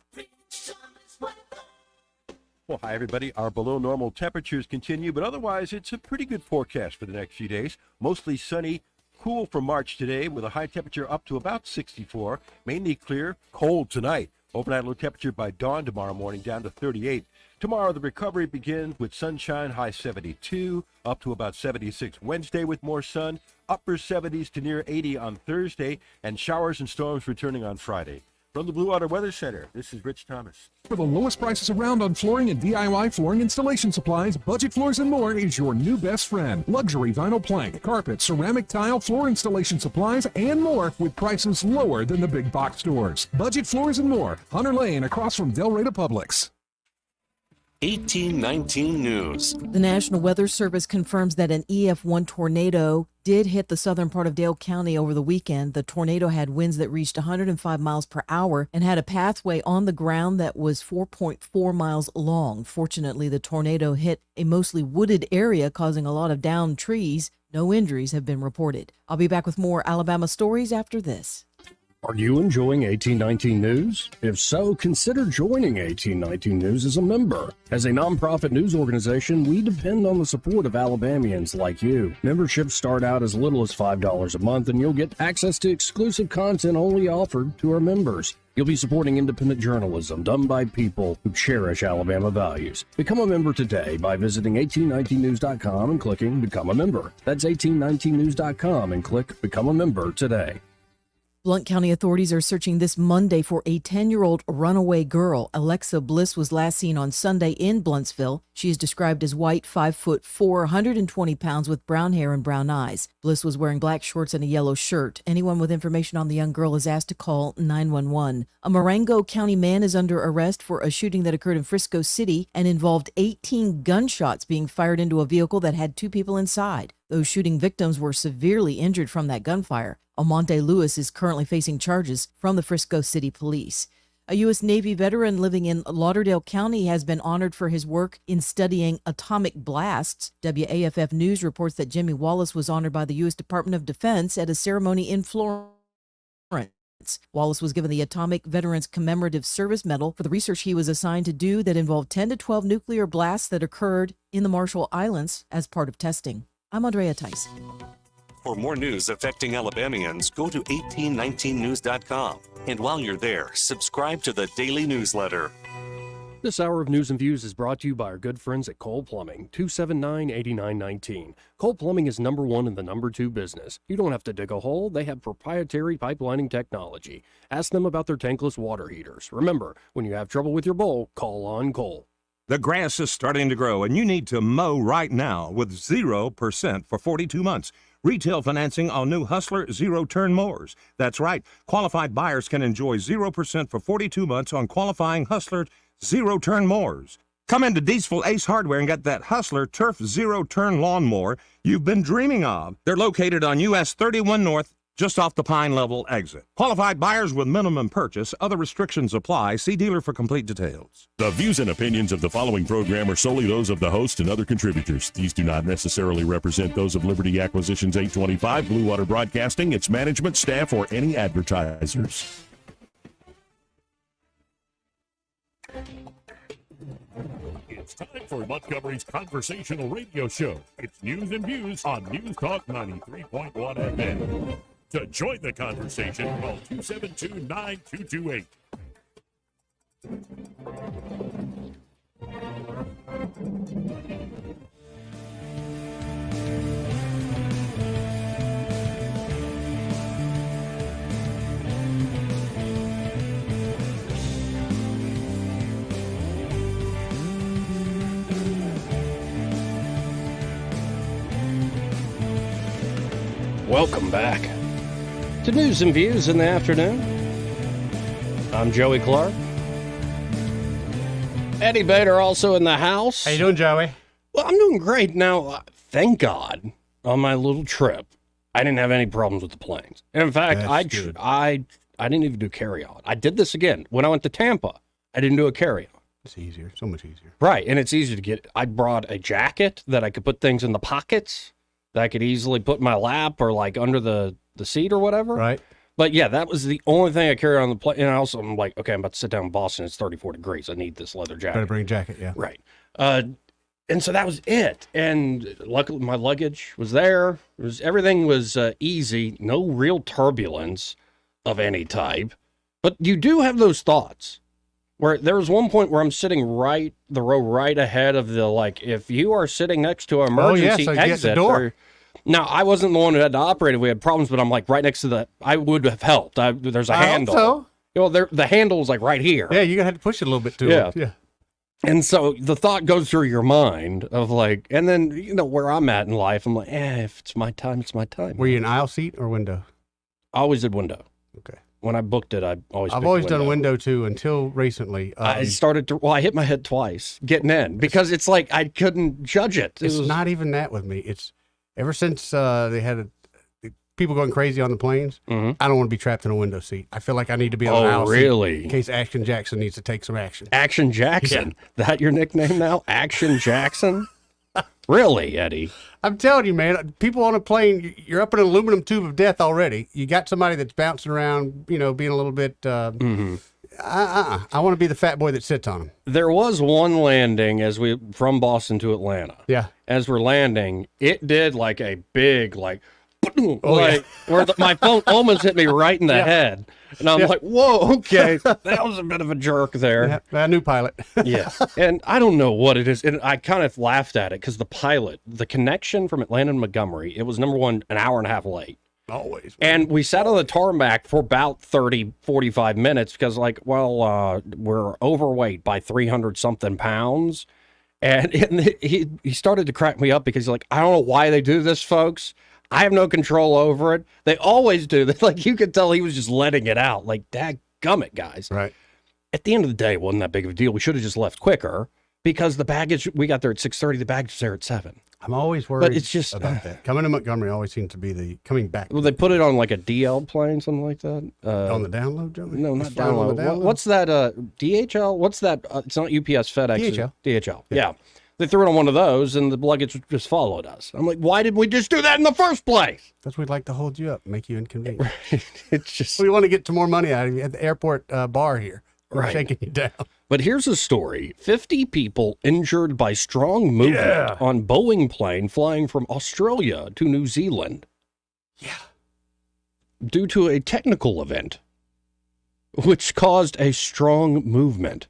Well, hi, everybody. Our below normal temperatures continue, but otherwise, it's a pretty good forecast for the next few days. Mostly sunny, cool for March today, with a high temperature up to about 64. Mainly clear, cold tonight. Overnight low temperature by dawn tomorrow morning down to 38. Tomorrow, the recovery begins with sunshine, high 72, up to about 76 Wednesday with more sun, upper 70s to near 80 on Thursday, and showers and storms returning on Friday. From the Blue Water Weather Center, this is Rich Thomas. For the lowest prices around on flooring and DIY flooring installation supplies, Budget Floors and More is your new best friend. Luxury vinyl plank, carpet, ceramic tile, floor installation supplies, and more with prices lower than the big box stores. Budget Floors and More, Hunter Lane across from Del Rey Publix. 1819 News. The National Weather Service confirms that an EF1 tornado did hit the southern part of Dale County over the weekend. The tornado had winds that reached 105 miles per hour and had a pathway on the ground that was 4.4 miles long. Fortunately, the tornado hit a mostly wooded area, causing a lot of downed trees. No injuries have been reported. I'll be back with more Alabama stories after this. Are you enjoying 1819 News? If so, consider joining 1819 News as a member. As a nonprofit news organization, we depend on the support of Alabamians like you. Memberships start out as little as $5 a month, and you'll get access to exclusive content only offered to our members. You'll be supporting independent journalism done by people who cherish Alabama values. Become a member today by visiting 1819news.com and clicking Become a Member. That's 1819news.com and click Become a Member today. Blount County authorities are searching this Monday for a 10-year-old runaway girl. Alexa Bliss was last seen on Sunday in Blountsville. She is described as white, 5'4", 120 pounds with brown hair and brown eyes. Bliss was wearing black shorts and a yellow shirt. Anyone with information on the young girl is asked to call 911. A Marengo County man is under arrest for a shooting that occurred in Frisco City and involved 18 gunshots being fired into a vehicle that had 2 people inside. Those shooting victims were severely injured from that gunfire. Almonte Lewis is currently facing charges from the Frisco City Police. A U.S. Navy veteran living in Lauderdale County has been honored for his work in studying atomic blasts. WAFF News reports that Jimmy Wallace was honored by the U.S. Department of Defense at a ceremony in Florence. Wallace was given the Atomic Veterans Commemorative Service Medal for the research he was assigned to do that involved 10 to 12 nuclear blasts that occurred in the Marshall Islands as part of testing. I'm Andrea Tice. For more news affecting Alabamians, go to 1819news.com. And while you're there, subscribe to the daily newsletter. This hour of News and Views is brought to you by our good friends at Cole Plumbing, 279-8919. Cole Plumbing is number 1 in the number 2 business. You don't have to dig a hole. They have proprietary pipelining technology. Ask them about their tankless water heaters. Remember, when you have trouble with your bowl, call on Cole. The grass is starting to grow, and you need to mow right now with 0% for 42 months. Retail financing on new Hustler zero-turn mowers. That's right. Qualified buyers can enjoy 0% for 42 months on qualifying Hustler zero-turn mowers. Come into Deesville Ace Hardware and get that Hustler Turf zero-turn lawnmower you've been dreaming of. They're located on US 31 North, just off the Pine Level exit. Qualified buyers with minimum purchase. Other restrictions apply. See dealer for complete details. The views and opinions of the following program are solely those of the host and other contributors. These do not necessarily represent those of Liberty Acquisitions 825, Blue Water Broadcasting, its management, staff, or any advertisers. It's time for Montgomery's conversational radio show. It's News and Views on News Talk 93.1 FM. To join the conversation, call 272-9228. Welcome back to News and Views in the afternoon. I'm Joey Clark. Eddie Bader also in the house. How you doing, Joey? Well, I'm doing great. Now, thank God, on my little trip, I didn't have any problems with the planes. And in fact, I didn't even do carry-on. I did this again. When I went to Tampa, I didn't do a carry-on. It's easier, so much easier. Right, and it's easy to get. I brought a jacket that I could put things in the pockets that I could easily put in my lap or like under the seat or whatever. Right. But yeah, that was the only thing I carried on the plane. And also, I'm like, okay, I'm about to sit down in Boston. It's 34 degrees. I need this leather jacket. Better bring a jacket, yeah. Right. And so that was it. And luckily, my luggage was there. Everything was easy. No real turbulence of any type. But you do have those thoughts. Where there was one point where I'm sitting the row right ahead of the, like, if you are sitting next to an emergency so you get exit. the door. Now, I wasn't the one who had to operate it. We had problems, but I'm like right next to I would have helped. There's a handle. So. Well, the handle was like right here. Yeah, you're going to have to push it a little bit too. Yeah. And so the thought goes through your mind of like, and then, where I'm at in life, I'm like, if it's my time, it's my time. Were you in aisle seat or window? I always did window. Okay. When I booked it, I've always done window too until recently. I hit my head twice getting in because it's like I couldn't judge it. It's not even that with me. It's ever since they had people going crazy on the planes, I don't want to be trapped in a window seat. I feel like I need to be on an aisle seat in case Action Jackson needs to take some action. Action Jackson? Yeah. That your nickname now? Action Jackson? Really, Eddie? I'm telling you, man, people on a plane, you're up in an aluminum tube of death already. You got somebody that's bouncing around, being a little bit, I want to be the fat boy that sits on them. There was one landing from Boston to Atlanta. Yeah. As we're landing, it did like a big, where my phone almost hit me right in the head. And I'm like, whoa, okay. That was a bit of a jerk there. Yeah, a new pilot. Yeah. And I don't know what it is. And I kind of laughed at it because the connection from Atlanta to Montgomery, it was number one, an hour and a half late. Always. And we sat on the tarmac for about 30, 45 minutes because we're overweight by 300 something pounds. And he started to crack me up because he's like, I don't know why they do this, folks. I have no control over it. They always do that. Like, you could tell he was just letting it out. Like, dadgummit, guys. Right. At the end of the day, it wasn't that big of a deal. We should have just left quicker because the baggage, we got there at 6:30. The baggage was there at 7. I'm always worried but it's just, about that. Coming to Montgomery always seems to be the coming back. Well, they put it on like a DL plane, something like that. On the download, Joe? No, not download. What's that? DHL? What's that? It's not UPS, FedEx. DHL. Yeah. They threw it on one of those, and the luggage just followed us. I'm like, why did we just do that in the first place? Because we'd like to hold you up, make you inconvenient. It's just we want to get some more money out of you at the airport bar here. We're shaking you down. But here's a story: 50 people injured by strong movement on Boeing plane flying from Australia to New Zealand. Yeah. Due to a technical event, which caused a strong movement.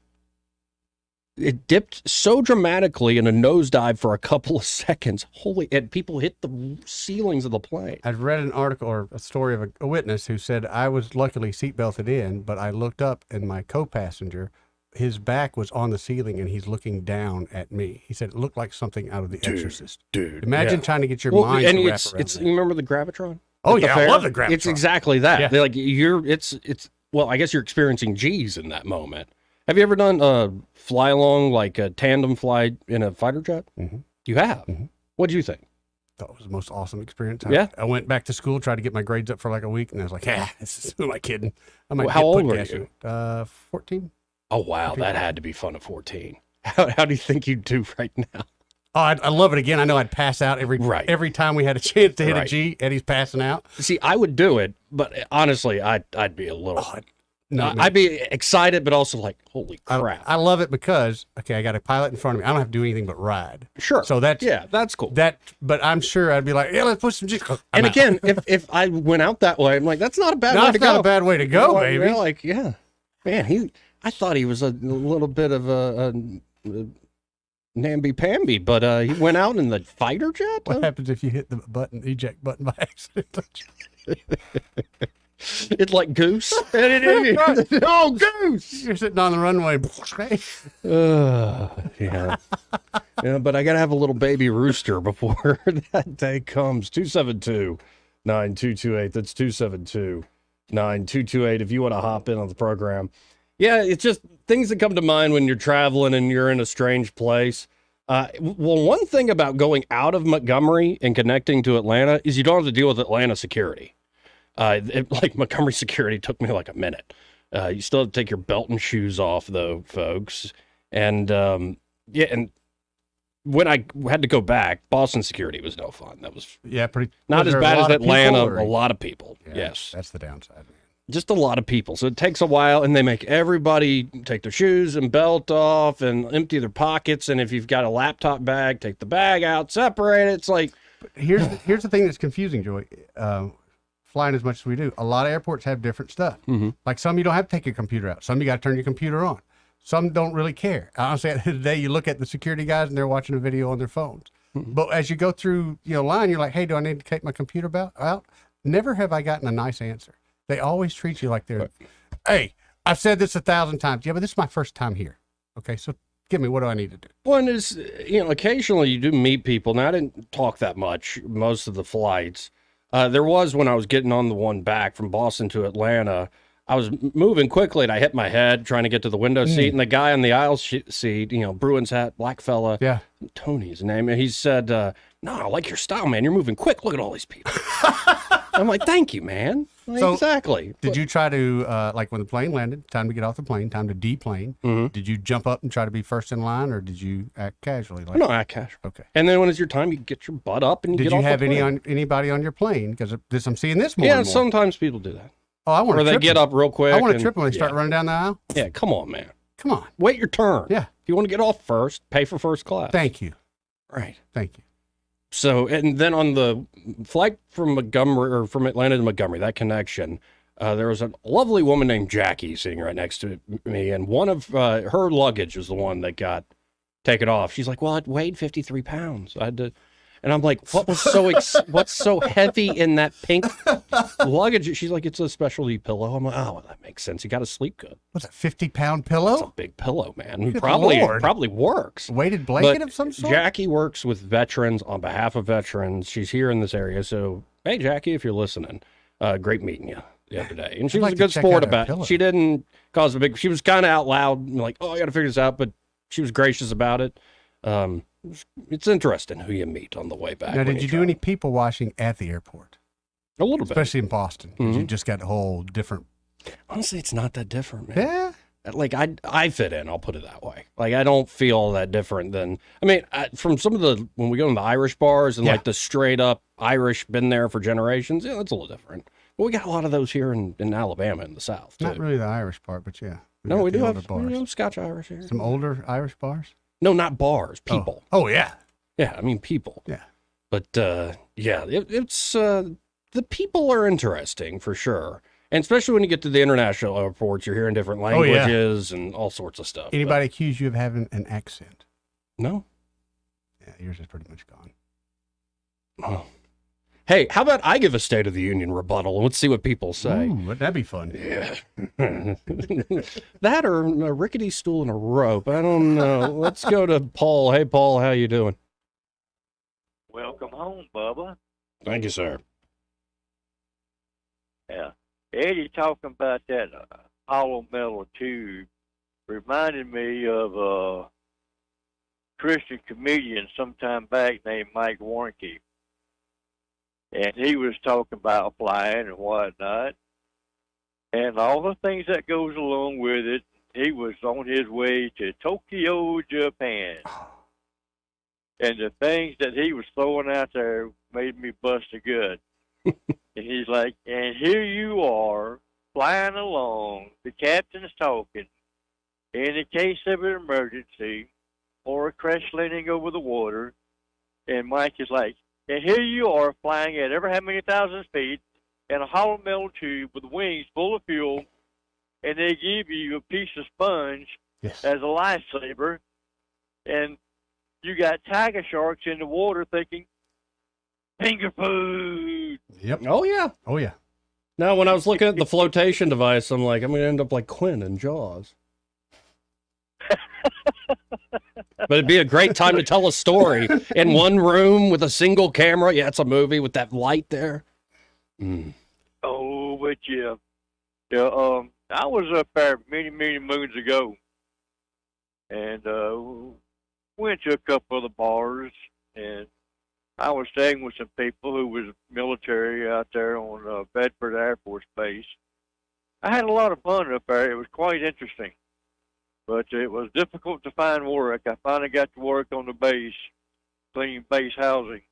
It dipped so dramatically in a nosedive for a couple of seconds. And people hit the ceilings of the plane. I've read an article or a story of a witness who said, I was luckily seatbelted in, but I looked up and my co-passenger, his back was on the ceiling and he's looking down at me. He said it looked like something out of The Exorcist. Dude. Imagine trying to get your mind to wrap around that. You remember the Gravitron? Oh, yeah, I love the Gravitron. It's exactly that. Yeah. They're like, I guess you're experiencing G's in that moment. Have you ever done a fly along, like a tandem fly in a fighter jet? Mm-hmm. You have? Mm-hmm. What did you think? Thought it was the most awesome experience. Yeah. I went back to school, tried to get my grades up for like a week, and I was like, who am I kidding? How old were you? 14. Oh, wow. That had to be fun at 14. How do you think you'd do right now? Oh, I love it again. I know I'd pass out every time we had a chance to hit a G. Eddie's passing out. See, I would do it, but honestly, I'd be a little... I'd be excited, but also like, holy crap. I love it because, I got a pilot in front of me. I don't have to do anything but ride. Sure. So that's cool. But I'm sure I'd be like, let's push some G. And again, if I went out that way, I'm like, that's not a bad way to go. That's not a bad way to go, baby. Like, man, I thought he was a little bit of a namby-pamby, but he went out in the fighter jet? What happens if you hit the eject button by accident? It's like Goose. Oh, Goose! You're sitting on the runway. Yeah, but I got to have a little baby rooster before that day comes. 272-9228. That's 272-9228 if you want to hop in on the program. Yeah, it's just things that come to mind when you're traveling and you're in a strange place. Well, one thing about going out of Montgomery and connecting to Atlanta is you don't have to deal with Atlanta security. Like Montgomery security took me like a minute. You still have to take your belt and shoes off, though, folks. And and when I had to go back, Boston security was no fun. That was pretty not was as there bad a as lot of people, Atlanta. or- A lot of people. Yeah, Yes, that's the downside, man. just a lot of people. So it takes a while, and they make everybody take their shoes and belt off and empty their pockets. And if you've got a laptop bag, take the bag out, separate it. It's like Here's the thing that's confusing, Joey. Flying as much as we do, a lot of airports have different stuff. Like some you don't have to take your computer out. Some you got to turn your computer on. Some don't really care. Honestly, at the end of the day, you look at the security guys and they're watching a video on their phones. But as you go through line, you're like, hey, do I need to take my computer out? Never have I gotten a nice answer. They always treat you like they're, hey, I've said this 1,000 times. Yeah, but this is my first time here. Okay, so give me, what do I need to do? One is, occasionally you do meet people. Now, I didn't talk that much most of the flights. There was when I was getting on the one back from Boston to Atlanta. I was moving quickly and I hit my head trying to get to the window seat. And the guy on the aisle seat, Bruins hat, black fella, Tony's name. And he said, no, I like your style, man. You're moving quick. Look at all these people. I'm like, thank you, man. So, exactly. Did you try to, like when the plane landed, time to get off the plane, time to deplane, did you jump up and try to be first in line, or did you act casually? No, act casual. Okay. And then when it's your time, you get your butt up and you Did get you off have the plane. anybody on your plane? Because I'm seeing this more Yeah, and more. sometimes people do that. Oh, I want Or to they get up real quick. I want to and- trip when they start running down the aisle. Yeah, come on, man. Come on. Wait your turn. Yeah. If you want to get off first, pay for first class. Thank you. Right. Thank you. So, and then on the flight from Montgomery, or from Atlanta to Montgomery, that connection, there was a lovely woman named Jackie sitting right next to me, and one of her luggage was the one that got taken off. She's like, well, it weighed 53 pounds. I had to, and I'm like, what was so, what's so heavy in that pink luggage? She's like, it's a specialty pillow. I'm like, oh, well, that makes sense. You got to sleep good. What's a 50-pound pillow? It's a big pillow, man. Good Probably Lord. works. Weighted blanket But of some sort? Jackie works with veterans on behalf of veterans. She's here in this area. So, hey, Jackie, if you're listening, great meeting you the other day. And she I'd was like a to good check sport out her about pillow. it. She didn't cause a big, she was kind of out loud, like, oh, I got to figure this out. But she was gracious about it. It's interesting who you meet on the way back. Now, when did you do any people washing at the airport? A little bit. Especially in Boston. 'Cause You Mhm. just got a whole different. Honestly, it's not that different, man. Yeah. Like I fit in, I'll put it that way. Like I don't feel that different than, I mean, from some of the, when we go in the Irish bars and Yeah. like the straight up Irish, been there for generations, yeah, that's a little different. But we got a lot of those here in Alabama in the South too. Not really the Irish part, but yeah. No, got we the do older have bars. Scotch Irish here. Some older Irish bars? No, not bars, people. Oh, yeah. Yeah, I mean people. Yeah. But yeah, it's the people are interesting for sure. And especially when you get to the international airports, you're hearing different Oh, yeah. languages and all sorts of stuff. Anybody accuse you of having an accent? No. Yeah, yours is pretty much gone. Oh. Hey, how about I give a State of the Union rebuttal and let's see what people say. Ooh, wouldn't that be fun? Yeah. That or a rickety stool and a rope. I don't know. Let's go to Paul. Hey, Paul, how you doing? Welcome home, Bubba. Thank you, sir. Yeah. Eddie talking about that hollow metal tube reminded me of a Christian comedian sometime back named Mike Warnke. And he was talking about flying and whatnot. And all the things that goes along with it. He was on his way to Tokyo, Japan. And the things that he was throwing out there made me bust a gut. And he's like, and here you are, flying along, the captain's talking, in the case of an emergency, or a crash landing over the water, and Mike is like, and here you are, flying at ever how many thousand feet, in a hollow metal tube with wings full of fuel, and they give you a piece of sponge as a lifesaver, and you got tiger sharks in the water thinking, finger food. Yep. Oh, yeah. Oh, yeah. Now, when I was looking at the flotation device, I'm like, I'm going to end up like Quinn in Jaws. But it'd be a great time to tell a story in one room with a single camera. Yeah, it's a movie with that light there. Mm. Oh, but yeah. I was up there many, many moons ago, and went to a couple of the bars, and I was staying with some people who was military out there on Bedford Air Force Base. I had a lot of fun up there. It was quite interesting, but it was difficult to find work. I finally got to work on the base clean base housing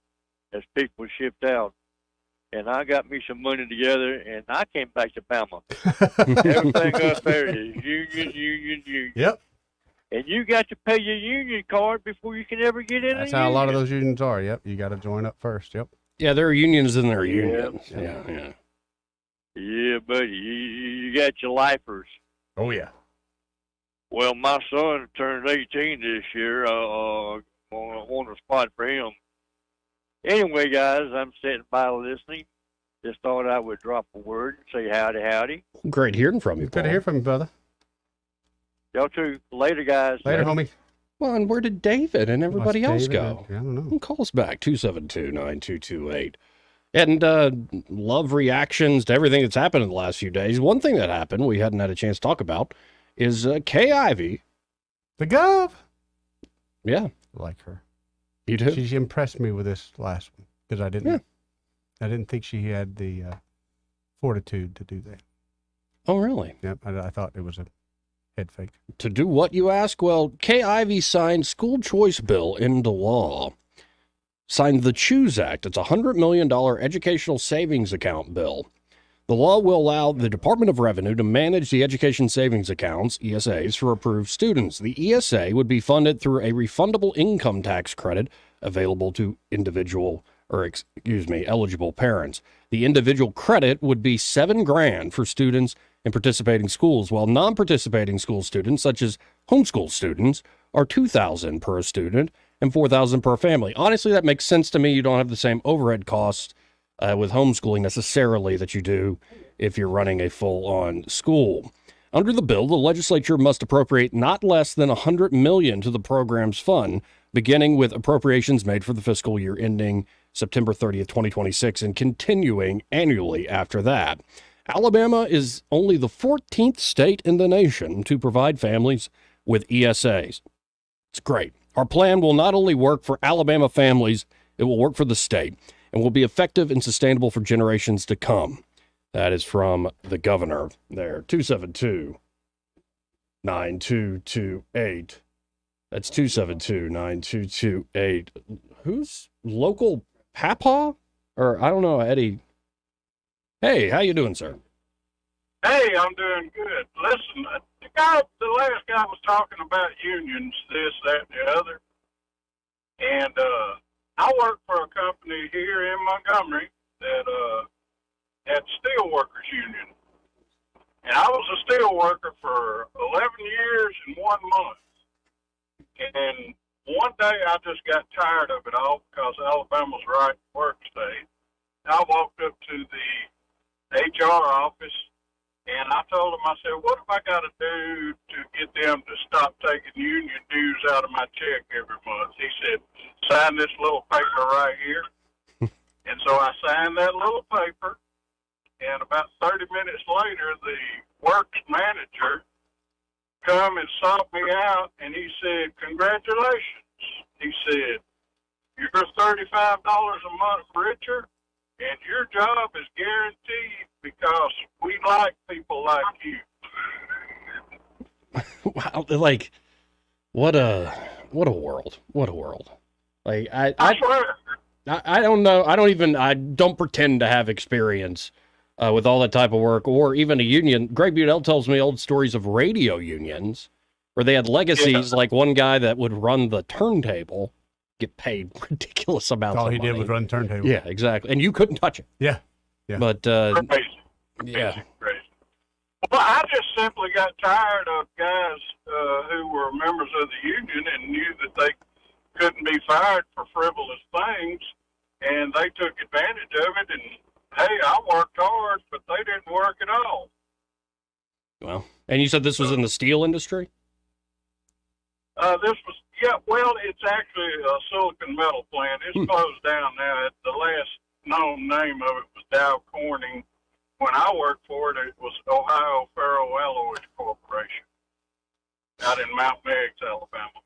as people shipped out. And I got me some money together, and I came back to Bama. Everything up there is union. Yep. And you got to pay your union card before you can ever get in. That's how a lot of those unions are. Yep. You got to join up first. Yep. Yeah, there are unions and there are unions. Yeah. Yeah, buddy. You got your lifers. Oh, yeah. Well, my son turned 18 this year. On the spot for him. Anyway, guys, I'm sitting by listening. Just thought I would drop a word and say howdy. Great hearing from you, Paul. Good to hear from you, brother. Y'all too. Later, guys. Later, homie. Well, and where did David and everybody else go? I don't know. Who calls back? 272-9228. And love reactions to everything that's happened in the last few days. One thing that happened we hadn't had a chance to talk about is Kay Ivey. The Gov. Yeah. I like her. You do? She impressed me with this last one because I didn't think she had the fortitude to do that. Oh, really? Yep. I thought it was a head fake. To do what, you ask? Well, Kay Ivey signed school choice bill into law. Signed the CHOOSE Act. It's a $100 million educational savings account bill. The law will allow the Department of Revenue to manage the education savings accounts, ESAs, for approved students. The ESA would be funded through a refundable income tax credit available to eligible parents. The individual credit would be $7,000 for students in participating schools, while non-participating school students, such as homeschool students, are $2,000 per student and $4,000 per family. Honestly, that makes sense to me. You don't have the same overhead costs with homeschooling necessarily that you do if you're running a full-on school. Under the bill, the legislature must appropriate not less than $100 million to the program's fund, beginning with appropriations made for the fiscal year ending September 30th, 2026, and continuing annually after that. Alabama is only the 14th state in the nation to provide families with ESAs. It's great. Our plan will not only work for Alabama families, it will work for the state and will be effective and sustainable for generations to come. That is from the governor there. 272-9228. That's 272-9228. Who's local papa? Or I don't know, Eddie. Hey, how you doing, sir? Hey, I'm doing good. Listen, the last guy was talking about unions, this, that, and the other. And I work for a company here in Montgomery that had steel workers union. And I was a steel worker for 11 years and 1 month. And one day I just got tired of it all because Alabama's right to work state. I walked up to the HR office and I told them, I said, what have I got to do to get them to stop taking union dues out of my check every month? He said, sign this little paper right here. And so I signed that little paper, and about 30 minutes later, the works manager come and sought me out, and he said, congratulations. He said, you're $35 a month richer, and your job is guaranteed because we like people like you. Wow, like, what a world. What a world. Like, I swear. I don't know. I don't pretend to have experience with all that type of work or even a union. Greg Budell tells me old stories of radio unions where they had legacies, like one guy that would run the turntable get paid ridiculous amounts of money. All he did was run turntable. Yeah, exactly. And you couldn't touch it. Yeah. But, Crazy. yeah. Crazy. Well, I just simply got tired of guys who were members of the union and knew that they couldn't be fired for frivolous things, and they took advantage of it. And hey, I worked hard, but they didn't work at all. Well, and you said this was in the steel industry? This was, well, it's actually a silicon metal plant. It's closed down now. The last known name of it was Dow Corning. When I worked for it, it was Ohio Ferroalloys Corporation out in Mount Meigs, Alabama.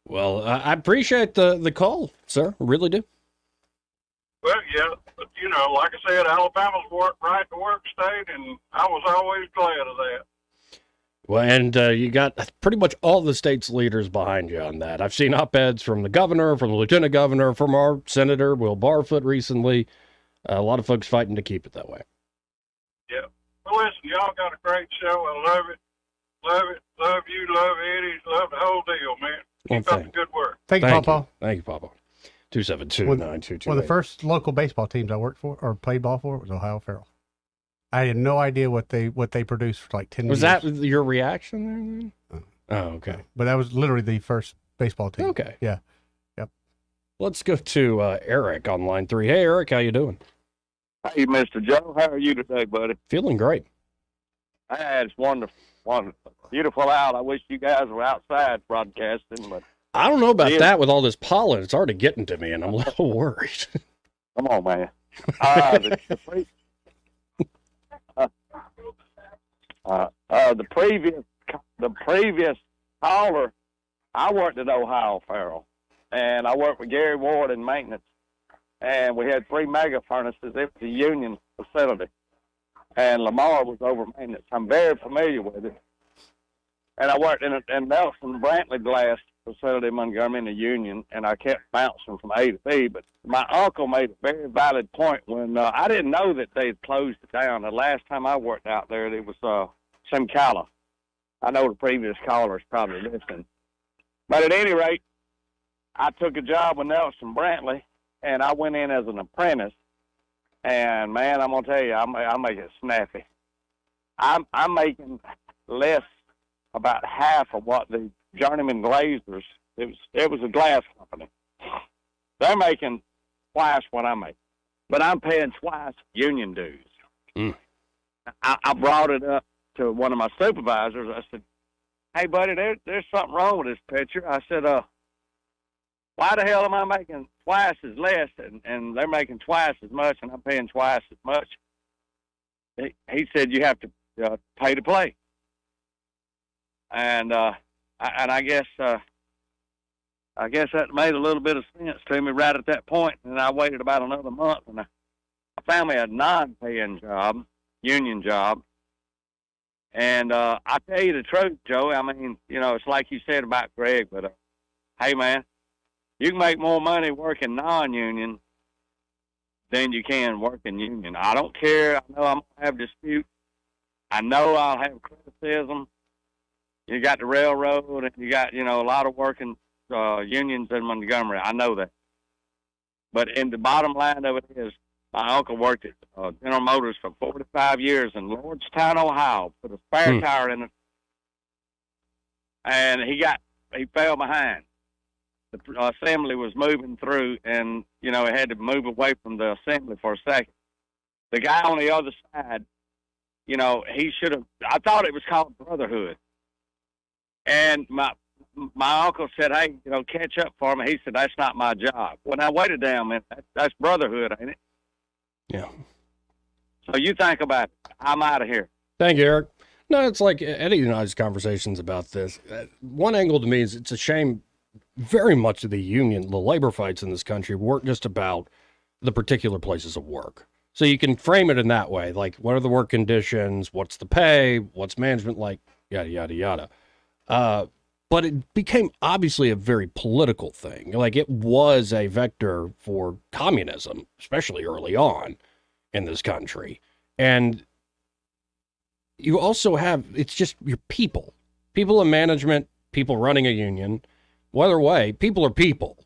Well, I appreciate the call, sir. I really do. Well, yeah, but like I said, Alabama's right to work state, and I was always glad of that. Well, and you got pretty much all the state's leaders behind you on that. I've seen op-eds from the governor, from the lieutenant governor, from our senator, Will Barfoot, recently. A lot of folks fighting to keep it that way. Yeah. Well, listen, y'all got a great show. I love it. Love it. Love you. Love Eddie. Love the whole deal, man. Keep up the good work. Thank you, Papa. Thank you, Papa. 272-9228. One of the first local baseball teams I worked for or played ball for was Ohio Farrell. I had no idea what they produced for like 10 years. Was that your reaction there? Oh, okay. But that was literally the first baseball team. Okay. Yeah. Yep. Let's go to Eric on line 3. Hey, Eric, how you doing? Hey, Mr. Joe. How are you today, buddy? Feeling great. It's wonderful. Wonderful. Beautiful out. I wish you guys were outside broadcasting, but I don't know about that with all this pollen. It's already getting to me, and I'm a little worried. Come on, man. The previous caller, I worked at Ohio Farrell, and I worked with Gary Ward in maintenance, and we had 3 mega furnaces. It was a union facility, and Lamar was over maintenance. I'm very familiar with it, and I worked in Nelson Brantley Glass facility in Montgomery in the union, and I kept bouncing from A to B. But my uncle made a very valid point when I didn't know that they had closed it down. The last time I worked out there, it was Simcala. I know the previous caller is probably listening. But at any rate, I took a job with Nelson Brantley, and I went in as an apprentice. And, man, I'm going to tell you, I make it snappy. I'm making less, about half of what the Journeyman Glazers, it was a glass company. They're making twice what I make. But I'm paying twice union dues. Mm. I brought it up to one of my supervisors. I said, hey, buddy, there's something wrong with this picture. I said, why the hell am I making twice as less and they're making twice as much and I'm paying twice as much? He said, you have to pay to play. And I guess that made a little bit of sense to me right at that point. And I waited about another month, and I found me a non-paying job, union job. And I tell you the truth, Joey, I mean, you know, it's like you said about Greg, but hey, man, you can make more money working non-union than you can working union. I don't care. I know I'm going to have disputes. I know I'll have criticism. You got the railroad, and you got, you know, a lot of working unions in Montgomery. I know that. But in the bottom line of it is, my uncle worked at General Motors for 45 years in Lordstown, Ohio, put a spare tire in it, and he fell behind. The assembly was moving through, and, you know, he had to move away from the assembly for a second. The guy on the other side, you know, he should have, I thought it was called Brotherhood. And my uncle said, hey, you know, catch up for me. He said, that's not my job. Well, now, wait a damn minute. That's Brotherhood, ain't it? Yeah. So you think about it. I'm out of here. Thank you, Eric. No, it's like Eddie and I's conversations about this. One angle to me is it's a shame very much of the union, the labor fights in this country weren't just about the particular places of work. So you can frame it in that way. Like, what are the work conditions? What's the pay? What's management like? Yada, yada, yada. But it became obviously a very political thing. Like, it was a vector for communism, especially early on in this country. And you also have, it's just your people in management, people running a union. Whether way, people are people.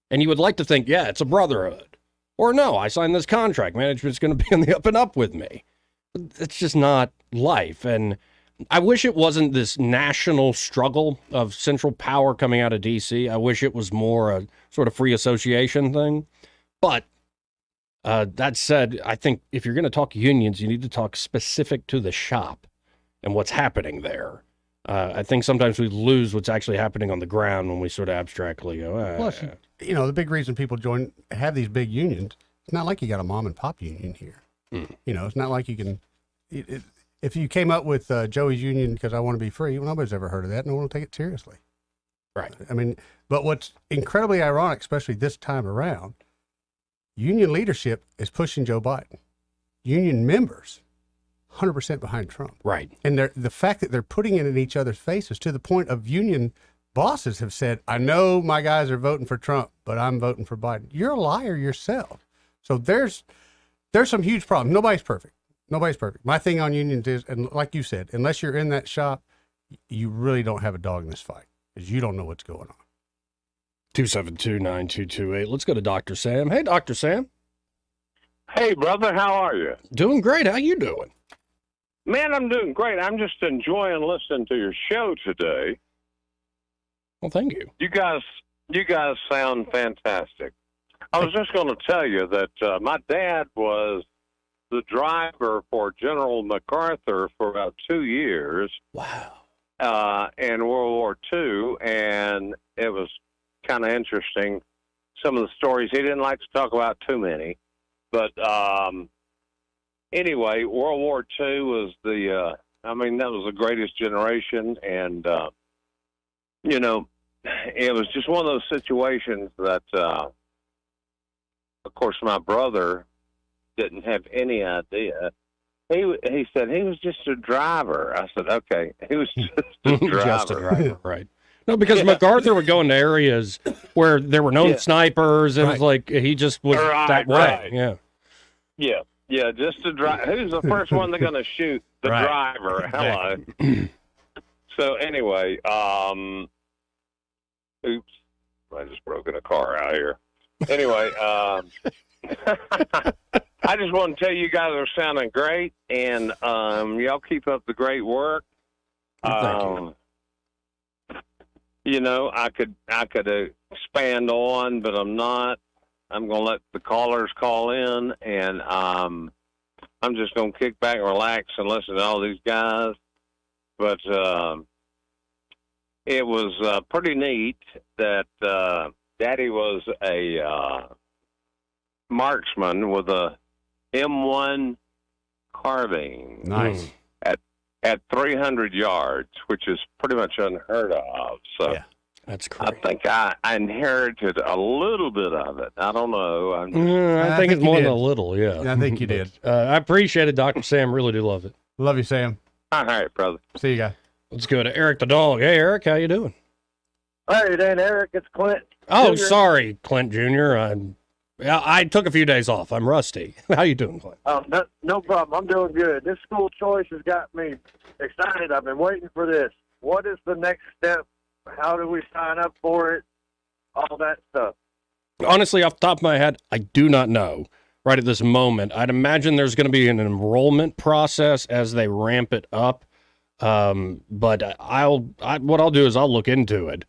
And you would like to think, yeah, it's a brotherhood. Or no, I signed this contract. Management's going to be on the up and up with me. It's just not life. And I wish it wasn't this national struggle of central power coming out of D.C. I wish it was more a sort of free association thing. But that said, I think if you're going to talk unions, you need to talk specific to the shop and what's happening there. I think sometimes we lose what's actually happening on the ground when we sort of abstractly go, Plus, you know, the big reason people have these big unions, it's not like you got a mom and pop union here. You know, it's not like you can... If you came up with Joey's Union because I want to be free, well, nobody's ever heard of that. No one will take it seriously. Right. I mean, but what's incredibly ironic, especially this time around, union leadership is pushing Joe Biden. Union members 100% behind Trump. Right. And the fact that they're putting it in each other's faces to the point of union bosses have said, I know my guys are voting for Trump, but I'm voting for Biden. You're a liar yourself. So there's some huge problems. Nobody's perfect. Nobody's perfect. My thing on unions is, and like you said, unless you're in that shop, you really don't have a dog in this fight because you don't know what's going on. 272-9228. Let's go to Dr. Sam. Hey, Dr. Sam. Hey, brother, how are you? Doing great. How you doing? Man, I'm doing great. I'm just enjoying listening to your show today. Well, thank you. You guys sound fantastic. I was just going to tell you that my dad was the driver for General MacArthur for about 2 years. Wow. In World War II, and it was kind of interesting. Some of the stories, he didn't like to talk about too many. But anyway, World War II was that was the greatest generation. And, it was just one of those situations that, of course, my brother didn't have any idea. He said he was just a driver. I said, okay, he was just a driver. Just a driver, right. No, because MacArthur would go into areas where there were no snipers. It was like he just was that way. Right. Yeah. Yeah, just a driver. Who's the first one they're going to shoot? The driver. Hello. So anyway, oops, I just broke in a car out here. Anyway, I just want to tell you guys are sounding great, and y'all keep up the great work. Thank you. I could expand on, but I'm not. I'm going to let the callers call in, and I'm just going to kick back and relax and listen to all these guys. But it was pretty neat that Daddy was a marksman with a M1 carbine. Nice. At 300 yards, which is pretty much unheard of. So yeah, that's great. I think I inherited a little bit of it. I don't know. I think it's more than a little, yeah. I think you did. I appreciate it, Dr. Sam. Really do love it. Love you, Sam. All right, brother. See you guys. Let's go to Eric the dog. Hey, Eric, how you doing? Hey, then, Eric, it's Clint. Oh, Jr. sorry, Clint Jr. I took a few days off. I'm rusty. How you doing, Clint? No problem. I'm doing good. This school choice has got me excited. I've been waiting for this. What is the next step? How do we sign up for it? All that stuff. Honestly, off the top of my head, I do not know right at this moment. I'd imagine there's going to be an enrollment process as they ramp it up. But what I'll do is I'll look into it.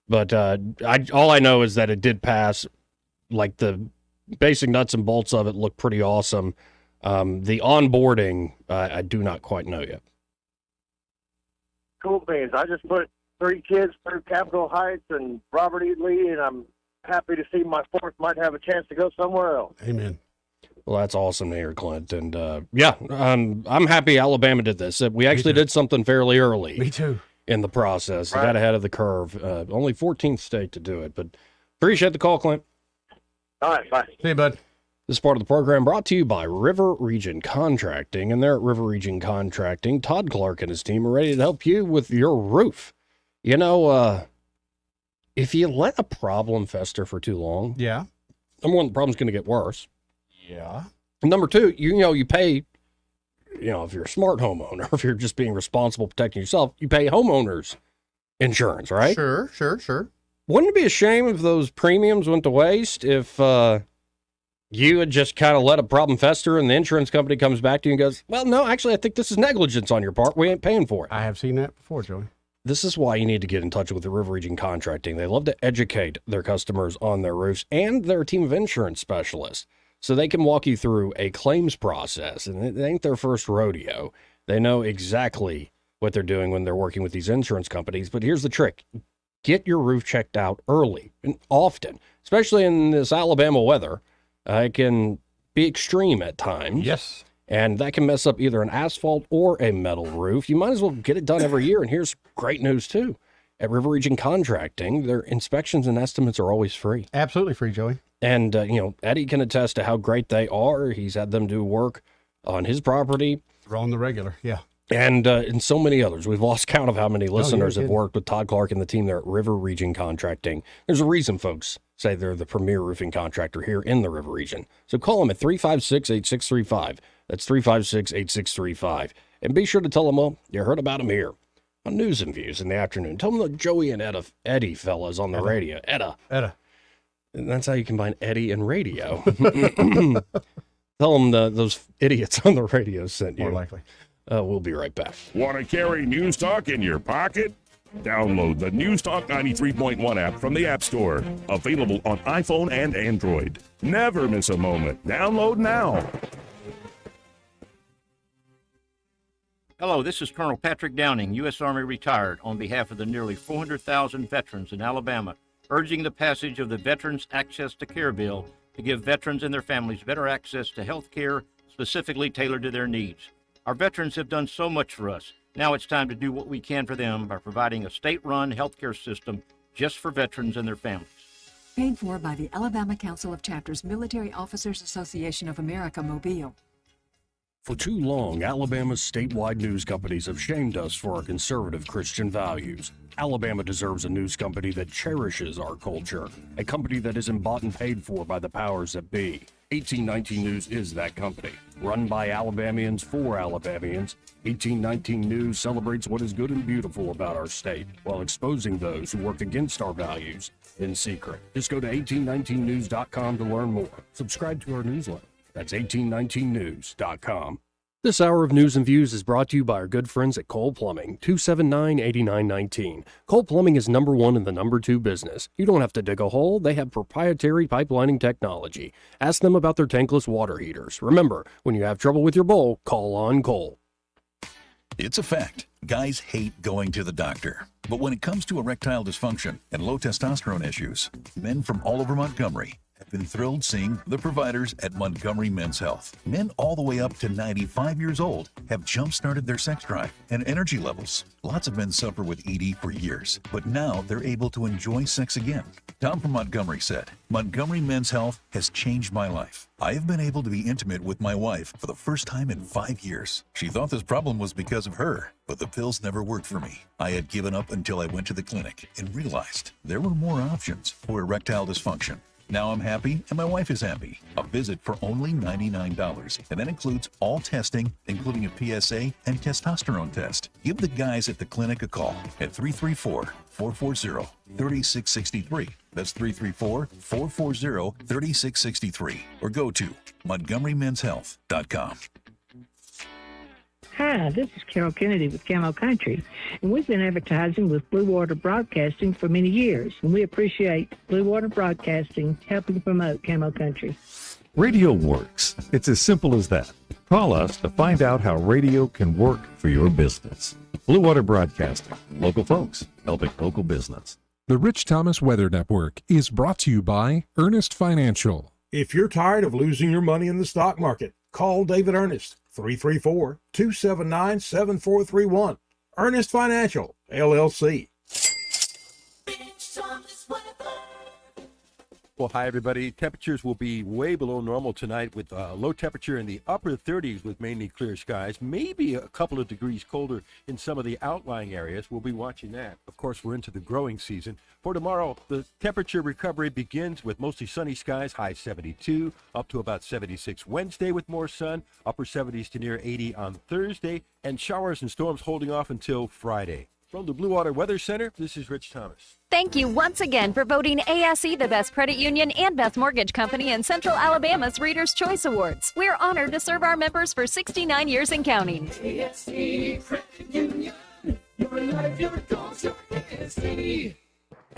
But all I know is that it did pass. Like the basic nuts and bolts of it look pretty awesome. The onboarding, I do not quite know yet. Cool beans. I just put 3 kids through Capitol Heights and Robert E. Lee, and I'm happy to see my 4th might have a chance to go somewhere else. Amen. Well, that's awesome to hear, Clint. And I'm happy Alabama did this. We actually did something fairly early. Me too. In the process. They got ahead of the curve. Only 14th state to do it. But appreciate the call, Clint. All right, bye. See you, bud. This part of the program brought to you by River Region Contracting. And there at River Region Contracting, Todd Clark and his team are ready to help you with your roof. You know, if you let a problem fester for too long, yeah, number one, the problem's going to get worse. Yeah. And number two, you pay, if you're a smart homeowner, if you're just being responsible protecting yourself, you pay homeowners insurance, right? Sure. Wouldn't it be a shame if those premiums went to waste if you had just kind of let a problem fester and the insurance company comes back to you and goes, well, no, actually, I think this is negligence on your part. We ain't paying for it. I have seen that before, Joey. This is why you need to get in touch with the River Region Contracting. They love to educate their customers on their roofs, and they're a team of insurance specialists. So they can walk you through a claims process, and it ain't their first rodeo. They know exactly what they're doing when they're working with these insurance companies. But here's the trick. Get your roof checked out early and often, especially in this Alabama weather. It can be extreme at times. Yes. And that can mess up either an asphalt or a metal roof. You might as well get it done every year. And here's great news, too. At River Region Contracting, their inspections and estimates are always free. Absolutely free, Joey. And, Eddie can attest to how great they are. He's had them do work on his property We're on the regular, yeah. And so many others. We've lost count of how many listeners have kidding. worked with Todd Clark and the team there at River Region Contracting. There's a reason folks say they're the premier roofing contractor here in the River Region. So call them at 356-8635. That's 356-8635. And be sure to tell them, well, you heard about them here on News and Views in the afternoon. Tell them the Joey and Eddie fellas on the radio. Edda. And that's how you combine Eddie and radio. Tell them those idiots on the radio sent you. More likely. We'll be right back. Want to carry News Talk in your pocket? Download the News Talk 93.1 app from the App Store. Available on iPhone and Android. Never miss a moment. Download now. Hello, this is Colonel Patrick Downing, U.S. Army retired, on behalf of the nearly 400,000 veterans in Alabama, urging the passage of the Veterans Access to Care Bill to give veterans and their families better access to health care specifically tailored to their needs. Our veterans have done so much for us. Now it's time to do what we can for them by providing a state-run health care system just for veterans and their families. Paid for by the Alabama Council of Chapters Military Officers Association of America, Mobile. For too long, Alabama's statewide news companies have shamed us for our conservative Christian values. Alabama deserves a news company that cherishes our culture, a company that isn't bought and paid for by the powers that be. 1819 News is that company. Run by Alabamians for Alabamians, 1819 News celebrates what is good and beautiful about our state, while exposing those who work against our values in secret. Just go to 1819news.com to learn more. Subscribe to our newsletter. That's 1819news.com. This hour of News and Views is brought to you by our good friends at Cole Plumbing, 279-8919. Cole Plumbing is number one in the number two business. You don't have to dig a hole. They have proprietary pipelining technology. Ask them about their tankless water heaters. Remember, when you have trouble with your bowl, call on Cole. It's a fact. Guys hate going to the doctor. But when it comes to erectile dysfunction and low testosterone issues, men from all over Montgomery have been thrilled seeing the providers at Montgomery Men's Health. Men all the way up to 95 years old have jump-started their sex drive and energy levels. Lots of men suffer with ED for years, but now they're able to enjoy sex again. Tom from Montgomery said, Montgomery Men's Health has changed my life. I have been able to be intimate with my wife for the first time in 5 years. She thought this problem was because of her, but the pills never worked for me. I had given up until I went to the clinic and realized there were more options for erectile dysfunction. Now I'm happy and my wife is happy. A visit for only $99, and that includes all testing, including a PSA and testosterone test. Give the guys at the clinic a call at 334-440-3663. That's 334-440-3663. Or go to MontgomeryMen'sHealth.com. Hi, this is Carol Kennedy with Camo Country, and we've been advertising with Blue Water Broadcasting for many years, and we appreciate Blue Water Broadcasting helping promote Camo Country. Radio works. It's as simple as that. Call us to find out how radio can work for your business. Blue Water Broadcasting. Local folks helping local business. The Rich Thomas Weather Network is brought to you by Ernest Financial. If you're tired of losing your money in the stock market, call David Ernest, 334-279-7431. Ernest Financial, LLC. Well, hi, everybody. Temperatures will be way below normal tonight with low temperature in the upper 30s with mainly clear skies. Maybe a couple of degrees colder in some of the outlying areas. We'll be watching that. Of course, we're into the growing season. For tomorrow, the temperature recovery begins with mostly sunny skies, high 72, up to about 76 Wednesday with more sun, upper 70s to near 80 on Thursday, and showers and storms holding off until Friday. From the Blue Water Weather Center, this is Rich Thomas. Thank you once again for voting ASE the best credit union and best mortgage company in Central Alabama's Reader's Choice Awards. We're honored to serve our members for 69 years and counting. ASE Credit Union, your life, your goals, your ASE.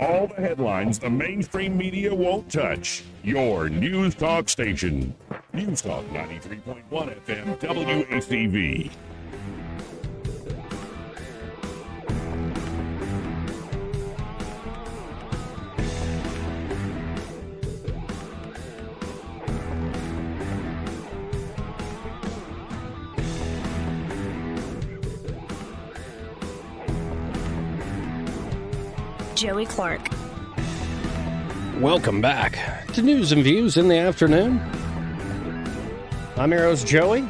All the headlines the mainstream media won't touch. Your News Talk station. News Talk 93.1 FM WACV. Joey Clark. Welcome back to News and Views in the afternoon. I'm your host, Joey.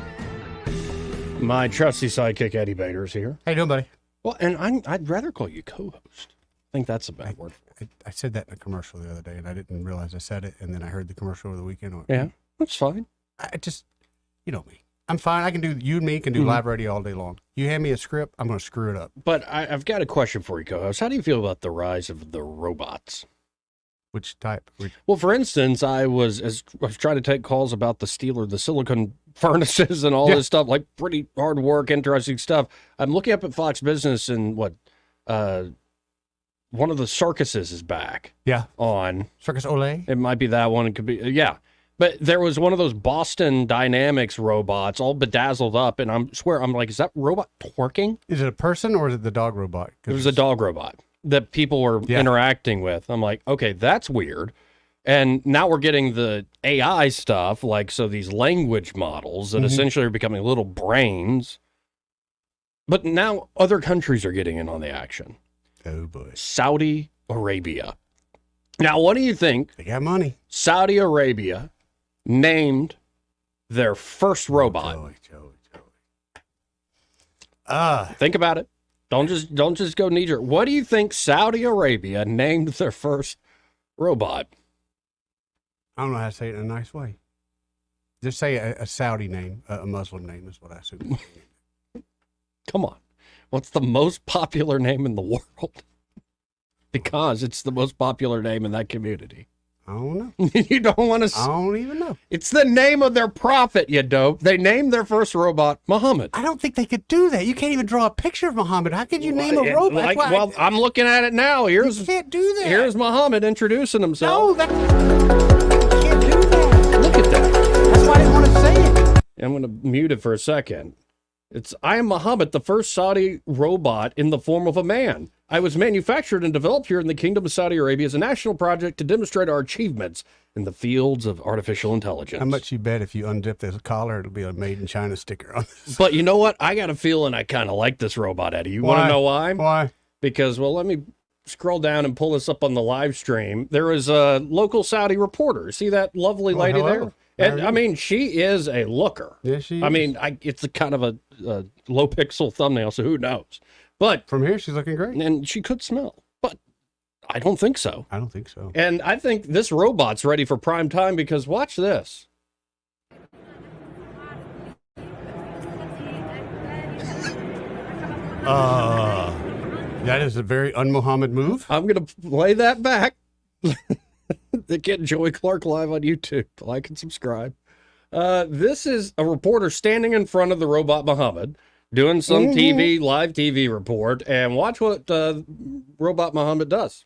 My trusty sidekick, Eddie Bader's here. How you doing, buddy? Well, and I'd rather call you co-host. I think that's a bad word for it. I said that in a commercial the other day, and I didn't realize I said it, and then I heard the commercial over the weekend. Yeah, that's fine. I just, you know me. I'm fine. I can do, you and me can do live radio all day long. You hand me a script, I'm going to screw it up. But I've got a question for you, co-host. How do you feel about the rise of the robots? Which type? Well, for instance, I was trying to take calls about the silicon furnaces and all this stuff, like pretty hard work, interesting stuff. I'm looking up at Fox Business, and one of the circuses is back. Yeah. On Circus Olay? It might be that one. It could be, yeah. But there was one of those Boston Dynamics robots all bedazzled up, and I'm like, is that robot twerking? Is it a person or is it the dog robot? It was a dog robot that people were interacting with. I'm like, okay, that's weird. And now we're getting the AI stuff, like, so these language models that essentially are becoming little brains. But now other countries are getting in on the action. Oh, boy. Saudi Arabia. Now, what do you think? They got money. Saudi Arabia named their first robot. Think about it. Don't just go knee jerk. What do you think Saudi Arabia named their first robot? I don't know how to say it in a nice way. Just say a Saudi name, a Muslim name is what I assume. Come on. What's the most popular name in the world? Because it's the most popular name in that community. I don't know. You don't want to... I don't even know. It's the name of their prophet, you dope. They named their first robot Muhammad. I don't think they could do that. You can't even draw a picture of Muhammad. How could you name a robot? I'm looking at it now. You can't do that. Here's Muhammad introducing himself. No, you can't do that. Look at that. That's why I didn't want to say it. I'm going to mute it for a second. I am Muhammad, the first Saudi robot in the form of a man. I was manufactured and developed here in the Kingdom of Saudi Arabia as a national project to demonstrate our achievements in the fields of artificial intelligence. How much you bet if you undip this collar, it'll be a Made in China sticker on this. But you know what? I got a feeling I kind of like this robot, Eddie. You want to know why? Why? Because, well, let me scroll down and pull this up on the live stream. There is a local Saudi reporter. See that lovely lady there? And I mean, she is a looker. Yeah, she is. I mean, it's a kind of a low pixel thumbnail, so who knows? But from here, she's looking great. And she could smell, but I don't think so. I don't think so. And I think this robot's ready for prime time because watch this. That is a very un-Muhammad move. I'm going to play that back. Get Joey Clark live on YouTube. Like and subscribe. This is a reporter standing in front of the robot Muhammad doing some live TV report, and watch what robot Muhammad does.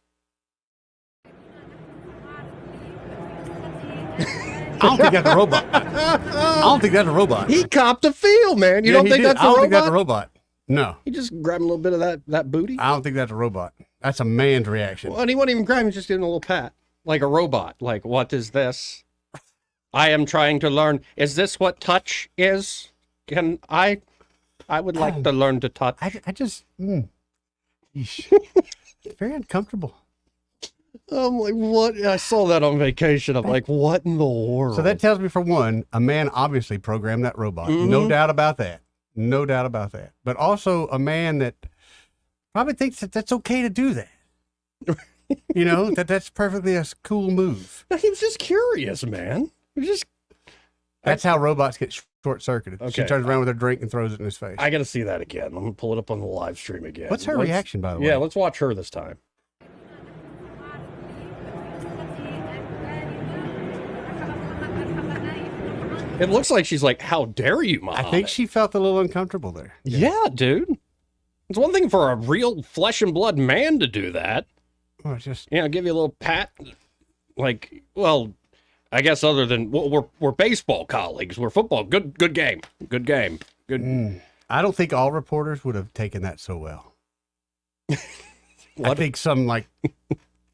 I don't think that's a robot. I don't think that's a robot. He copped a feel, man. You don't think that's a robot? I don't think that's a robot. No. He just grabbed a little bit of that booty? I don't think that's a robot. That's a man's reaction. Well, and he wasn't even grabbing, just giving a little pat. Like a robot. Like, what is this? I am trying to learn. Is this what touch is? I would like to learn to touch. I just... It's very uncomfortable. I'm like, what? I saw that on vacation. I'm like, what in the world? So that tells me, for one, a man obviously programmed that robot. No doubt about that. No doubt about that. But also a man that probably thinks that that's okay to do that. You know, that's perfectly a cool move. He was just curious, man. He was just... That's how robots get short-circuited. Okay. She turns around with her drink and throws it in his face. I got to see that again. I'm going to pull it up on the live stream again. What's her reaction, by the way? Yeah, let's watch her this time. It looks like she's like, how dare you, Muhammad? I think she felt a little uncomfortable there. Yeah, dude. It's one thing for a real flesh and blood man to do that. Well, just... give you a little pat. Like, well, I guess other than, we're baseball colleagues. We're football. Good game. Good game. Good. I don't think all reporters would have taken that so well. I think some, like...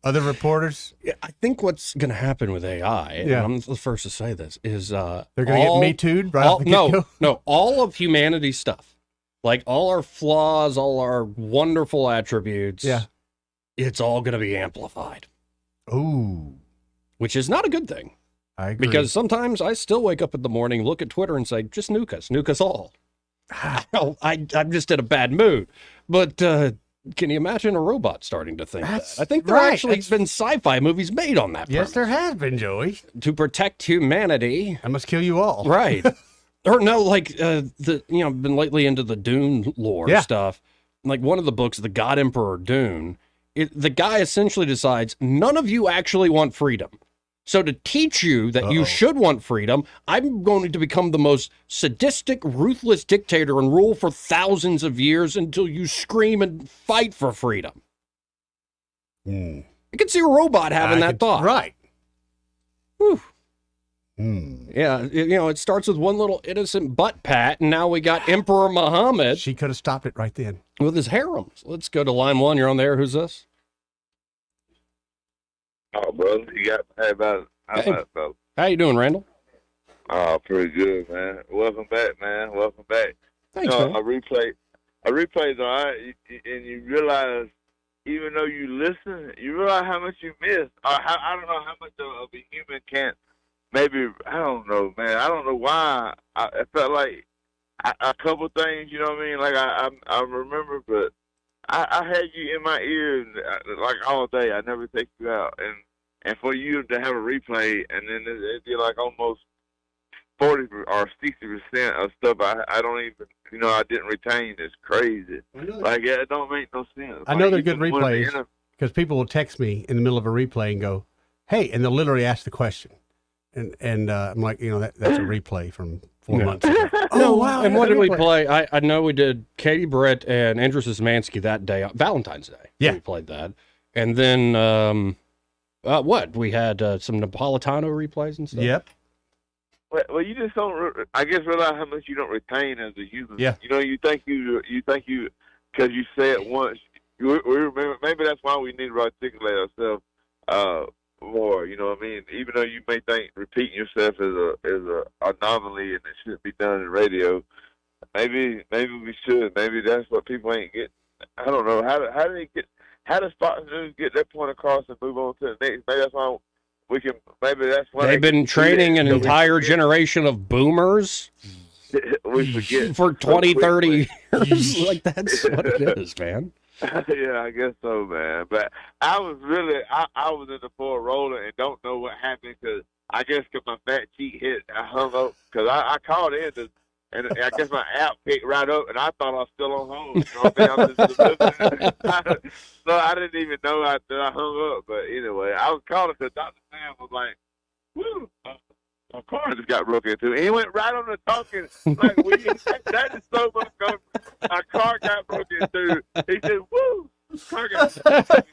Other reporters? Yeah, I think what's going to happen with AI, and I'm the first to say this, is they're going to get Me Too'd right off the get-go? No, all of humanity's stuff, like all our flaws, all our wonderful attributes, it's all going to be amplified. Ooh. Which is not a good thing. I agree. Because sometimes I still wake up in the morning, look at Twitter and say, just nuke us all. I'm just in a bad mood. But can you imagine a robot starting to think that? I think there actually been sci-fi movies made on that. Yes, there has been, Joey. To protect humanity. I must kill you all. Right. Or no, like I've been lately into the Dune lore stuff. Like one of the books, The God Emperor Dune, the guy essentially decides none of you actually want freedom. So to teach you that you should want freedom, I'm going to become the most sadistic, ruthless dictator and rule for thousands of years until you scream and fight for freedom. I can see a robot having that thought. Right. Whew. Yeah, it starts with one little innocent butt pat, and now we got Emperor Muhammad. She could have stopped it right then. With his harem. So let's go to line 1. You're on there. Who's this? Oh, brother, you got about brother. How you doing, Randall? Oh, pretty good, man. Welcome back, man. Welcome back. Thanks, man. A replay's all right, and you realize, even though you listen, you realize how much you miss. I don't know how much of a human can't. Maybe, I don't know, man. I don't know why. I felt like a couple things, you know what I mean? Like, I remember, but I had you in my ear like all day. I never take you out. And for you to have a replay, and then it'd be like almost 40 or 60% of stuff I don't even, I didn't retain is crazy. Like, it don't make no sense. I know they're good replays because people will text me in the middle of a replay and go, hey, and they'll literally ask the question. And I'm like, that's a replay from 4 months ago. Oh, wow. And what did we play? I know we did Katie Britt and Andrew Szymanski that day, Valentine's Day. Yeah. We played that. And then, we had some Napolitano replays and stuff. Yep. Well, you just don't, I guess, realize how much you don't retain as a human. Yeah. You think you, because you say it once, we remember, maybe that's why we need to articulate ourselves more, you know what I mean? Even though you may think repeating yourself is a anomaly and it shouldn't be done in radio, maybe we should. Maybe that's what people ain't getting. I don't know. How does Fox News get their point across and move on to the next? Maybe that's why maybe that's why they've been training an entire generation of boomers. We forget for 20, 30 years. Like, that's what it is, man. Yeah, I guess so, man. But I was really, I was in the full roller and don't know what happened because I guess because my fat cheek hit, I hung up because I called in and I guess my app picked right up and I thought I was still on hold. You know what I mean? So I didn't even know that I hung up. But anyway, I was calling because Dr. Sam was like, woo. My car just got broken into. And he went right on the talking. Like, that is so much. My car got broken into. He said, woo. Car got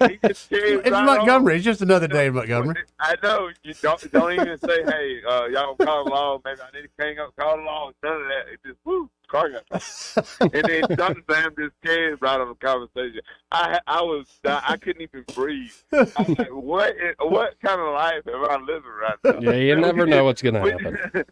he just it's right Montgomery. On. It's just another day in Montgomery. I know. You don't even say, hey, y'all call the law. Maybe I need to hang up, call the law. None of that. It just, woo. Car got broken. And then Dr. Sam just came right on the conversation. I couldn't even breathe. I was like, what kind of life am I living right now? Yeah, you never know what's going to happen.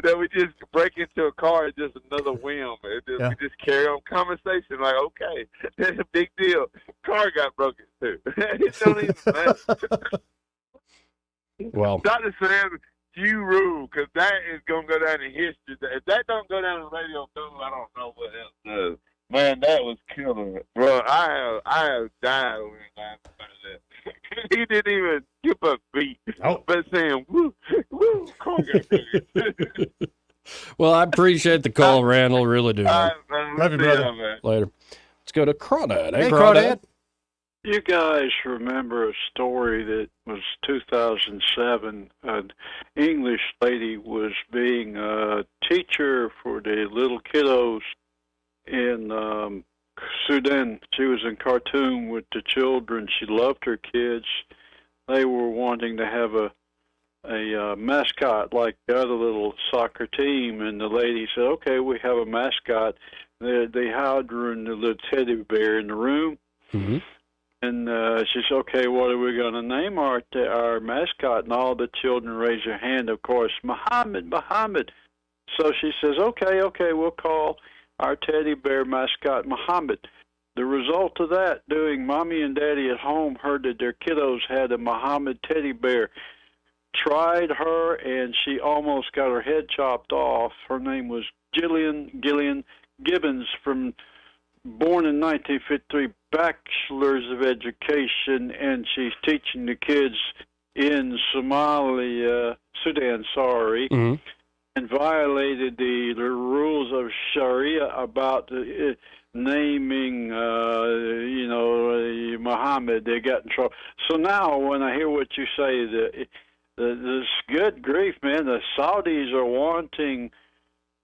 Then we just break into a car, it's just another whim. We just carry on conversation like, okay, it's a big deal. Car got broken too. It don't even matter. Well, Dr. Sam, you rule, because that is going to go down in history. If that don't go down in radio, I don't know what else does. Man, that was killer. Bro, I have died over laughing about that. He didn't even skip a beat. But saying, woo, woo, car got broken. Well, I appreciate the call, Randall. Really do. All right, man. Love you, brother. Later. Let's go to Crawdad. Hey, Crawdad. You guys remember a story that was 2007. An English lady was being a teacher for the little kiddos in Sudan. She was in Khartoum with the children. She loved her kids. They were wanting to have a mascot like the other little soccer team, and the lady said, okay, we have a mascot. They hired her in the little teddy bear in the room. Mm-hmm. And she said, okay, what are we going to name our mascot? And all the children raise their hand, of course, Muhammad. So she says, okay, we'll call our teddy bear mascot Muhammad. The result of that, doing Mommy and Daddy at home heard that their kiddos had a Muhammad teddy bear. Tried her, and she almost got her head chopped off. Her name was Gillian Gibbons born in 1953, bachelor's of education, and she's teaching the kids in Sudan, and violated the rules of Sharia about naming, Muhammad. They got in trouble. So now when I hear what you say, this good grief, man, the Saudis are wanting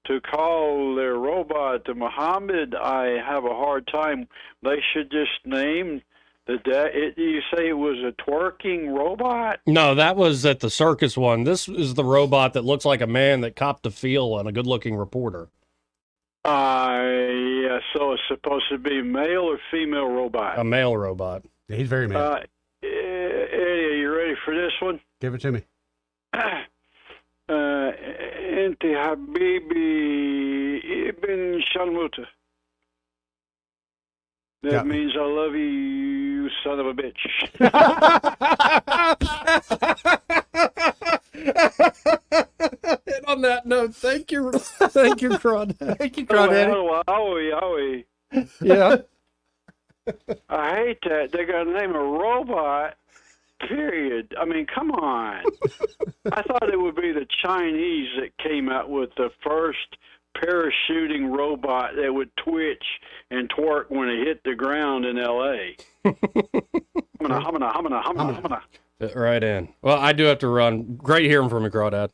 to call their robot to Muhammad. I have a hard time. They should just name you say it was a twerking robot? No, that was at the circus one. This is the robot that looks like a man that copped a feel on a good-looking reporter. Yeah, so it's supposed to be male or female robot? A male robot. Yeah, he's very male. Eddie, are you ready for this one? Give it to me. Inti Habibi Ibn Shalmuta. That means I love you, you son of a bitch. And on that note, thank you, Crawdad. Thank you, Crawdaddy. Owie. Yeah. I hate that. They got to name a robot, period. I mean, come on. I thought it would be the Chinese that came out with the first parachuting robot that would twitch and twerk when it hit the ground in L.A. Humana. Fit right in. Well, I do have to run. Great hearing from you, Crawdad.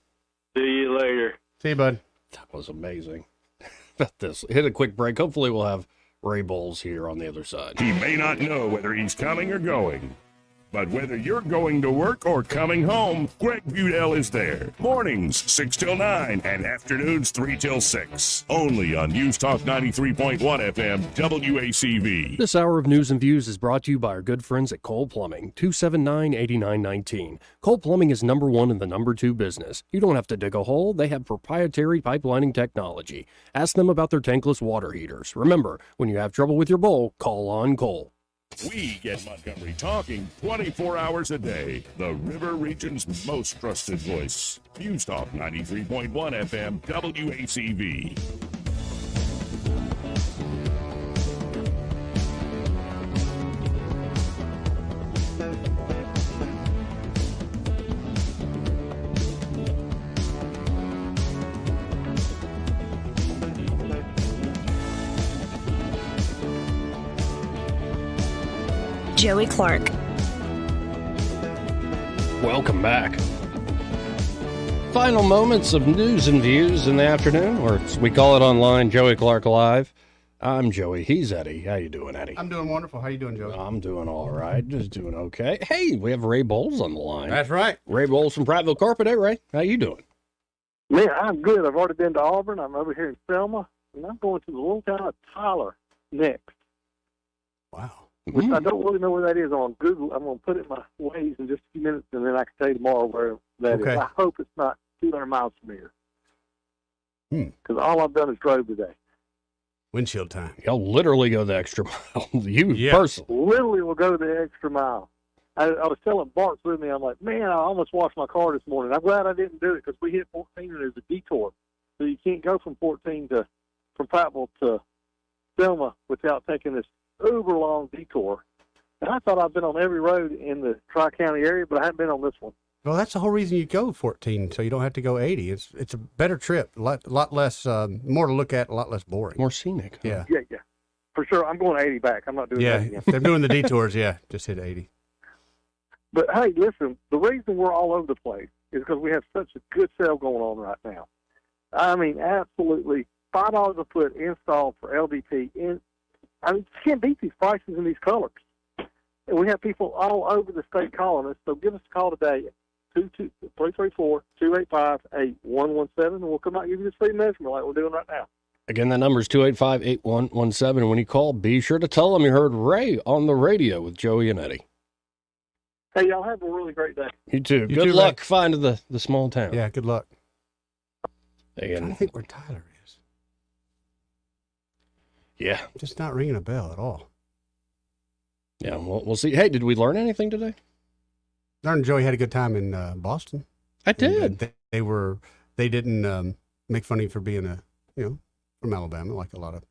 See you later. See you, bud. That was amazing. About this. Hit a quick break. Hopefully we'll have Ray Bowles here on the other side. He may not know whether he's coming or going, but whether you're going to work or coming home, Greg Budell is there. Mornings, 6 till 9, and afternoons, 3 till 6. Only on News Talk 93.1 FM, WACV. This hour of News and Views is brought to you by our good friends at Cole Plumbing, 279-8919. Cole Plumbing is number one in the number two business. You don't have to dig a hole. They have proprietary pipelining technology. Ask them about their tankless water heaters. Remember, when you have trouble with your bowl, call on Cole. We get Montgomery talking 24 hours a day. The River Region's most trusted voice. News Talk 93.1 FM, WACV. Joey Clark. Welcome back. Final moments of news and views in the afternoon, or as we call it online, Joey Clark Live. I'm Joey. He's Eddie. How you doing, Eddie? I'm doing wonderful. How you doing, Joey? I'm doing all right. Just doing okay. Hey, we have Ray Bowles on the line. That's right. Ray Bowles from Prattville Carpet. Hey, Ray. How you doing? Man, I'm good. I've already been to Auburn. I'm over here in Selma, and I'm going to the little town of Tyler next. Wow. Which I don't really know where that is on Google. I'm going to put it in my Waze in just a few minutes, and then I can tell you tomorrow where that is. I hope it's not 200 miles from here. Because all I've done is drove today. Windshield time. You'll literally go the extra mile. You personally. Literally will go the extra mile. I was telling Bart's with me, I'm like, man, I almost washed my car this morning. I'm glad I didn't do it because we hit 14 and there's a detour. So you can't go from Prattville to Selma without taking this uber long detour. And I thought I'd been on every road in the Tri-County area, but I haven't been on this one. Well, that's the whole reason you go 14, so you don't have to go 80. It's a better trip, a lot less, more to look at, a lot less boring. More scenic. Yeah. Yeah. For sure. I'm going 80 back. I'm not doing that again. If they're doing the detours, just hit 80. But, hey, listen, the reason we're all over the place is because we have such a good sale going on right now. I mean, absolutely, $5 a foot install for LVP. You can't beat these prices and these colors. And we have people all over the state calling us, so give us a call today at 334-285-8117, and we'll come out and give you this free measurement like we're doing right now. Again, that number is 285-8117, and when you call, be sure to tell them you heard Ray on the radio with Joey and Eddie. Hey, y'all have a really great day. You too. Good luck finding the small town. Yeah, good luck. And I think where Tyler is. Yeah. Just not ringing a bell at all. Yeah, we'll see. Hey, did we learn anything today? Learned Joey had a good time in Boston. I did. They didn't make fun of you for being a from Alabama, like a lot of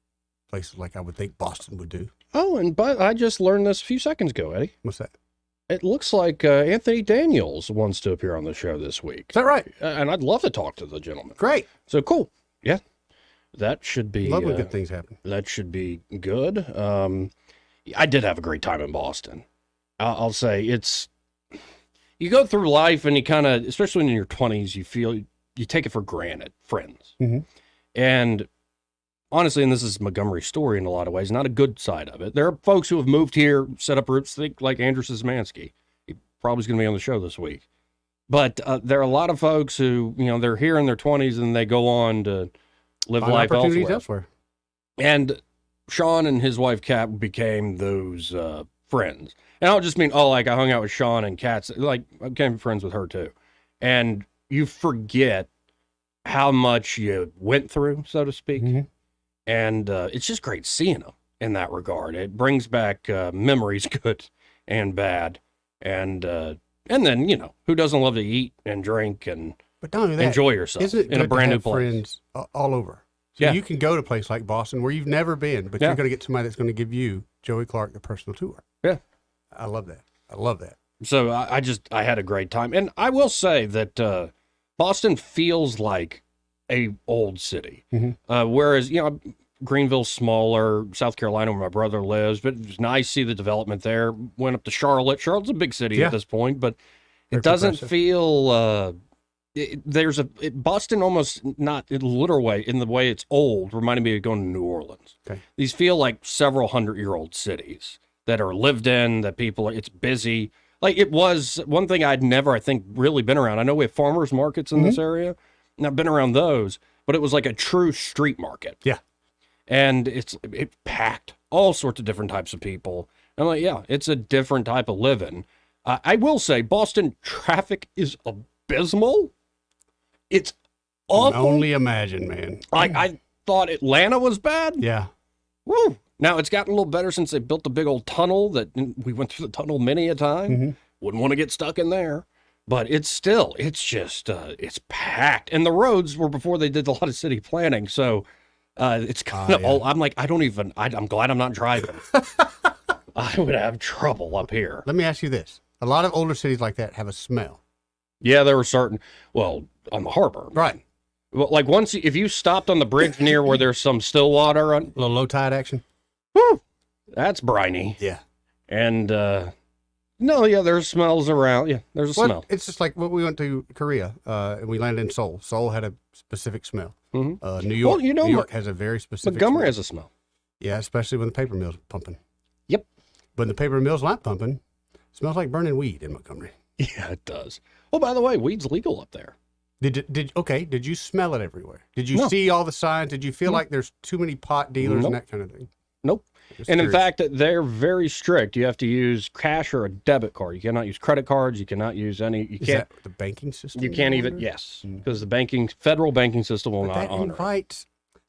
places, like I would think Boston would do. Oh, and but I just learned this a few seconds ago, Eddie. What's that? It looks like Anthony Daniels wants to appear on the show this week. Is that right? And I'd love to talk to the gentleman. Great. So cool. Yeah. That should be... Love when good things happen. That should be good. I did have a great time in Boston. I'll say it's... You go through life and you kind of, especially when in your 20s, you take it for granted, friends. Mm-hmm. And honestly, and this is Montgomery's story in a lot of ways, not a good side of it. There are folks who have moved here, set up roots, think like Andrew Szymanski. He probably is going to be on the show this week. But there are a lot of folks who, they're here in their 20s and they go on to live Find life opportunities elsewhere. And Sean and his wife, Kat, became those friends. And I don't just mean, I hung out with Sean and Kat. Like, I became friends with her too. And you forget how much you went through, so to speak. Mm-hmm. And it's just great seeing them in that regard. It brings back memories, good and bad. And then, who doesn't love to eat and drink and but not only that, enjoy yourself isn't it in a good brand to new have place? Friends all over. So you can go to a place like Boston where you've never been, but you're going to get somebody that's going to give you, Joey Clark, the personal tour. Yeah. I love that. I love that. So I had a great time. And I will say that Boston feels like a old city. Mm-hmm. Whereas, Greenville's smaller, South Carolina where my brother lives, but it's nice to see the development there. Went up to Charlotte. Charlotte's a big city at this point, but it doesn't feel... Boston almost not in a literal way, in the way it's old, reminded me of going to New Orleans. Okay. These feel like several 100-year-old cities that are lived in, that it's busy. Like it was one thing I'd never, I think, really been around. I know we have farmers markets in this area, and I've been around those, but it was like a true street market. Yeah. And it packed all sorts of different types of people. I'm like, yeah, it's a different type of living. I will say Boston traffic is abysmal. It's awful. Can only imagine, man. I thought Atlanta was bad. Yeah. Woo. Now, it's gotten a little better since they built the big old tunnel that we went through the tunnel many a time. Mm-hmm. Wouldn't want to get stuck in there. But it's just, it's packed. And the roads were before they did a lot of city planning. So it's kind of all, I'm like, I'm glad I'm not driving. I would have trouble up here. Let me ask you this. A lot of older cities like that have a smell. Yeah, there were certain, on the harbor. Right. Well, like if you stopped on the bridge near where there's some still water on. A little low tide action. Woo! That's briny. Yeah. And, there's smells around. Yeah, there's a smell. It's just like when we went to Korea and we landed in Seoul. Seoul had a specific smell. Mm-hmm. New York, New York has a very specific Montgomery smell. has a smell. Yeah, especially when the paper mill's pumping. Yep. When the paper mill's not pumping, it smells like burning weed in Montgomery. Yeah, it does. Oh, by the way, weed's legal up there. Did you smell it everywhere? Did you see all the signs? Did you feel like there's too many pot dealers and that kind of thing? Nope. And in fact, they're very strict. You have to use cash or a debit card. You cannot use credit cards. You cannot use any. Is that the banking system? You can't even. Yes, because the federal banking system will not honor.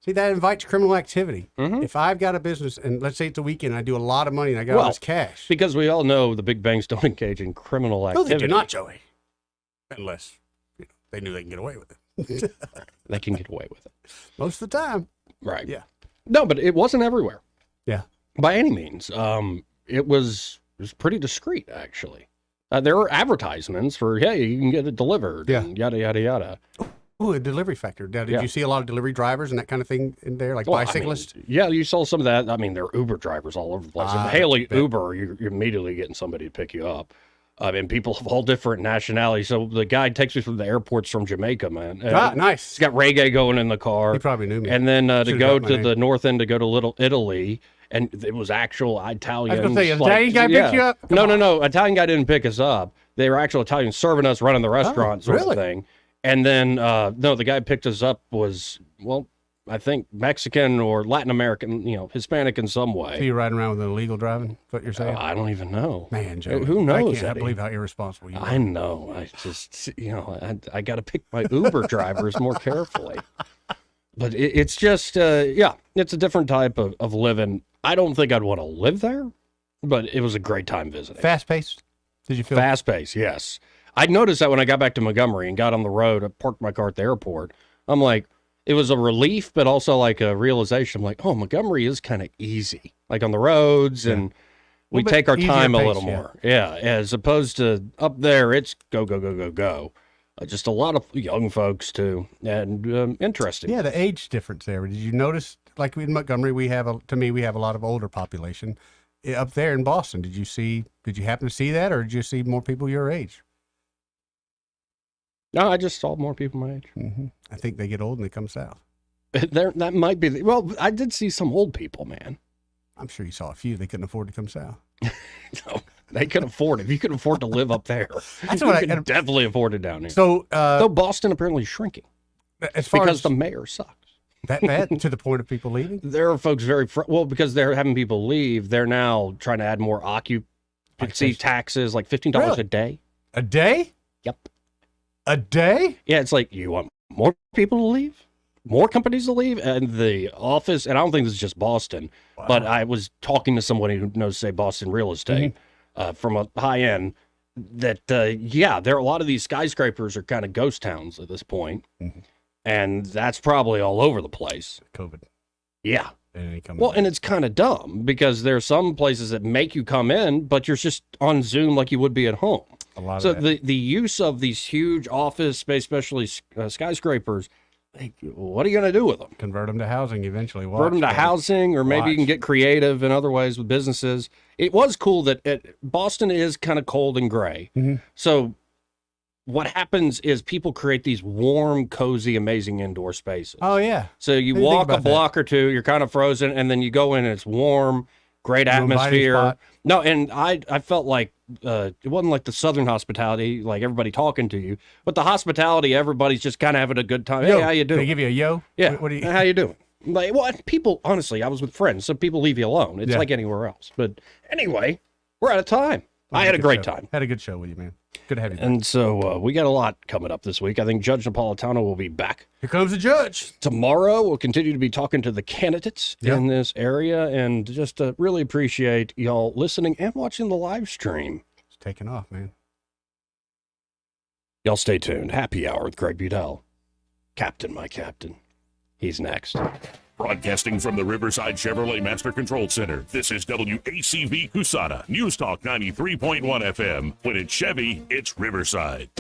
That invites criminal activity. Mm-hmm. If I've got a business and let's say it's a weekend, I do a lot of money and I got all this cash. Because we all know the big banks don't engage in criminal activity. No, they do not, Joey. Unless they knew they can get away with it. They can get away with it most of the time. Right. Yeah. No, but it wasn't everywhere. Yeah. By any means. It was pretty discreet, actually. There were advertisements for, hey, you can get it delivered. Yeah. And yada, yada, yada. Oh, a delivery factor. Now, did you see a lot of delivery drivers and that kind of thing in there, like bicyclists? You saw some of that. I mean, there are Uber drivers all over the place. If Haley Uber, you're immediately getting somebody to pick you up. And people of all different nationalities. So the guy takes me from the airports from Jamaica, man. Nice. He's got reggae going in the car. He probably knew me. And then to go to the north end to go to Little Italy. And it was actual Italians. I was going to say, Italian guy picked you up? No. Italian guy didn't pick us up. They were actual Italians serving us, running the restaurant sort of thing. And then, the guy picked us up was, I think Mexican or Latin American, Hispanic in some way. So you're riding around with an illegal driving, what you're saying? I don't even know. Man, Joe. Who knows? I can't believe how irresponsible you are. I know. I just, I got to pick my Uber drivers more carefully. But it's just, it's a different type of living. I don't think I'd want to live there, but it was a great time visiting. Fast-paced? Did you feel? Fast-paced, yes. I noticed that when I got back to Montgomery and got on the road, I parked my car at the airport. I'm like, it was a relief, but also like a realization. Like, oh, Montgomery is kind of easy, like on the roads, and we take our time a little more. Yeah, as opposed to up there, it's go, go, go, go, go. Just a lot of young folks too, and interesting. Yeah, the age difference there. Did you notice? Like in Montgomery, we have a lot of older population. Up there in Boston, did you happen to see that, or did you see more people your age? No, I just saw more people my age. Mm-hmm. I think they get old and they come south. That might be. Well, I did see some old people, man. I'm sure you saw a few. They couldn't afford to come south. No, they could afford it. If you could afford to live up there, that's what you can definitely afford it down here. So, though Boston apparently is shrinking, because the mayor sucks. That bad to the point of people leaving? There are folks because they're having people leave. They're now trying to add more occupancy taxes, like $15 a day. A day? Yep. A day? Yeah, it's like, you want more people to leave? More companies to leave? And the office, and I don't think this is just Boston, but I was talking to somebody who knows, say, Boston real estate from a high end, that, there are a lot of these skyscrapers are kind of ghost towns at this point. Mm-hmm. And that's probably all over the place. COVID. Yeah. And it's kind of dumb because there are some places that make you come in, but you're just on Zoom like you would be at home. So the use of these huge office space, especially skyscrapers, like, what are you going to do with them? Convert them to housing eventually. Convert them to housing, or maybe you can get creative in other ways with businesses. It was cool that Boston is kind of cold and gray. Mm-hmm. So what happens is people create these warm, cozy, amazing indoor spaces. Oh, yeah. So you walk a block or two, you're kind of frozen, and then you go in and it's warm, great atmosphere. No, and I felt like it wasn't like the Southern hospitality, like everybody talking to you, but the hospitality, everybody's just kind of having a good time. Hey, how you doing? They give you a yo? Yeah. What do you... How you doing? Like, people, honestly, I was with friends, so people leave you alone. It's like anywhere else. But anyway, we're out of time. I had a great time. Had a good show with you, man. Good to have you back. And so we got a lot coming up this week. I think Judge Napolitano will be back. Here comes the judge. Tomorrow, we'll continue to be talking to the candidates in this area, and just really appreciate y'all listening and watching the live stream. It's taking off, man. Y'all stay tuned. Happy Hour with Greg Budell. Captain, my captain. He's next. Broadcasting from the Riverside Chevrolet Master Control Center, this is WACV Cusana, News Talk 93.1 FM. When it's Chevy, it's Riverside.